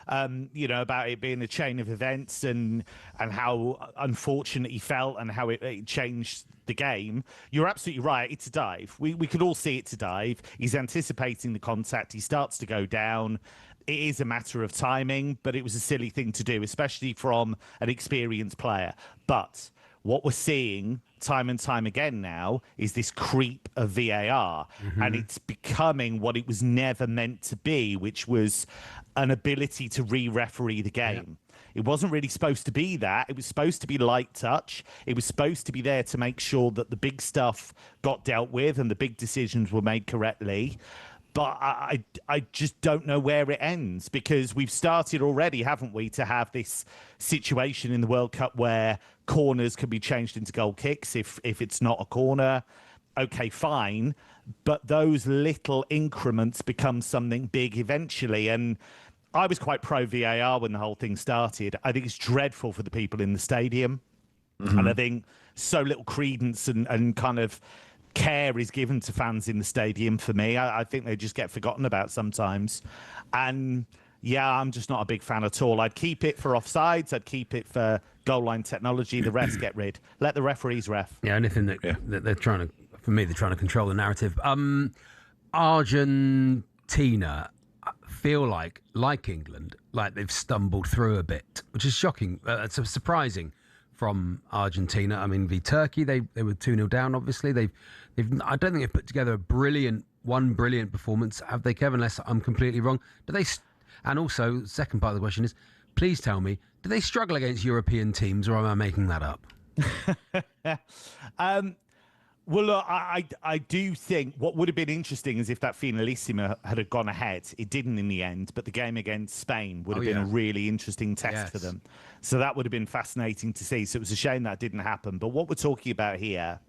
about it being a chain of events and how unfortunate he felt and how it changed the game. You're absolutely right. It's a dive. We could all see it's a dive. He's anticipating the contact. He starts to go down. It is a matter of timing, but it was a silly thing to do, especially from an experienced player. But what we're seeing time and time again now is this creep of VAR, and it's becoming what it was never meant to be, which was an ability to re-referee the game. It wasn't really supposed to be that. It was supposed to be light touch. It was supposed to be there to make sure that the big stuff got dealt with and the big decisions were made correctly. But I just don't know where it ends because we've started already, haven't we, to have this situation in the World Cup where corners can be changed into goal kicks if it's not a corner. Okay, fine. But those little increments become something big eventually. And I was quite pro VAR when the whole thing started. I think it's dreadful for the people in the stadium. And I think so little credence and kind of care is given to fans in the stadium for me. I think they just get forgotten about sometimes. And yeah, I'm just not a big fan at all. I'd keep it for offsides. I'd keep it for goal line technology. The rest get rid. Let the referees ref. Yeah, anything that they're trying to For me, they're trying to control the narrative. Argentina feel like England, like they've stumbled through a bit, which is shocking. It's surprising from Argentina. I mean, v Turkey, they were 2-0 down. Obviously, I don't think they've put together one brilliant performance, have they, Kevin? Unless I'm completely wrong. Do they? And also, second part of the question is, please tell me, do they struggle against European teams, or am I making that up? Well, look, I do think what would have been interesting is if that Finalissima had gone ahead. It didn't in the end, but the game against Spain would have been a really interesting test for them. So that would have been fascinating to see. So it was a shame that didn't happen. But what we're talking about here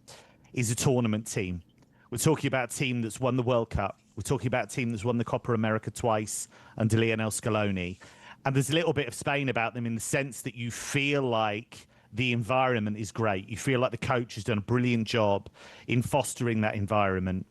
is a tournament team. We're talking about a team that's won the World Cup. We're talking about a team that's won the Copa America twice under Lionel Scaloni. And there's a little bit of Spain about them in the sense that you feel like the environment is great. You feel like the coach has done a brilliant job in fostering that environment,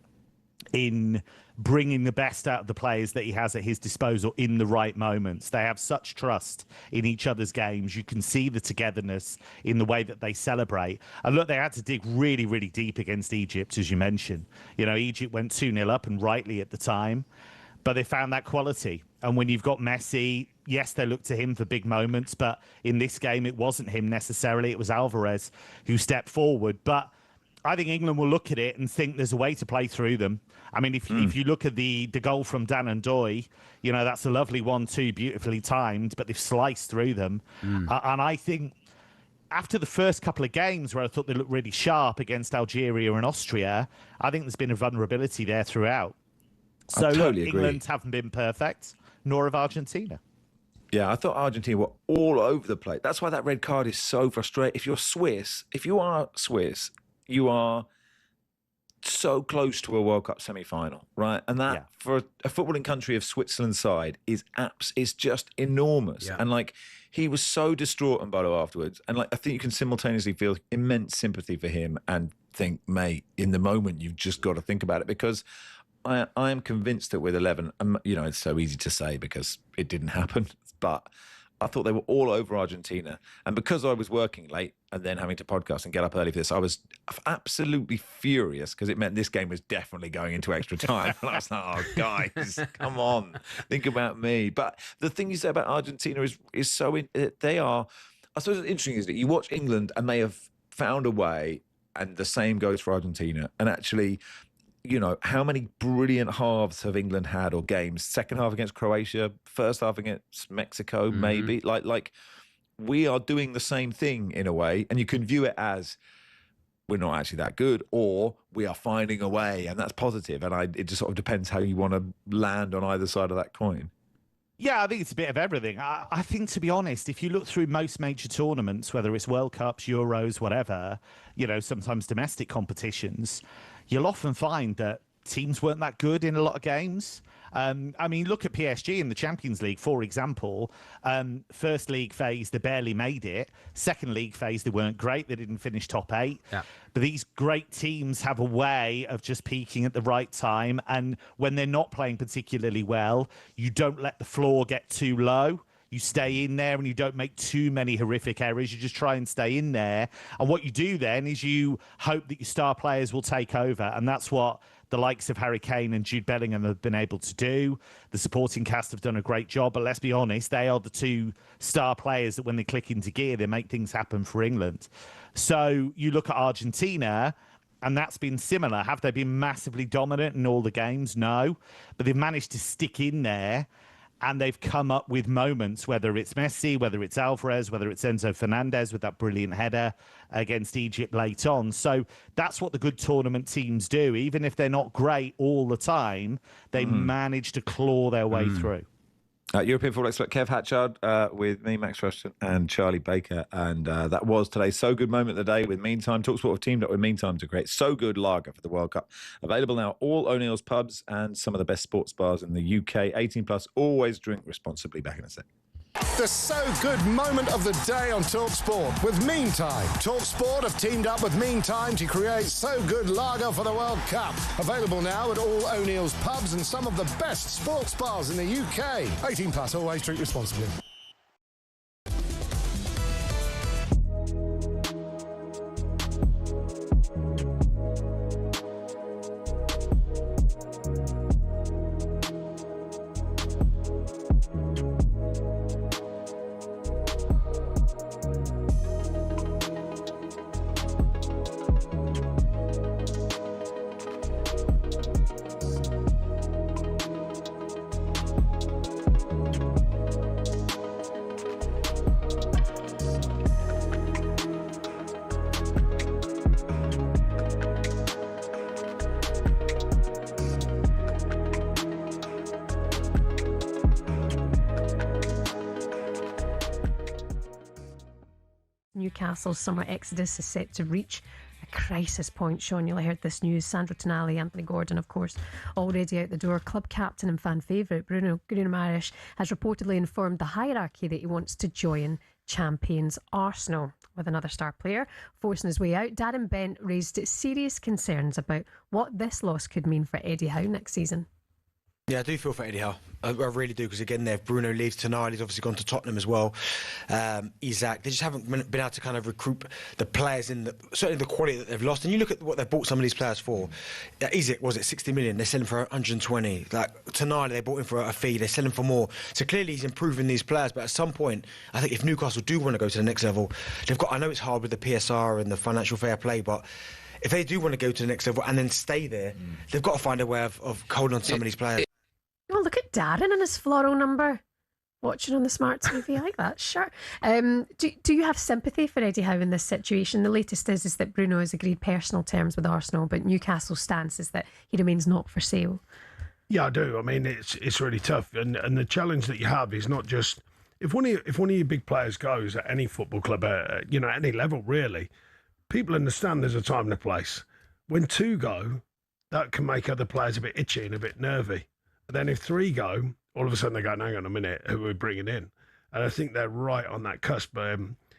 in bringing the best out of the players that he has at his disposal in the right moments. They have such trust in each other's games. You can see the togetherness in the way that they celebrate. And look, they had to dig really, really deep against Egypt, as you mentioned. You know, Egypt went 2-0 up, and rightly at the time, but they found that quality. And when you've got Messi, yes, they look to him for big moments, but in this game, it wasn't him necessarily. It was Alvarez who stepped forward. But I think England will look at it and think there's a way to play through them. I mean, if you look at the goal from Dan and Doy, you know, that's a lovely 1-2, beautifully timed, but they've sliced through them. And I think after the first couple of games where I thought they looked really sharp against Algeria and Austria, I think there's been a vulnerability there throughout. So I totally look, agree. England haven't been perfect, nor have Argentina. Yeah, I thought Argentina were all over the place. That's why that red card is so frustrating. If you are Swiss, you are so close to a World Cup semi-final, right? And that, for a footballing country of Switzerland's side, is just enormous. Yeah. And, like, he was so distraught, Mbolo, afterwards. And, like, I think you can simultaneously feel immense sympathy for him and think, mate, in the moment, you've just got to think about it, because I am convinced that with 11, you know, it's so easy to say because it didn't happen, but I thought they were all over Argentina. And because I was working late and then having to podcast and get up early for this, I was absolutely furious because it meant this game was definitely going into extra time. And I was like, oh, guys, come on, think about me. But the thing you say about Argentina is so, they are, I suppose what's interesting is that you watch England and they have found a way, and the same goes for Argentina. And actually, you know, how many brilliant halves have England had, or games? Second half against Croatia, first half against Mexico, maybe. Like we are doing the same thing in a way, and you can view it as we're not actually that good, or we are finding a way, and that's positive. And it just sort of depends how you want to land on either side of that coin. Yeah, I think it's a bit of everything. I think, to be honest, if you look through most major tournaments, whether it's World Cups, Euros, whatever, you know, sometimes domestic competitions, you'll often find that teams weren't that good in a lot of games. I mean, look at PSG in the Champions League, for example. First league phase, they barely made it. Second league phase, they weren't great. They didn't finish top 8. Yeah. But these great teams have a way of just peaking at the right time. And when they're not playing particularly well, you don't let the floor get too low. You stay in there and you don't make too many horrific errors. You just try and stay in there. And what you do then is you hope that your star players will take over. And that's what the likes of Harry Kane and Jude Bellingham have been able to do. The supporting cast have done a great job. But let's be honest, they are the two star players that when they click into gear, they make things happen for England. So you look at Argentina, and that's been similar. Have they been massively dominant in all the games? No. But they've managed to stick in there. And they've come up with moments, whether it's Messi, whether it's Alvarez, whether it's Enzo Fernandez with that brilliant header against Egypt late on. So that's what the good tournament teams do. Even if they're not great all the time, they manage to claw their way through. European football expert Kev Hatchard with me, Max Rushden, and Charlie Baker. And that was today's So Good moment of the day with Meantime. talkSPORT have teamed up with Meantime to create So Good lager for the World Cup. Available now all O'Neill's pubs and some of the best sports bars in the UK. 18 plus, always drink responsibly. Back in a sec. The So Good moment of the day on talkSPORT with Meantime. talkSPORT have teamed up with Meantime to create So Good lager for the World Cup. Available now at all O'Neill's pubs and some of the best sports bars in the UK. 18 plus, always drink responsibly. Newcastle's summer exodus is set to reach a crisis point. Sean, you'll have heard this news. Sandro Tonali, Anthony Gordon, of course, already out the door. Club captain and fan favourite Bruno Guimaraes has reportedly informed the hierarchy that he wants to join champions Arsenal, with another star player forcing his way out. Darren Bent raised serious concerns about what this loss could mean for Eddie Howe next season. Yeah, I do feel for Eddie Howe. I really do, because again, if Bruno leaves tonight, he's obviously gone to Tottenham as well. Isaac, they just haven't been able to kind of recruit the players certainly the quality that they've lost. And you look at what they've bought some of these players for. Isaac, was it 60 million? They're selling for 120. Like tonight, they bought him for a fee. They're selling for more. So clearly, he's improving these players. But at some point, I think if Newcastle do want to go to the next level, they've got. I know it's hard with the PSR and the financial fair play, but if they do want to go to the next level and then stay there, they've got to find a way of holding on to some of these players. Oh, look at Darren and his floral number. Watching on the smart TV, I like that. Sure. Do you have sympathy for Eddie Howe in this situation? The latest is that Bruno has agreed personal terms with Arsenal, but Newcastle's stance is that he remains not for sale. Yeah, I do. I mean, it's really tough, and the challenge that you have is not just if one of your big players goes at any football club, at any level really. People understand there's a time and a place. When two go, that can make other players a bit itchy and a bit nervy. Then if three go, all of a sudden they go, hang on a minute, who are we bringing in? And I think they're right on that cusp. I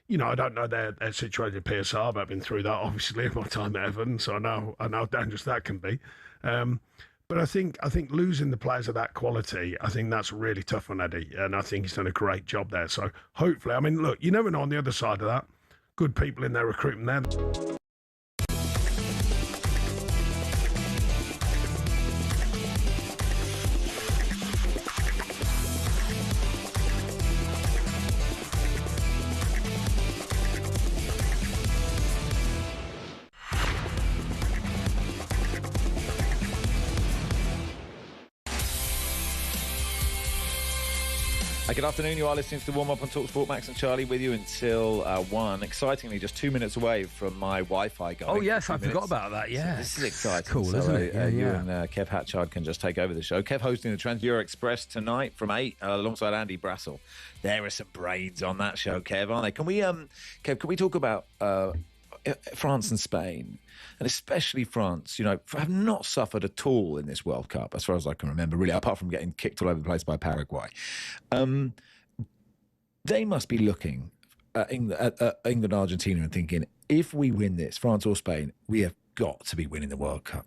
don't know their situation at PSR, but I've been through that, obviously, in my time at Everton, so I know how dangerous that can be. But I think losing the players of that quality, I think that's really tough on Eddie, and I think he's done a great job there. So hopefully, I mean, look, you never know on the other side of that. Good people in there recruiting them. Good afternoon, you are listening to the warm-up on talkSPORT. Max and Charlie with you until 1. Excitingly, just 2 minutes away from my Wi-Fi going. Oh, yes, I forgot about that, yeah. So this is exciting. Cool, isn't it? You and Kev Hatchard can just take over the show. Kev hosting the Trans-Euro Express tonight from 8 alongside Andy Brassel. There are some brains on that show, Kev, aren't they? Can we, Kev, can we talk about France and Spain? And especially France, have not suffered at all in this World Cup, as far as I can remember, really, apart from getting kicked all over the place by Paraguay. They must be looking at England, Argentina, and thinking, if we win this, France or Spain, we have got to be winning the World Cup.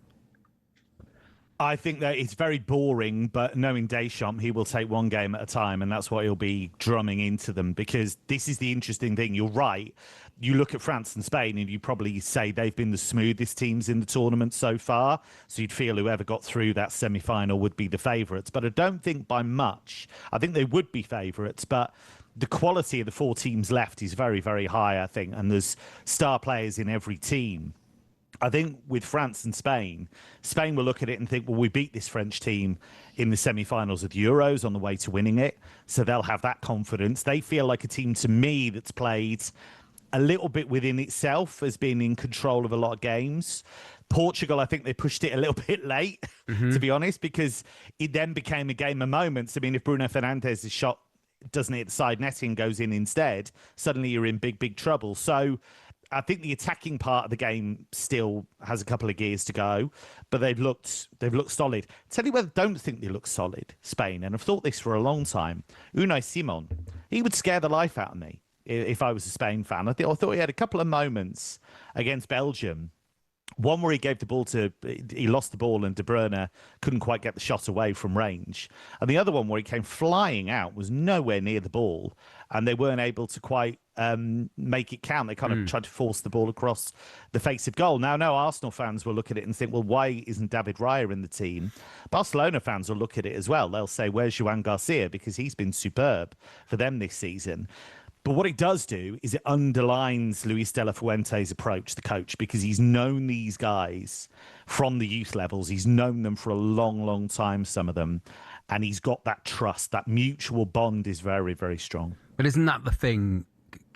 I think that it's very boring, but knowing Deschamps, he will take one game at a time, and that's what he'll be drumming into them, because this is the interesting thing. You're right. You look at France and Spain, and you probably say they've been the smoothest teams in the tournament so far, so you'd feel whoever got through that semi-final would be the favourites. But I don't think by much. I think they would be favourites, but the quality of the four teams left is very, very high, I think, and there's star players in every team. I think with France and Spain will look at it and think, well, we beat this French team in the semi-finals of the Euros on the way to winning it. So they'll have that confidence. They feel like a team, to me, that's played a little bit within itself, as being in control of a lot of games. Portugal, I think they pushed it a little bit late, to be honest, because it then became a game of moments. I mean, if Bruno Fernandes' shot doesn't hit the side netting, goes in instead, suddenly you're in big, big trouble. So I think the attacking part of the game still has a couple of gears to go, but they've looked solid. Tell you whether I don't think they look solid, Spain, and I've thought this for a long time. Unai Simon, he would scare the life out of me if I was a Spain fan. I thought he had a couple of moments against Belgium. One where he lost the ball and De Bruyne couldn't quite get the shot away from range. And the other one where he came flying out, was nowhere near the ball, and they weren't able to quite make it count. They kind of tried to force the ball across the face of goal. Now, Arsenal fans will look at it and think, well, why isn't David Raya in the team? Barcelona fans will look at it as well. They'll say, where's Joan Garcia? Because he's been superb for them this season. But what it does do is it underlines Luis de la Fuente's approach, the coach, because he's known these guys from the youth levels. He's known them for a long, long time, some of them. And he's got that trust. That mutual bond is very, very strong. But isn't that the thing,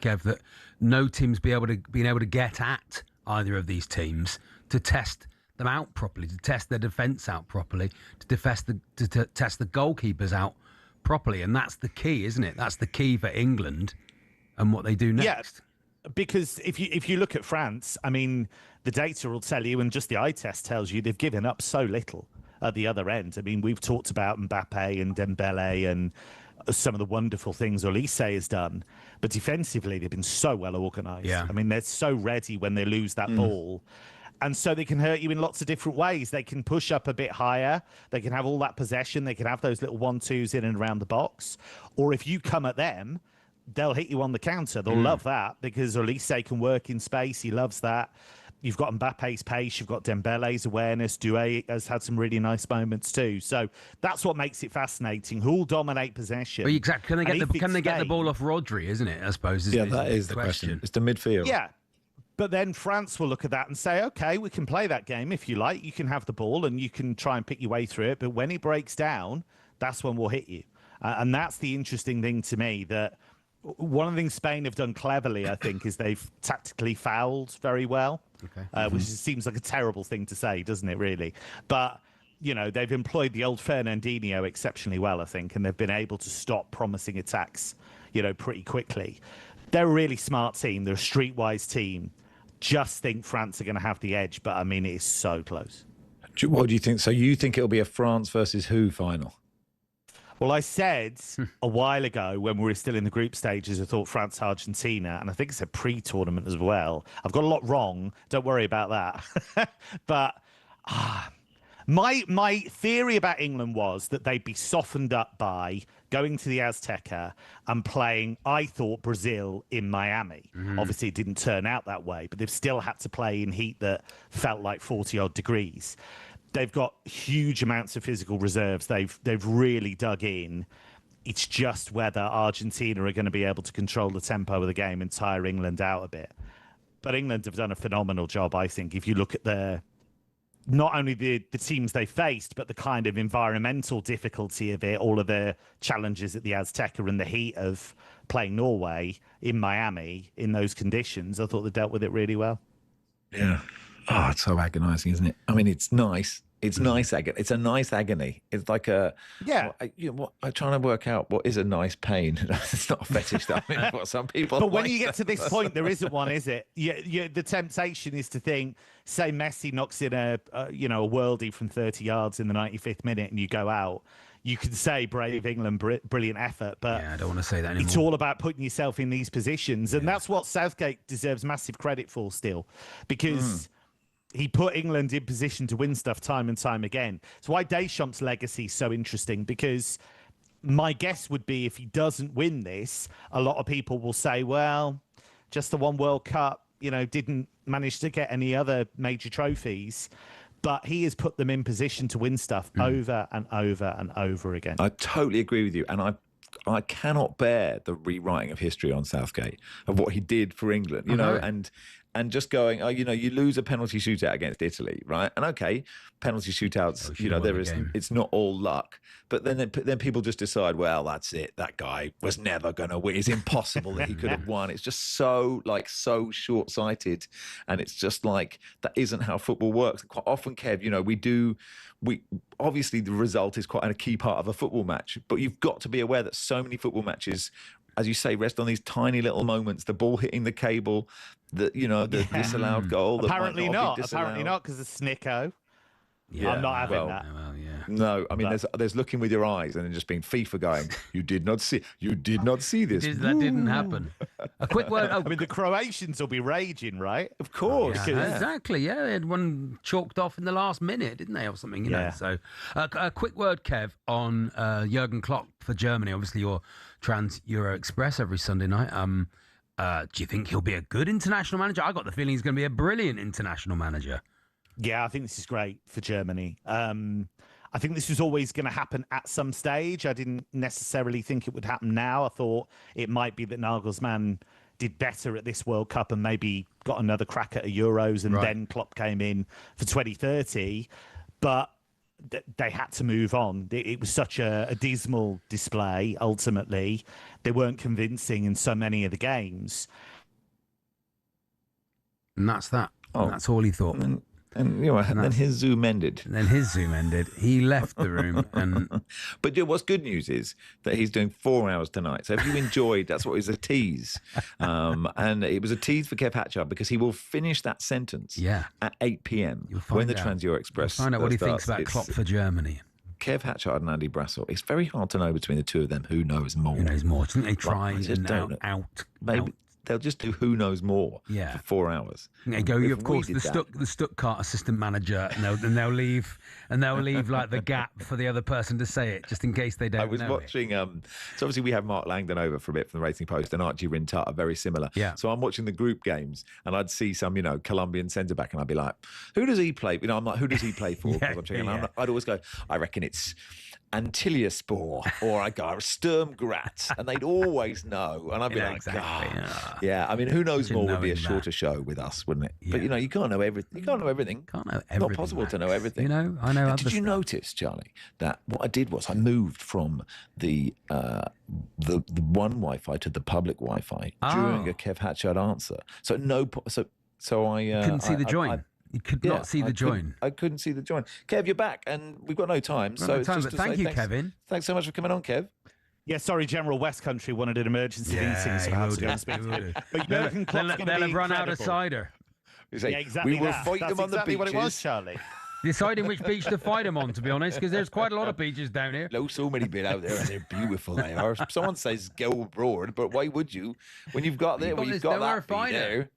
Kev, that no team's been able to get at either of these teams to test them out properly, to test their defence out properly, to test the goalkeepers out properly? And that's the key, isn't it? That's the key for England and what they do next. because if you look at France, I mean, the data will tell you, and just the eye test tells you, they've given up so little at the other end. I mean, we've talked about Mbappe and Dembele and some of the wonderful things Olise has done, but defensively they've been so well organised. Yeah. I mean, they're so ready when they lose that ball. And so they can hurt you in lots of different ways. They can push up a bit higher. They can have all that possession. They can have those little 1-2s in and around the box. Or if you come at them, they'll hit you on the counter. They'll love that because Olise can work in space. He loves that. You've got Mbappe's pace. You've got Dembele's awareness. Doué has had some really nice moments too. So that's what makes it fascinating. Who'll dominate possession? Well, exactly. Can they get the Spain- ball off Rodri, isn't it, I suppose? That is the question. It's the midfield. Yeah. But then France will look at that and say, okay, we can play that game if you like. You can have the ball and you can try and pick your way through it. But when it breaks down, that's when we'll hit you. And that's the interesting thing to me, that one of the things Spain have done cleverly, I think, is they've tactically fouled very well, which seems like a terrible thing to say, doesn't it, really? But, you know, they've employed the old Fernandinho exceptionally well, I think, and they've been able to stop promising attacks, you know, pretty quickly. They're a really smart team. They're a streetwise team. Just think France are going to have the edge, but I mean, it is so close. What do you think? So you think it'll be a France versus who final? Well, I said a while ago when we were still in the group stages, I thought France-Argentina, and I think it's a pre-tournament as well. I've got a lot wrong. Don't worry about that. But my theory about England was that they'd be softened up by going to the Azteca and playing, I thought, Brazil in Miami. Obviously, it didn't turn out that way, but they've still had to play in heat that felt like 40-odd degrees. They've got huge amounts of physical reserves. They've really dug in. It's just whether Argentina are going to be able to control the tempo of the game and tire England out a bit. But England have done a phenomenal job, I think, if you look at not only the teams they faced, but the kind of environmental difficulty of it, all of the challenges at the Azteca and the heat of playing Norway in Miami in those conditions. I thought they dealt with it really well. Yeah. Oh, it's so agonising, isn't it? I mean, it's nice. It's nice agony. It's a nice agony. It's like a I'm trying to work out what is a nice pain. It's not a fetish. I mean, what some people. But when you get to this point, there isn't one, is it? The temptation is to think, say, Messi knocks in a worldie from 30 yards in the 95th minute, and you go out. You can say brave England, brilliant effort, but I don't want to say that anymore. It's all about putting yourself in these positions, and that's what Southgate deserves massive credit for still, because. He put England in position to win stuff time and time again. It's why Deschamps' legacy is so interesting, because my guess would be if he doesn't win this, a lot of people will say, well, just the one World Cup, didn't manage to get any other major trophies. But he has put them in position to win stuff over and over and over again. I totally agree with you. And I cannot bear the rewriting of history on Southgate, of what he did for England, and just going, you lose a penalty shootout against Italy, right? And okay, penalty shootouts, it's not all luck. But then people just decide, well, that's it. That guy was never going to win. It's impossible that he could have won. It's just so short-sighted. And it's just like, that isn't how football works. Quite often, Kev, we obviously the result is quite a key part of a football match, but you've got to be aware that so many football matches, as you say, rest on these tiny little moments, the ball hitting the cable, the disallowed goal. Apparently not, because of Snicko. Yeah, I'm not having that. Well, yeah. No, I mean, there's looking with your eyes and then just being FIFA going, you did not see this. That didn't happen. A quick word. I mean, the Croatians will be raging, right? Of course. Exactly, yeah. They had one chalked off in the last minute, didn't they, or something, you know? So a quick word, Kev, on Jurgen Klopp for Germany. Obviously, your Trans-Euro Express every Sunday night. Do you think he'll be a good international manager? I got the feeling he's going to be a brilliant international manager. Yeah, I think this is great for Germany. I think this was always going to happen at some stage. I didn't necessarily think it would happen now. I thought it might be that Nagelsmann did better at this World Cup and maybe got another crack at a Euros, and then Klopp came in for 2030. But they had to move on. It was such a dismal display, ultimately. They weren't convincing in so many of the games. And that's that. That's all he thought. And then his Zoom ended. And then his Zoom ended. He left the room. And But what's good news is that he's doing 4 hours tonight. So if you enjoyed, that's what it was, a tease. And it was a tease for Kev Hatchard because he will finish that sentence at 8 p.m. when the Trans-Euro Express find out what he thinks starts. about Klopp for Germany. Kev Hatchard and Andy Brassel. It's very hard to know between the two of them who knows more. Who knows more? Do you think they try out? Maybe they'll just do who knows more for 4 hours. They go, of course, the Stuttgart assistant manager, and they'll leave like the gap for the other person to say it, just in case they don't. I was watching. So obviously we have Mark Langdon over for a bit from the Racing Post, and Archie Rintart are very similar. Yeah. So I'm watching the group games, and I'd see some, Colombian centre back, and I'd be like, "Who does he play?" I'm like, "Who does he play for?" Because I'm checking. I'd always go, "I reckon it's Antilyaspor," or I go Sturm Graz, and they'd always know, and I'd be like, exactly. "Yeah." I mean, who knows more would be a shorter show with us, wouldn't it? Yeah. But you can't know everything. You can't know everything. Can't know everything. Not possible to know everything. I know. Did you notice, Charlie, that what I did was I moved from the one Wi-Fi to the public Wi-Fi during a Kev Hatchard answer. So I couldn't see the join. You could not see the join. I couldn't see the join. Kev, you're back, and we've got no time. But thank you, Kevin. Thanks so much for coming on, Kev. Yeah, sorry, General West Country wanted an emergency meeting, so I had to go and speak to him. But they'll have run out of cider. Yeah, exactly. We will fight them on the beaches. What it was, Charlie. Deciding which beach to fight them on, to be honest, because there's quite a lot of beaches down here. No, so many bit out there, and they're beautiful. They are. Someone says go abroad, but why would you when you've got there? You've got that beat there.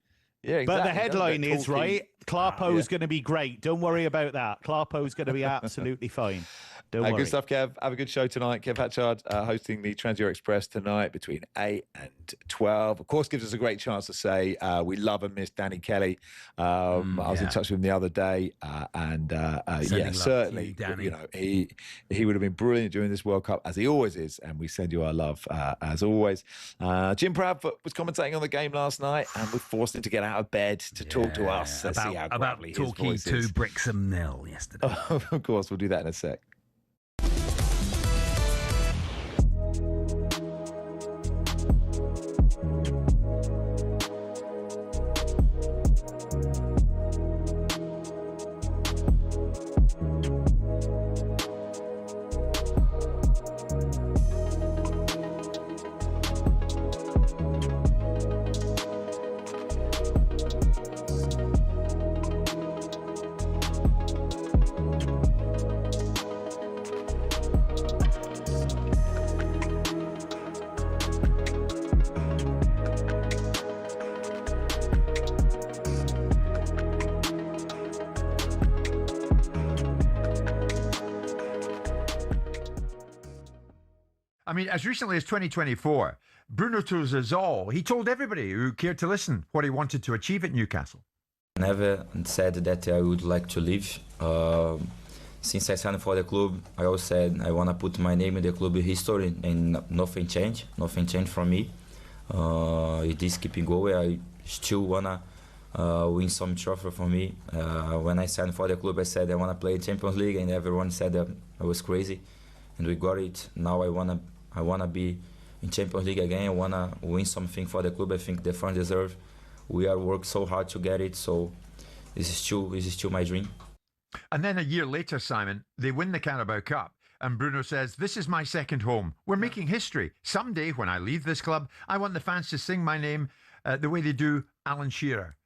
Yeah, exactly. But the headline is right. Clarpo's going to be great. Don't worry about that. Clarpo's going to be absolutely fine. Don't worry. Good stuff, Kev. Have a good show tonight. Kev Hatchard hosting the Trans-Euro Express tonight between 8 and 12. Of course, gives us a great chance to say we love and miss Danny Kelly. I was in touch with him the other day, and certainly, he would have been brilliant during this World Cup, as he always is, and we send you our love as always. Jim Proudfoot was commentating on the game last night, and we forced him to get out of bed to talk to us. Let's see how gravelly his voice is. To Brixham 0 yesterday. Of course, we'll do that in a sec. I mean, as recently as 2024, Bruno Touzazol, he told everybody who cared to listen what he wanted to achieve at Newcastle. Never said that I would like to leave. Since I signed for the club, I always said I want to put my name in the club history, and nothing changed. Nothing changed from me. It is keeping going. I still want to win some trophy for me. When I signed for the club, I said I want to play Champions League, and everyone said that I was crazy. And we got it. Now I wanna be in Champions League again. I wanna win something for the club. I think the fans deserve. We are worked so hard to get it. So this is still my dream. And then a year later, Simon, they win the Carabao Cup, and Bruno says, "This is my second home. We're making history. Someday, when I leave this club, I want the fans to sing my name the way they do Alan Shearer."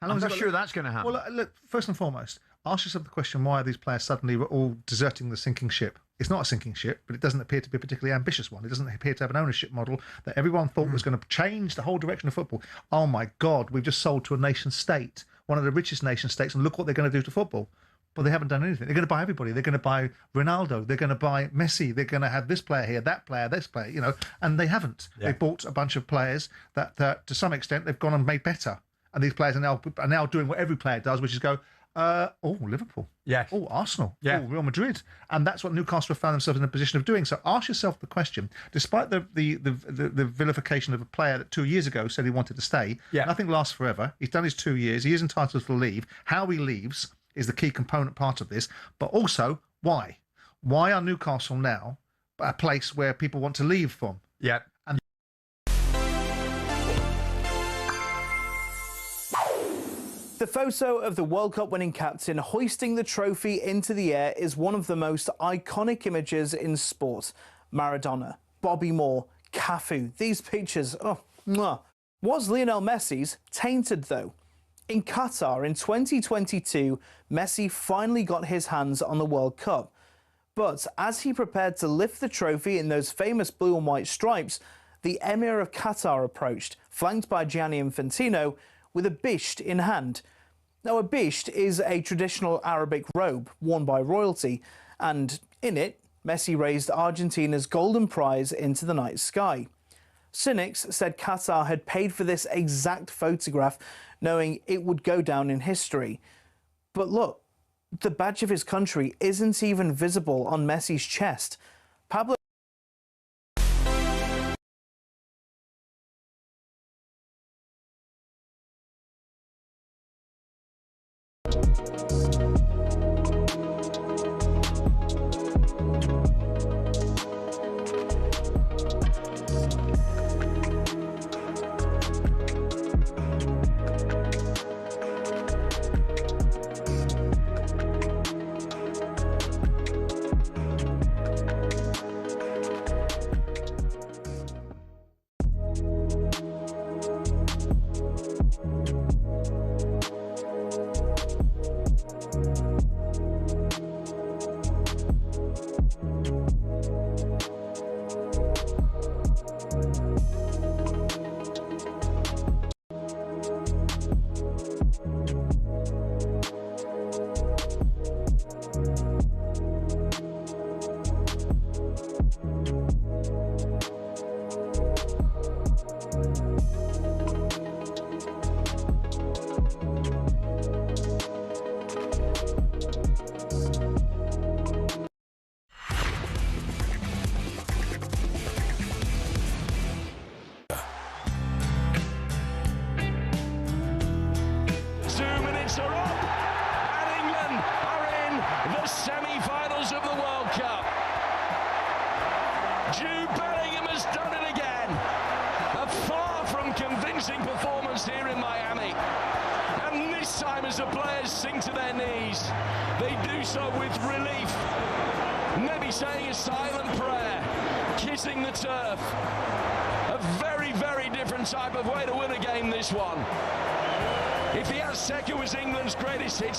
I'm not sure that's going to happen. Well, look, first and foremost, ask yourself the question: why are these players suddenly all deserting the sinking ship? It's not a sinking ship, but it doesn't appear to be a particularly ambitious one. It doesn't appear to have an ownership model that everyone thought was going to change the whole direction of football. Oh my God, we've just sold to a nation state, one of the richest nation states, and look what they're going to do to football. But they haven't done anything. They're going to buy everybody. They're going to buy Ronaldo. They're going to buy Messi. They're going to have this player here, that player, this player, and they haven't. Yeah. They bought a bunch of players that to some extent they've gone and made better. And these players are now doing what every player does, which is go, Liverpool. Yeah. Oh, Arsenal. Yeah. Oh, Real Madrid. And that's what Newcastle have found themselves in a position of doing. So ask yourself the question, despite the vilification of a player that 2 years ago said he wanted to stay, nothing lasts forever. He's done his 2 years. He is entitled to leave. How he leaves is the key component part of this. But also, why? Why are Newcastle now a place where people want to leave from? Yeah. The photo of the World Cup winning captain hoisting the trophy into the air is one of the most iconic images in sport. Maradona, Bobby Moore, Cafu, these pictures, oh, mwah. Was Lionel Messi's tainted though? In Qatar in 2022, Messi finally got his hands on the World Cup. But as he prepared to lift the trophy in those famous blue and white stripes, the Emir of Qatar approached, flanked by Gianni Infantino, with a bisht in hand. Now, a bisht is a traditional Arabic robe worn by royalty, and in it, Messi raised Argentina's golden prize into the night sky. Cynics said Qatar had paid for this exact photograph, knowing it would go down in history. But look, the badge of his country isn't even visible on Messi's chest. Pablo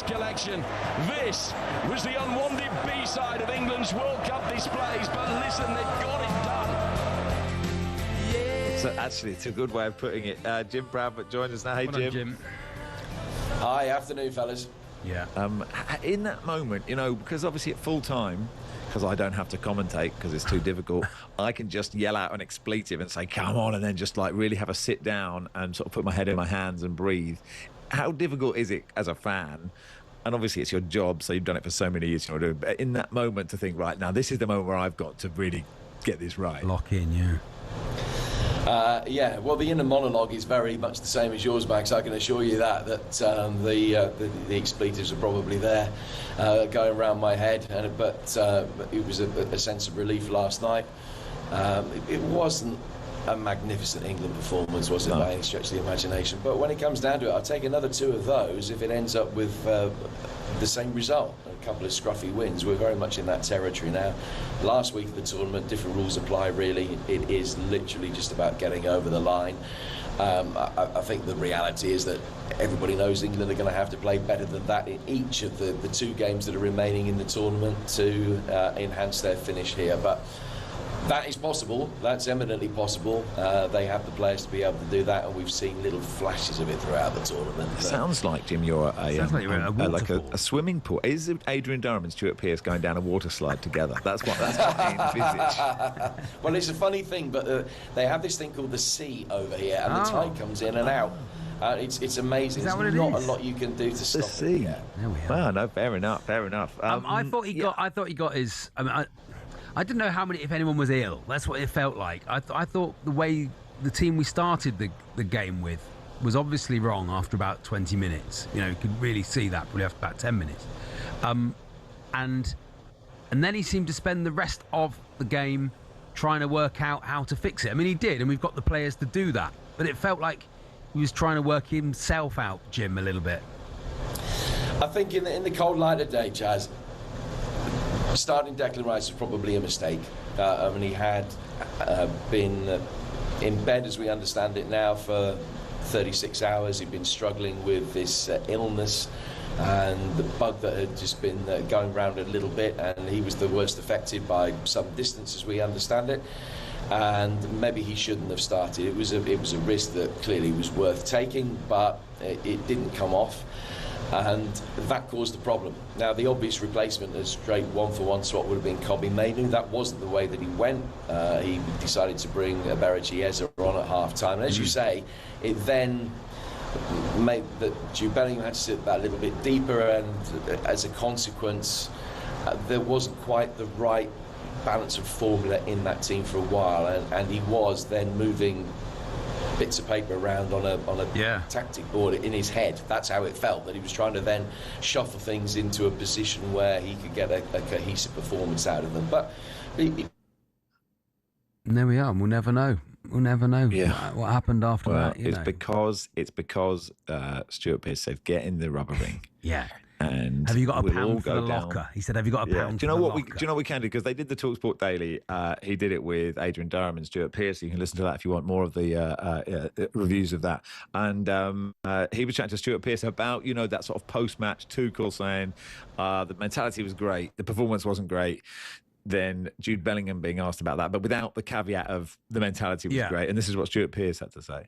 collection. This was the unwanted B-side of England's World Cup displays, but listen, they've got it done. So actually, it's a good way of putting it. Jim Bradford joins us now. Hey, Jim. Hi, afternoon, fellas. Yeah. In that moment, you know, because obviously at full time, because I don't have to commentate because it's too difficult, I can just yell out an expletive and say, come on, and then just like really have a sit down and sort of put my head in my hands and breathe. How difficult is it as a fan? And obviously it's your job, so you've done it for so many years, you know, but in that moment to think, right, now this is the moment where I've got to really get this right. Lock in, yeah. Yeah, well, the inner monologue is very much the same as yours, Max. I can assure you that the expletives are probably there, going around my head. But it was a sense of relief last night. It wasn't a magnificent England performance, was it, by any stretch of the imagination? But when it comes down to it, I'll take another two of those if it ends up with the same result. A couple of scruffy wins. We're very much in that territory now. Last week of the tournament, different rules apply, really. It is literally just about getting over the line. I think the reality is that everybody knows England are going to have to play better than that in each of the two games that are remaining in the tournament to enhance their finish here. But that is possible. That's eminently possible. They have the players to be able to do that, and we've seen little flashes of it throughout the tournament. It sounds like, Jim, you're a swimming pool. Is Adrian Durham and Stuart Pearce going down a water slide together? That's what I envisage. Well, it's a funny thing, but they have this thing called the sea over here, and the tide comes in and out. It's amazing. There's not a lot you can do to stop it. Yeah. There we are. Well, no, fair enough. I thought he got his. I didn't know how many, if anyone was ill. That's what it felt like. I thought the way the team we started the game with was obviously wrong after about 20 minutes. You know, you could really see that probably after about 10 minutes. And then he seemed to spend the rest of the game trying to work out how to fix it. I mean, he did, and we've got the players to do that. But it felt like he was trying to work himself out, Jim, a little bit. I think in the cold light of day, Chaz, starting Declan Rice was probably a mistake. I mean, he had been in bed, as we understand it now, for 36 hours. He'd been struggling with this illness and the bug that had just been going around a little bit, and he was the worst affected by some distance, as we understand it. And maybe he shouldn't have started. It was a risk that clearly was worth taking, but it didn't come off, and that caused the problem. Now, the obvious replacement, a straight one-for-one swap, would have been Kobbie Mainoo. That wasn't the way that he went. He decided to bring Eberechi Eze on at half-time. And as you say, it then made that Jude Bellingham had to sit that little bit deeper, and as a consequence, there wasn't quite the right balance of formula in that team for a while, and he was then moving bits of paper around on a tactic board in his head. That's how it felt, that he was trying to then shuffle things into a position where he could get a cohesive performance out of them. But and there we are. We'll never know. We'll never know what happened after that. It's because Stuart Pearce said, get in the rubber ring. Yeah. And have you got a we'll pound for the down. locker? He said, have you got a pound do you know for the what locker? do you know what we can do? Because they did the talkSPORT Daily. He did it with Adrian Durham and Stuart Pearce. You can listen to that if you want more of the reviews of that. And he was chatting to Stuart Pearce about, that sort of post-match Tuchel saying the mentality was great, the performance wasn't great. Then Jude Bellingham being asked about that, but without the caveat of the mentality was great. And this is what Stuart Pearce had to say.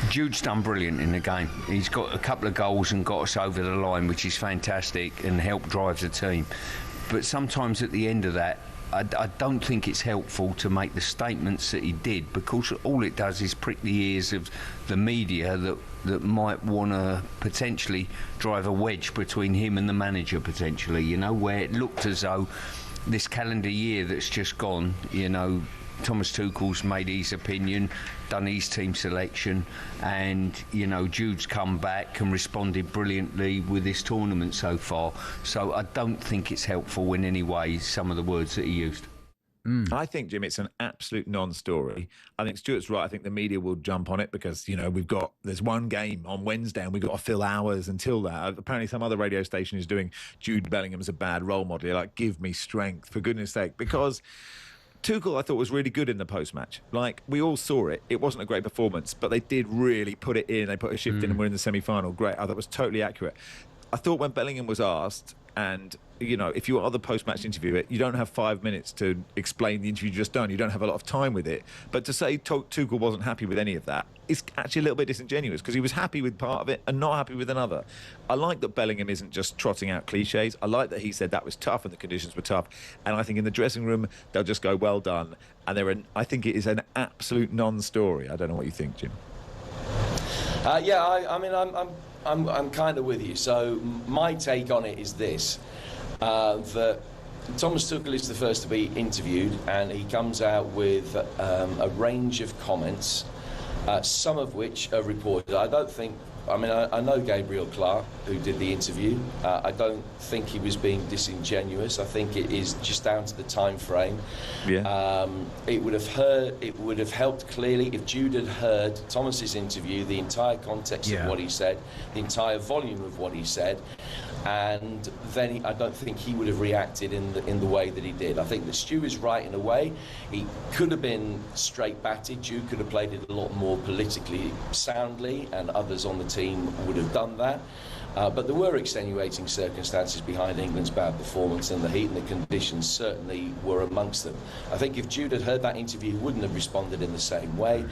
Jude's done brilliant in the game. He's got a couple of goals and got us over the line, which is fantastic, and helped drive the team. But sometimes at the end of that, I don't think it's helpful to make the statements that he did, because all it does is prick the ears of the media that might want to potentially drive a wedge between him and the manager, potentially, where it looked as though this calendar year that's just gone, Thomas Tuchel's made his opinion, done his team selection, and Jude's come back and responded brilliantly with this tournament so far. So I don't think it's helpful in any way, some of the words that he used. I think, Jim, it's an absolute non-story. I think Stuart's right. I think the media will jump on it because, there's one game on Wednesday and we've got to fill hours until that. Apparently some other radio station is doing Jude Bellingham as a bad role model. You're like, give me strength, for goodness sake, because Tuchel, I thought, was really good in the post-match. Like, we all saw it. It wasn't a great performance, but they did really put it in. They put a shift in and we're in the semi-final. Great. I thought it was totally accurate. I thought when Bellingham was asked, and, if you are the post-match interviewer, you don't have 5 minutes to explain the interview you just done. You don't have a lot of time with it. But to say Tuchel wasn't happy with any of that is actually a little bit disingenuous, because he was happy with part of it and not happy with another. I like that Bellingham isn't just trotting out cliches. I like that he said that was tough and the conditions were tough. And I think in the dressing room, they'll just go, well done. And I think it is an absolute non-story. I don't know what you think, Jim. I'm kind of with you. So my take on it is this, that Thomas Tuchel is the first to be interviewed, and he comes out with a range of comments, some of which are reported. I know Gabriel Clark, who did the interview. I don't think he was being disingenuous. I think it is just down to the time frame. Yeah. It would have helped clearly if Jude had heard Thomas's interview, the entire context of what he said, the entire volume of what he said, and then I don't think he would have reacted in the way that he did. I think that Stu is right in a way. He could have been straight-batted. Jude could have played it a lot more politically soundly, and others on the team would have done that. But there were extenuating circumstances behind England's bad performance, and the heat and the conditions certainly were amongst them. I think if Jude had heard that interview, he wouldn't have responded in the same way.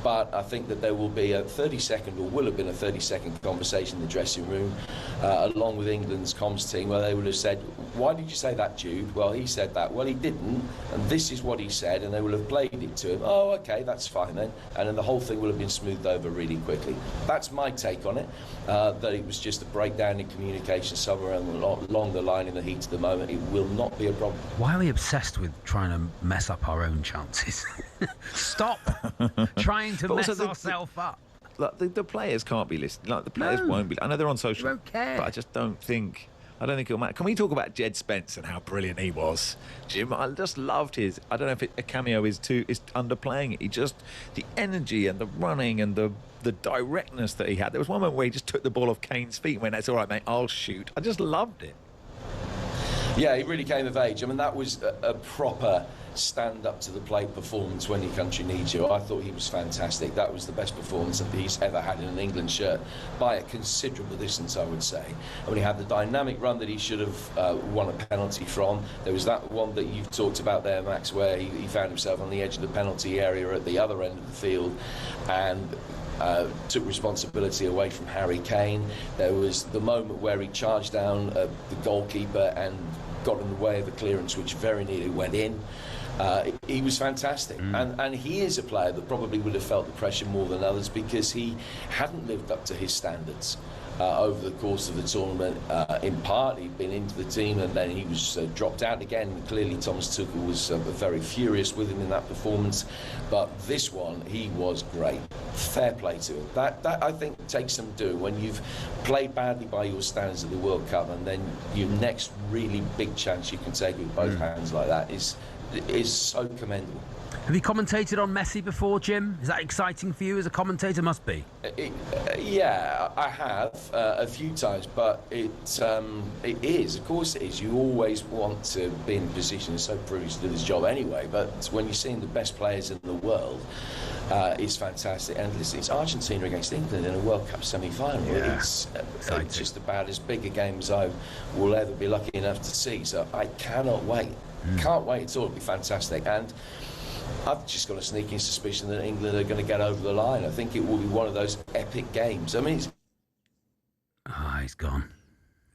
But I think that there will be a 30-second, or will have been a 30-second conversation in the dressing room, along with England's comms team, where they would have said, why did you say that, Jude? Well, he said that. Well, he didn't, and this is what he said, and they will have played it to him. Oh, OK, that's fine then. And then the whole thing will have been smoothed over really quickly. That's my take on it, that it was just a breakdown in communication somewhere along the line in the heat of the moment. It will not be a problem. Why are we obsessed with trying to mess up our own chances? Stop trying to mess ourselves up. Like, the players can't be listening. Like, the players won't be. I know they're on social, won't care. but I just don't think. I don't think it'll matter. Can we talk about Jed Spence and how brilliant he was, Jim? I just loved his. I don't know if a cameo is underplaying it. He just, the energy and the running and the directness that he had. There was one moment where he just took the ball off Kane's feet and went, "That's all right, mate, I'll shoot." I just loved it. Yeah, he really came of age. I mean, that was a proper stand up to the plate performance when your country needs you. I thought he was fantastic. That was the best performance that he's ever had in an England shirt by a considerable distance, I would say. And he had the dynamic run that he should have won a penalty from. There was that one that you've talked about there, Max, where he found himself on the edge of the penalty area at the other end of the field and took responsibility away from Harry Kane. There was the moment where he charged down the goalkeeper and got in the way of a clearance which very nearly went in. He was fantastic, and he is a player that probably would have felt the pressure more than others because he hadn't lived up to his standards over the course of the tournament. In part, he'd been into the team and then he was dropped out again. Clearly, Thomas Tuchel was very furious with him in that performance, but this one, he was great. Fair play to him. That I think takes some doing when you've played badly by your standards at the World Cup, and then your next really big chance you can take with both hands like that is so commendable. Have you commentated on Messi before, Jim? Is that exciting for you as a commentator? Must be. Yeah, I have a few times, but it is, of course it is. You always want to be in a position, so privileged to do this job anyway, but when you're seeing the best players in the world, it's fantastic. And listen, it's Argentina against England in a World Cup semi-final. Yeah. It's just about as big a game as I will ever be lucky enough to see, so I cannot wait. Can't wait at all. It'll be fantastic. And I've just got a sneaking suspicion that England are going to get over the line. I think it will be one of those epic games. I mean, he's gone.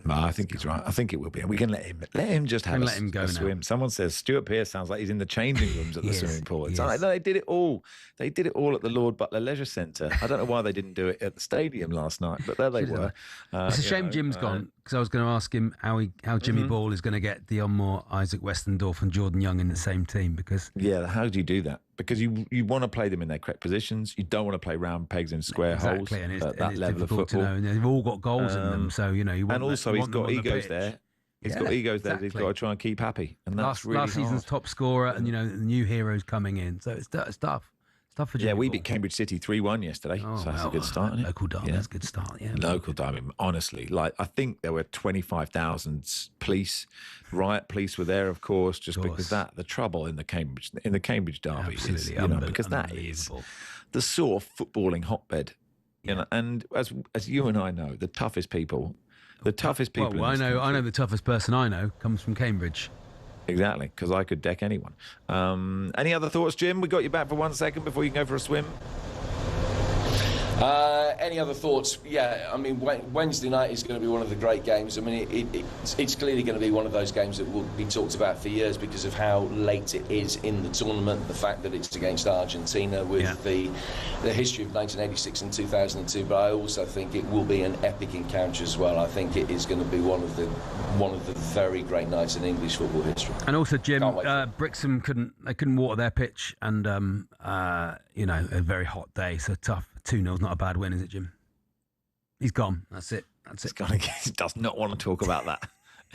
No, I think he's right. I think it will be. And we can let him just have let him go a now. swim. Someone says Stuart Pearce sounds like he's in the changing rooms at the swimming pool. It's He like, is. no, they did it all. They did it all at the Lord Butler Leisure Centre. I don't know why they didn't do it at the stadium last night, but there they were. It's a shame Jim's gone, because I was going to ask him how Jimmy Ball is going to get Dion Moore, Isaac Westendorf and Jordan Young in the same team, because... Yeah, how do you do that? Because you want to play them in their correct positions. You don't want to play round pegs in square holes and it's, at that it's level of difficult football. to know. And they've all got goals in them, so, you know... You want and also you he's want them got on the egos pitch. there. He's got Yeah, egos there that he's exactly. got to try and keep happy. And that's really last season's hard. top scorer, and, you know, the new heroes coming in. So it's tough. It's tough for Jimmy Yeah, we Ball. beat Cambridge City 3-1 yesterday, so that's a good start, isn't it? Local derby, that's a good start, yeah. Local derby, honestly. Like, I think there were 25,000 police, riot police were there, of course, just because the trouble in the Cambridge derby is, Absolutely, you know, because that is the sort of footballing hotbed. You know, and as you and I know, the toughest people Well, in I this know country- the toughest person I know comes from Cambridge. Exactly, because I could deck anyone. Any other thoughts, Jim? We got you back for 1 second before you can go for a swim. Any other thoughts? Yeah, I mean, Wednesday night is going to be one of the great games. I mean, it's clearly going to be one of those games that will be talked about for years because of how late it is in the tournament, the fact that it's against Argentina with the history of 1986 and 2002. But I also think it will be an epic encounter as well. I think it is going to be one of the very great nights in English football history. And also, Jim, Brixham couldn't water their pitch, and you know, a very hot day, so tough. 2-0's not a bad win, is it, Jim? He's gone. That's it. He does not want to talk about that.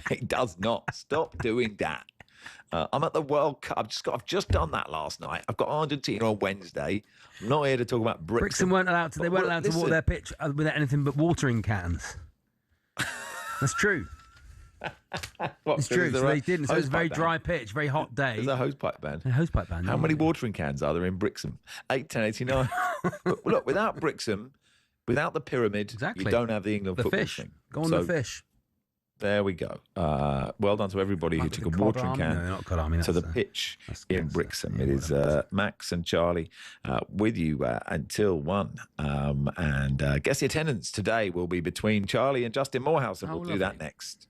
He does not. Stop doing that. I'm at the World Cup. I've just done that last night. I've got Argentina on Wednesday. I'm not here to talk about Brixham. Brixham weren't allowed to. They weren't allowed to water their pitch without anything but watering cans. That's true. It's true. So they didn't. So it was a very dry pitch, very hot day. There's a hosepipe ban. A hosepipe ban. How many watering cans are there in Brixham? 8, 10, 89. But look, without Brixham, without the pyramid, you don't have the England the football fish. thing. Go on the fish. There we go. Well done to everybody who took a watering can to the pitch in Brixham. It is Max and Charlie with you until 1. And guess the attendance today will be between Charlie and Justin Morehouse, and we'll do that next.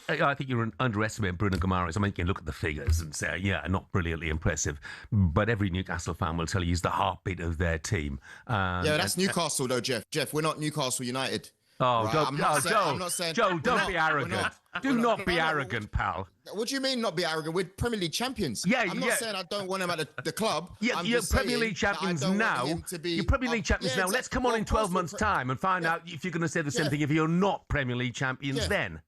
I think you're underestimating Bruno Guimaraes. I mean, you can look at the figures and say, yeah, not brilliantly impressive, but every Newcastle fan will tell you he's the heartbeat of their team. Yeah, that's Newcastle, though, Jeff. Jeff, we're not Newcastle United. Oh, right? Joe, don't be arrogant. Do not be arrogant, pal. What do you mean not be arrogant? We're Premier League champions. Yeah, I'm not saying I don't want him at the club. Yeah, you're Premier League champions now. You're Premier League champions now. Let's come on in 12 months' time and find out if you're going to say the same thing if you're not Premier League champions then.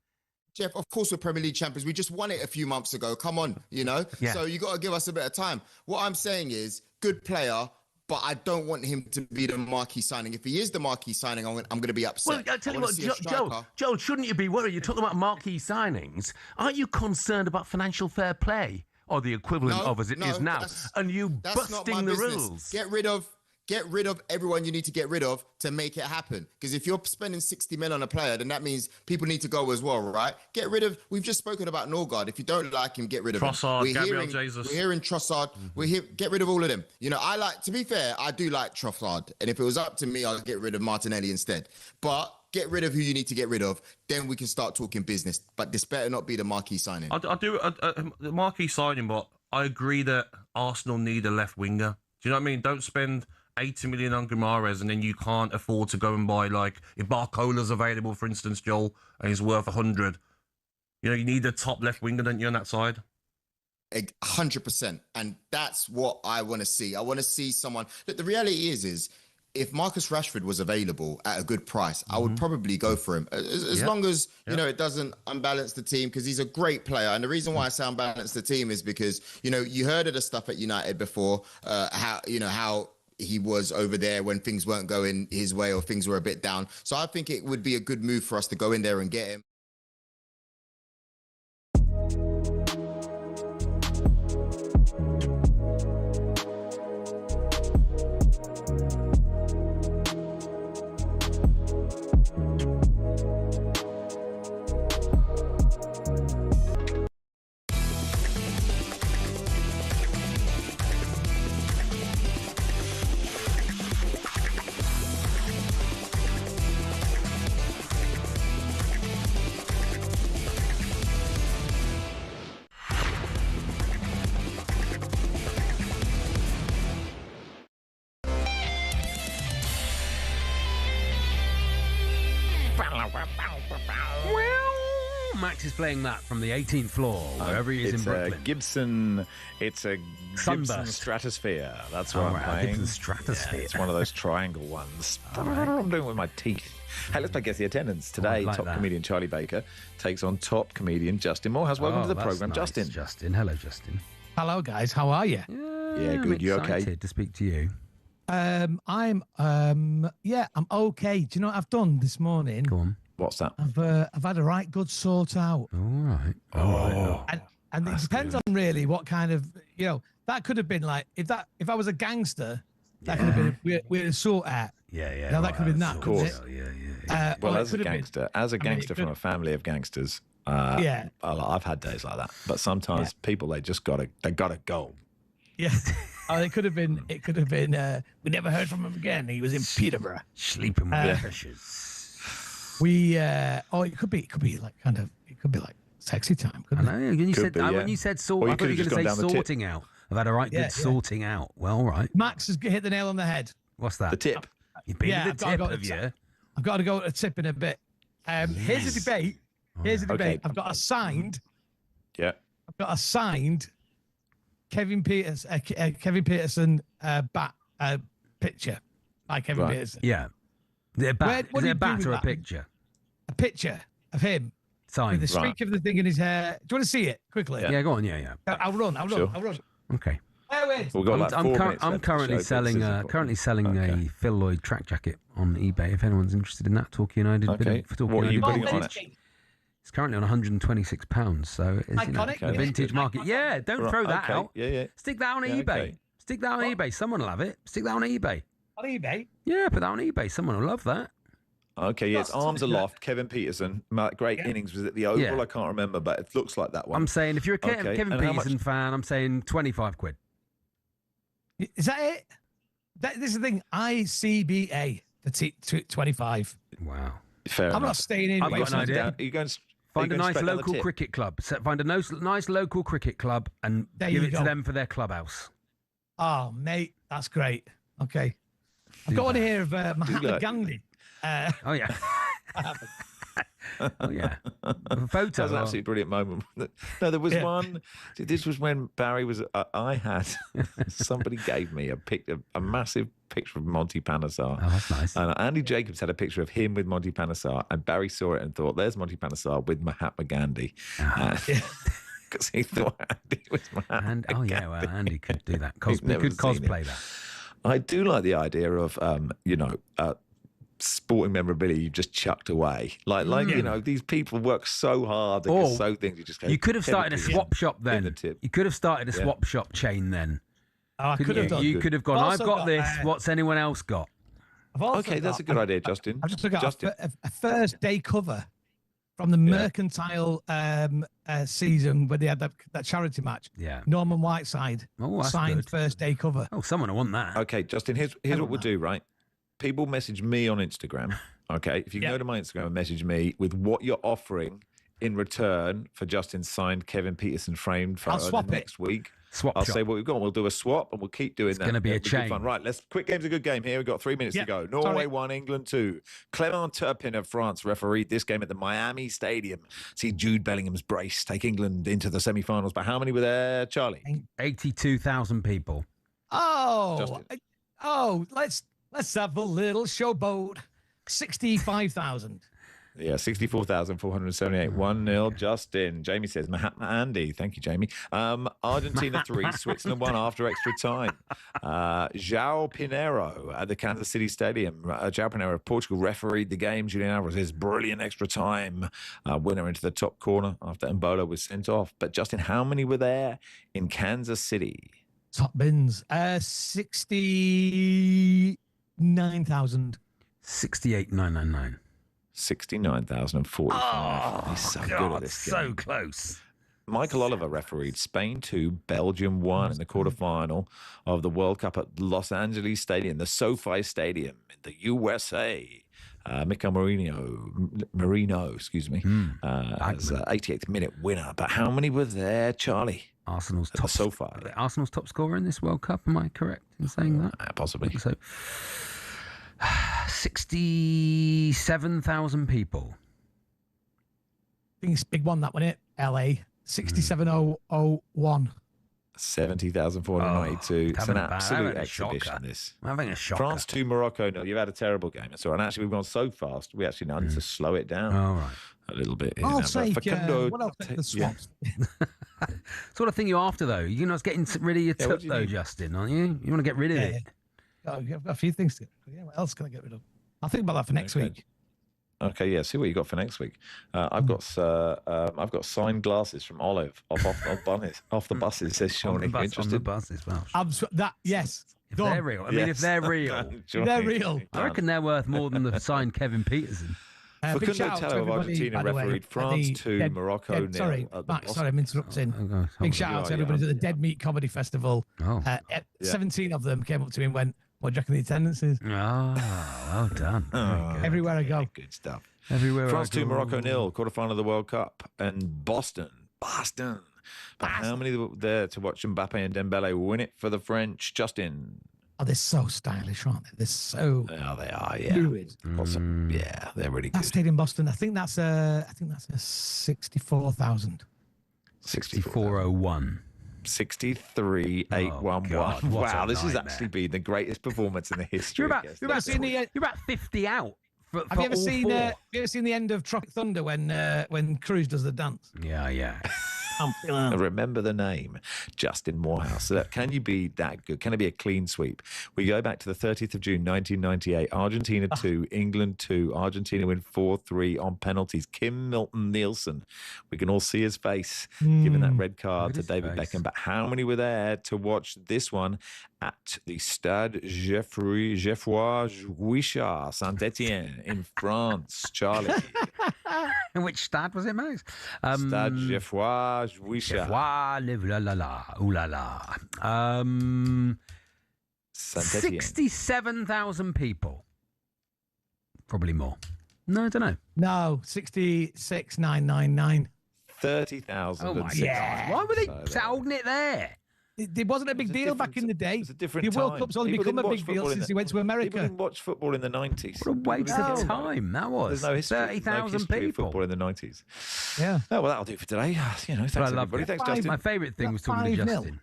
Jeff, of course we're Premier League champions. We just won it a few months ago. Come on, you know? Yeah. So you got to give us a bit of time. What I'm saying is, good player, but I don't want him to be the marquee signing. If he is the marquee signing, I'm going to be upset. Well, I tell you what, Joe, shouldn't you be worried? You're talking about marquee signings. Aren't you concerned about financial fair play, or the equivalent of as it is now? And you busting the rules. Get rid of everyone you need to get rid of to make it happen. Because if you're spending 60 mil on a player, then that means people need to go as well, right? Get rid of. We've just spoken about Norgard. If you don't like him, get rid of Trossard, him. Gabriel Jesus. We're hearing Trossard. Get rid of all of them. You know, to be fair, I do like Trossard. And if it was up to me, I'd get rid of Martinelli instead. But get rid of who you need to get rid of. Then we can start talking business. But this better not be the marquee signing. I do the marquee signing, but I agree that Arsenal need a left winger. Do you know what I mean? Don't spend 80 million on Guimaraes and then you can't afford to go and buy, like, if Barcola's available, for instance, Joel, and he's worth 100. You know, you need a top left winger, don't you, on that side? 100%. And that's what I want to see. I want to see someone. Look, the reality is if Marcus Rashford was available at a good price, I would probably go for him. As long as, you know, it doesn't unbalance the team, because he's a great player. And the reason why I say unbalance the team is because, you know, you heard of the stuff at United before, how he was over there when things weren't going his way or things were a bit down. So I think it would be a good move for us to go in there and get him. Max is playing that from the 18th floor, wherever he is in Brooklyn. It's a Gibson Stratosphere. That's what I'm playing. Gibson Stratosphere. Yeah, it's one of those triangle ones. I'm doing it with my teeth. Hey, let's play Guess the Attendance. Today, top comedian Charlie Baker takes on top comedian Justin Morehouse. Welcome to the programme, nice, Justin. Hello, Justin. Hello, guys. How are you? Yeah, good. You okay? Excited to speak to you. I'm okay. Do you know what I've done this morning? Go on. What's that? I've had a right good sort out. All right. And it depends on really what kind of, you know, that could have been like, if I was a gangster, that could have been we're a sort out. Yeah. Now that could have been that. Of course. Well, as a gangster from a family of gangsters, I've had days like that. But sometimes people, they gotta go. Yeah. It could have been. We never heard from him again. He was in Peterborough, sleeping with the fishes. It could be like sexy time. I know. When you said sort, I thought you were going to say sorting out. I've had a right good sorting out. Well, all right. Max has hit the nail on the head. What's that? The tip. You've been to the tip, have you? I've got to go to the tip in a bit. Here's the debate. Okay. I've got a signed. Yeah. I've got a signed Kevin Peterson bat picture by Kevin Peterson. Yeah. Is it a bat or a picture? A picture of him. Signed. With the streak of the thing in his hair. Do you want to see it quickly? Yeah, go on. Yeah. I'll run. Okay. I'm currently selling a Phil Lloyd track jacket on eBay. If anyone's interested in that, Talk United. Okay. What are you putting on it? It's currently on £126, so it's a vintage market. Yeah, don't throw that out. Yeah. Stick that on eBay. Okay. Stick that on eBay. Someone will have it. Stick that on eBay. On eBay? Yeah, put that on eBay. Someone will love that. Okay, yes, arms aloft. Kevin Peterson, great innings. Was it the Oval? Yeah. I can't remember, but it looks like that one. I'm saying if you're a Kevin Peterson fan, I'm saying £25. Is that it? This is the thing. ICBA for 25. Wow. Fair enough. I'm not staying in. I've got an idea. Are you going Find a going nice straight down the local tip? cricket club. Find a nice local cricket club and There give you it go. to them for their clubhouse. Oh, mate, that's great. Okay. I've Do got one that. here of Mahatma that. Gandhi. Oh, yeah. Oh, yeah. A photo. That was an absolutely brilliant moment. No, there was one. See, this was when Barry was. I had somebody gave me a massive picture of Monty Panesar. Oh, that's nice. And Andy Jacobs had a picture of him with Monty Panesar, and Barry saw it and thought, "There's Monty Panesar with Mahatma Gandhi." Because he thought Andy was Mahatma. Oh, yeah. Well, Andy could do that. He's He never could seen cosplay it. that. I do like the idea of, sporting memorabilia you've just chucked away. These people work so hard. They just sew things. You just go. You could have started a swap shop then. You could have started a Yeah. swap shop chain then. Oh, I could have done. You could have gone, I've got this. What's anyone else got? Okay, that's a good idea, Justin. I've just got a first day cover from the Mercantile season where they had that charity match. Yeah. Norman Whiteside that's signed good. first day cover. Oh, someone will want that. Okay, Justin, here's what we'll do, right? People message me on Instagram, okay? If you go to my Instagram and message me with what you're offering in return for Justin's signed Kevin Peterson framed photo next week. I'll say what we've got. We'll do a swap and we'll keep doing that. It's going to be a It'll chain. Fun. Right, quick game's a good game here. We've got 3 minutes to go. Norway 1, England 2. Clement Turpin of France refereed this game at the Miami Stadium. See Jude Bellingham's brace take England into the semi-finals. But how many were there, Charlie? 82,000 people. Oh, let's have a little showboat. 65,000. Yeah, 64,478. 1-0, Justin. Jamie says, Mahatma Andy. Thank you, Jamie. Argentina 3, Switzerland 1 after extra time. João Pinheiro at the Kansas City Stadium. João Pinheiro of Portugal refereed the game. Julian Alvarez's brilliant extra time winner into the top corner after Embolo was sent off. But, Justin, how many were there in Kansas City? Top bins. 69,000. 68,999. 69,045. He's so good at this game. So close. Michael Oliver refereed Spain 2, Belgium 1 in the quarterfinal of the World Cup at Los Angeles Stadium, the SoFi Stadium in the USA. Mikel Marino, as 88th minute winner. But how many were there, Charlie? Arsenal's top scorer in this World Cup. Am I correct in saying that? Possibly. So, 67,000 people. I think it's a big one, that one, it? LA. 67,001. 70,492. It's an absolute exhibition, this. I'm having a shocker. France 2, Morocco 0. You've had a terrible game. That's all right. And actually, we've gone so fast, we actually now need to slow it down a little bit. I'll take, what else the swaps? Sort of thing you're after, though. You're not getting rid of your tut, though, Justin, aren't you? You want to get rid of it. I've got a few things to get rid of. What else can I get rid of? I'll think about that for next week. Okay, yeah. See what you got for next week. I've got signed glasses from Olive off the buses. Says Sean. On the buses, well. Yes. If they're real, if they're real, they're real. I reckon they're worth more than the signed Kevin Peterson. Facundo Tello of Argentina refereed France 2, Morocco 0. Sorry, Max, sorry, I'm interrupting. Big shout out to everybody at the Dead Meat Comedy Festival. 17 of them came up to me and went, what do you reckon the attendance is? Well done. Everywhere I go. Good stuff. Everywhere France I go. 2, Morocco 0, quarterfinal of the World Cup. And Boston. But how many were there to watch Mbappe and Dembele win it for the French? Justin. Oh, they're so stylish, aren't they? They're so they are, yeah. fluid. Yeah, they're really good. That stadium, Boston. I think that's a 64,000. 64,001. 63,811. Wow, this has actually been the greatest performance in the history. You're about 50 out. Have you ever seen the end of Tropic Thunder when Cruz does the dance? Yeah. I remember the name, Justin Morehouse. So can you be that good? Can it be a clean sweep? We go back to the 30th of June, 1998. Argentina 2, England 2. Argentina win 4-3 on penalties. Kim Milton-Nielsen. We can all see his face giving that red card to David Beckham. But how many were there to watch this one at the Stade Geoffroy Guichard, Saint-Etienne in France? Charlie. In which stade was it, Max? Stade Geoffroy Guichard. Ooh la la. 67,000 people. Probably more. No, I don't know. No, 66,999. 30,000. Oh, my God. Why were they holding it there? It wasn't a big deal back in the day. It's a different The World time. Cup's only People become a didn't big watch deal football since in he went to America. People didn't watch football in the 90s. What a waste of time that was. There's no history. 30,000 Of people. football in the 90s. Yeah. Oh, well, that'll do for today. Thanks, everybody. Thanks, Justin. My favourite thing was talking to 5-0. Justin.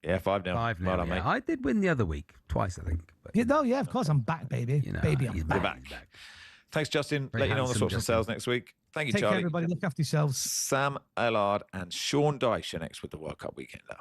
Yeah, 5-0. 5-0. Well done, mate. I did win the other week, twice, I think. But, Yeah, of course, I'm back, baby. Baby, I'm You're back. back. Thanks, Justin. Very Let you know on the handsome, Swaps and Justin. Sales next week. Thank you, Take Charlie. care, everybody. Look after yourselves. Sam Allard and Sean Dyche are next with the World Cup Weekender.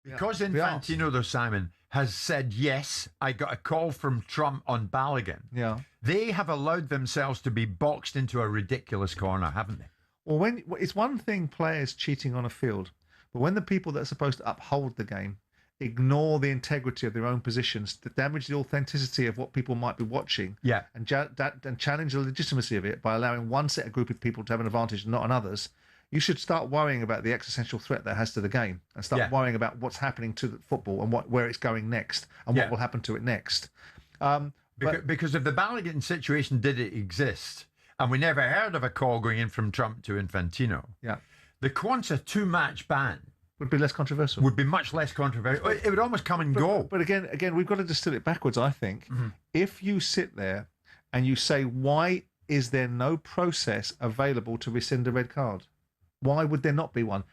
Because Infantino, though, Simon, has said, yes, I got a call from Trump on Balogun. Yeah. They have allowed themselves to be boxed into a ridiculous corner, haven't they? Well, it's one thing players cheating on a field, but when the people that are supposed to uphold the game ignore the integrity of their own positions, to damage the authenticity of what people might be watching, and challenge the legitimacy of it by allowing one set of group of people to have an advantage and not on others, you should start worrying about the existential threat that has to the game, and start worrying about what's happening to the football and where it's going next, and what will happen to it next. Because if the Balogun situation did exist, and we never heard of a call going in from Trump to Infantino, the Kwanzaa 2-match ban would be less controversial. Would be much less controversial. It would almost come and go. But again, we've got to distill it backwards, I think. If you sit there and you say, why is there no process available to rescind a red card? Why would there not be one?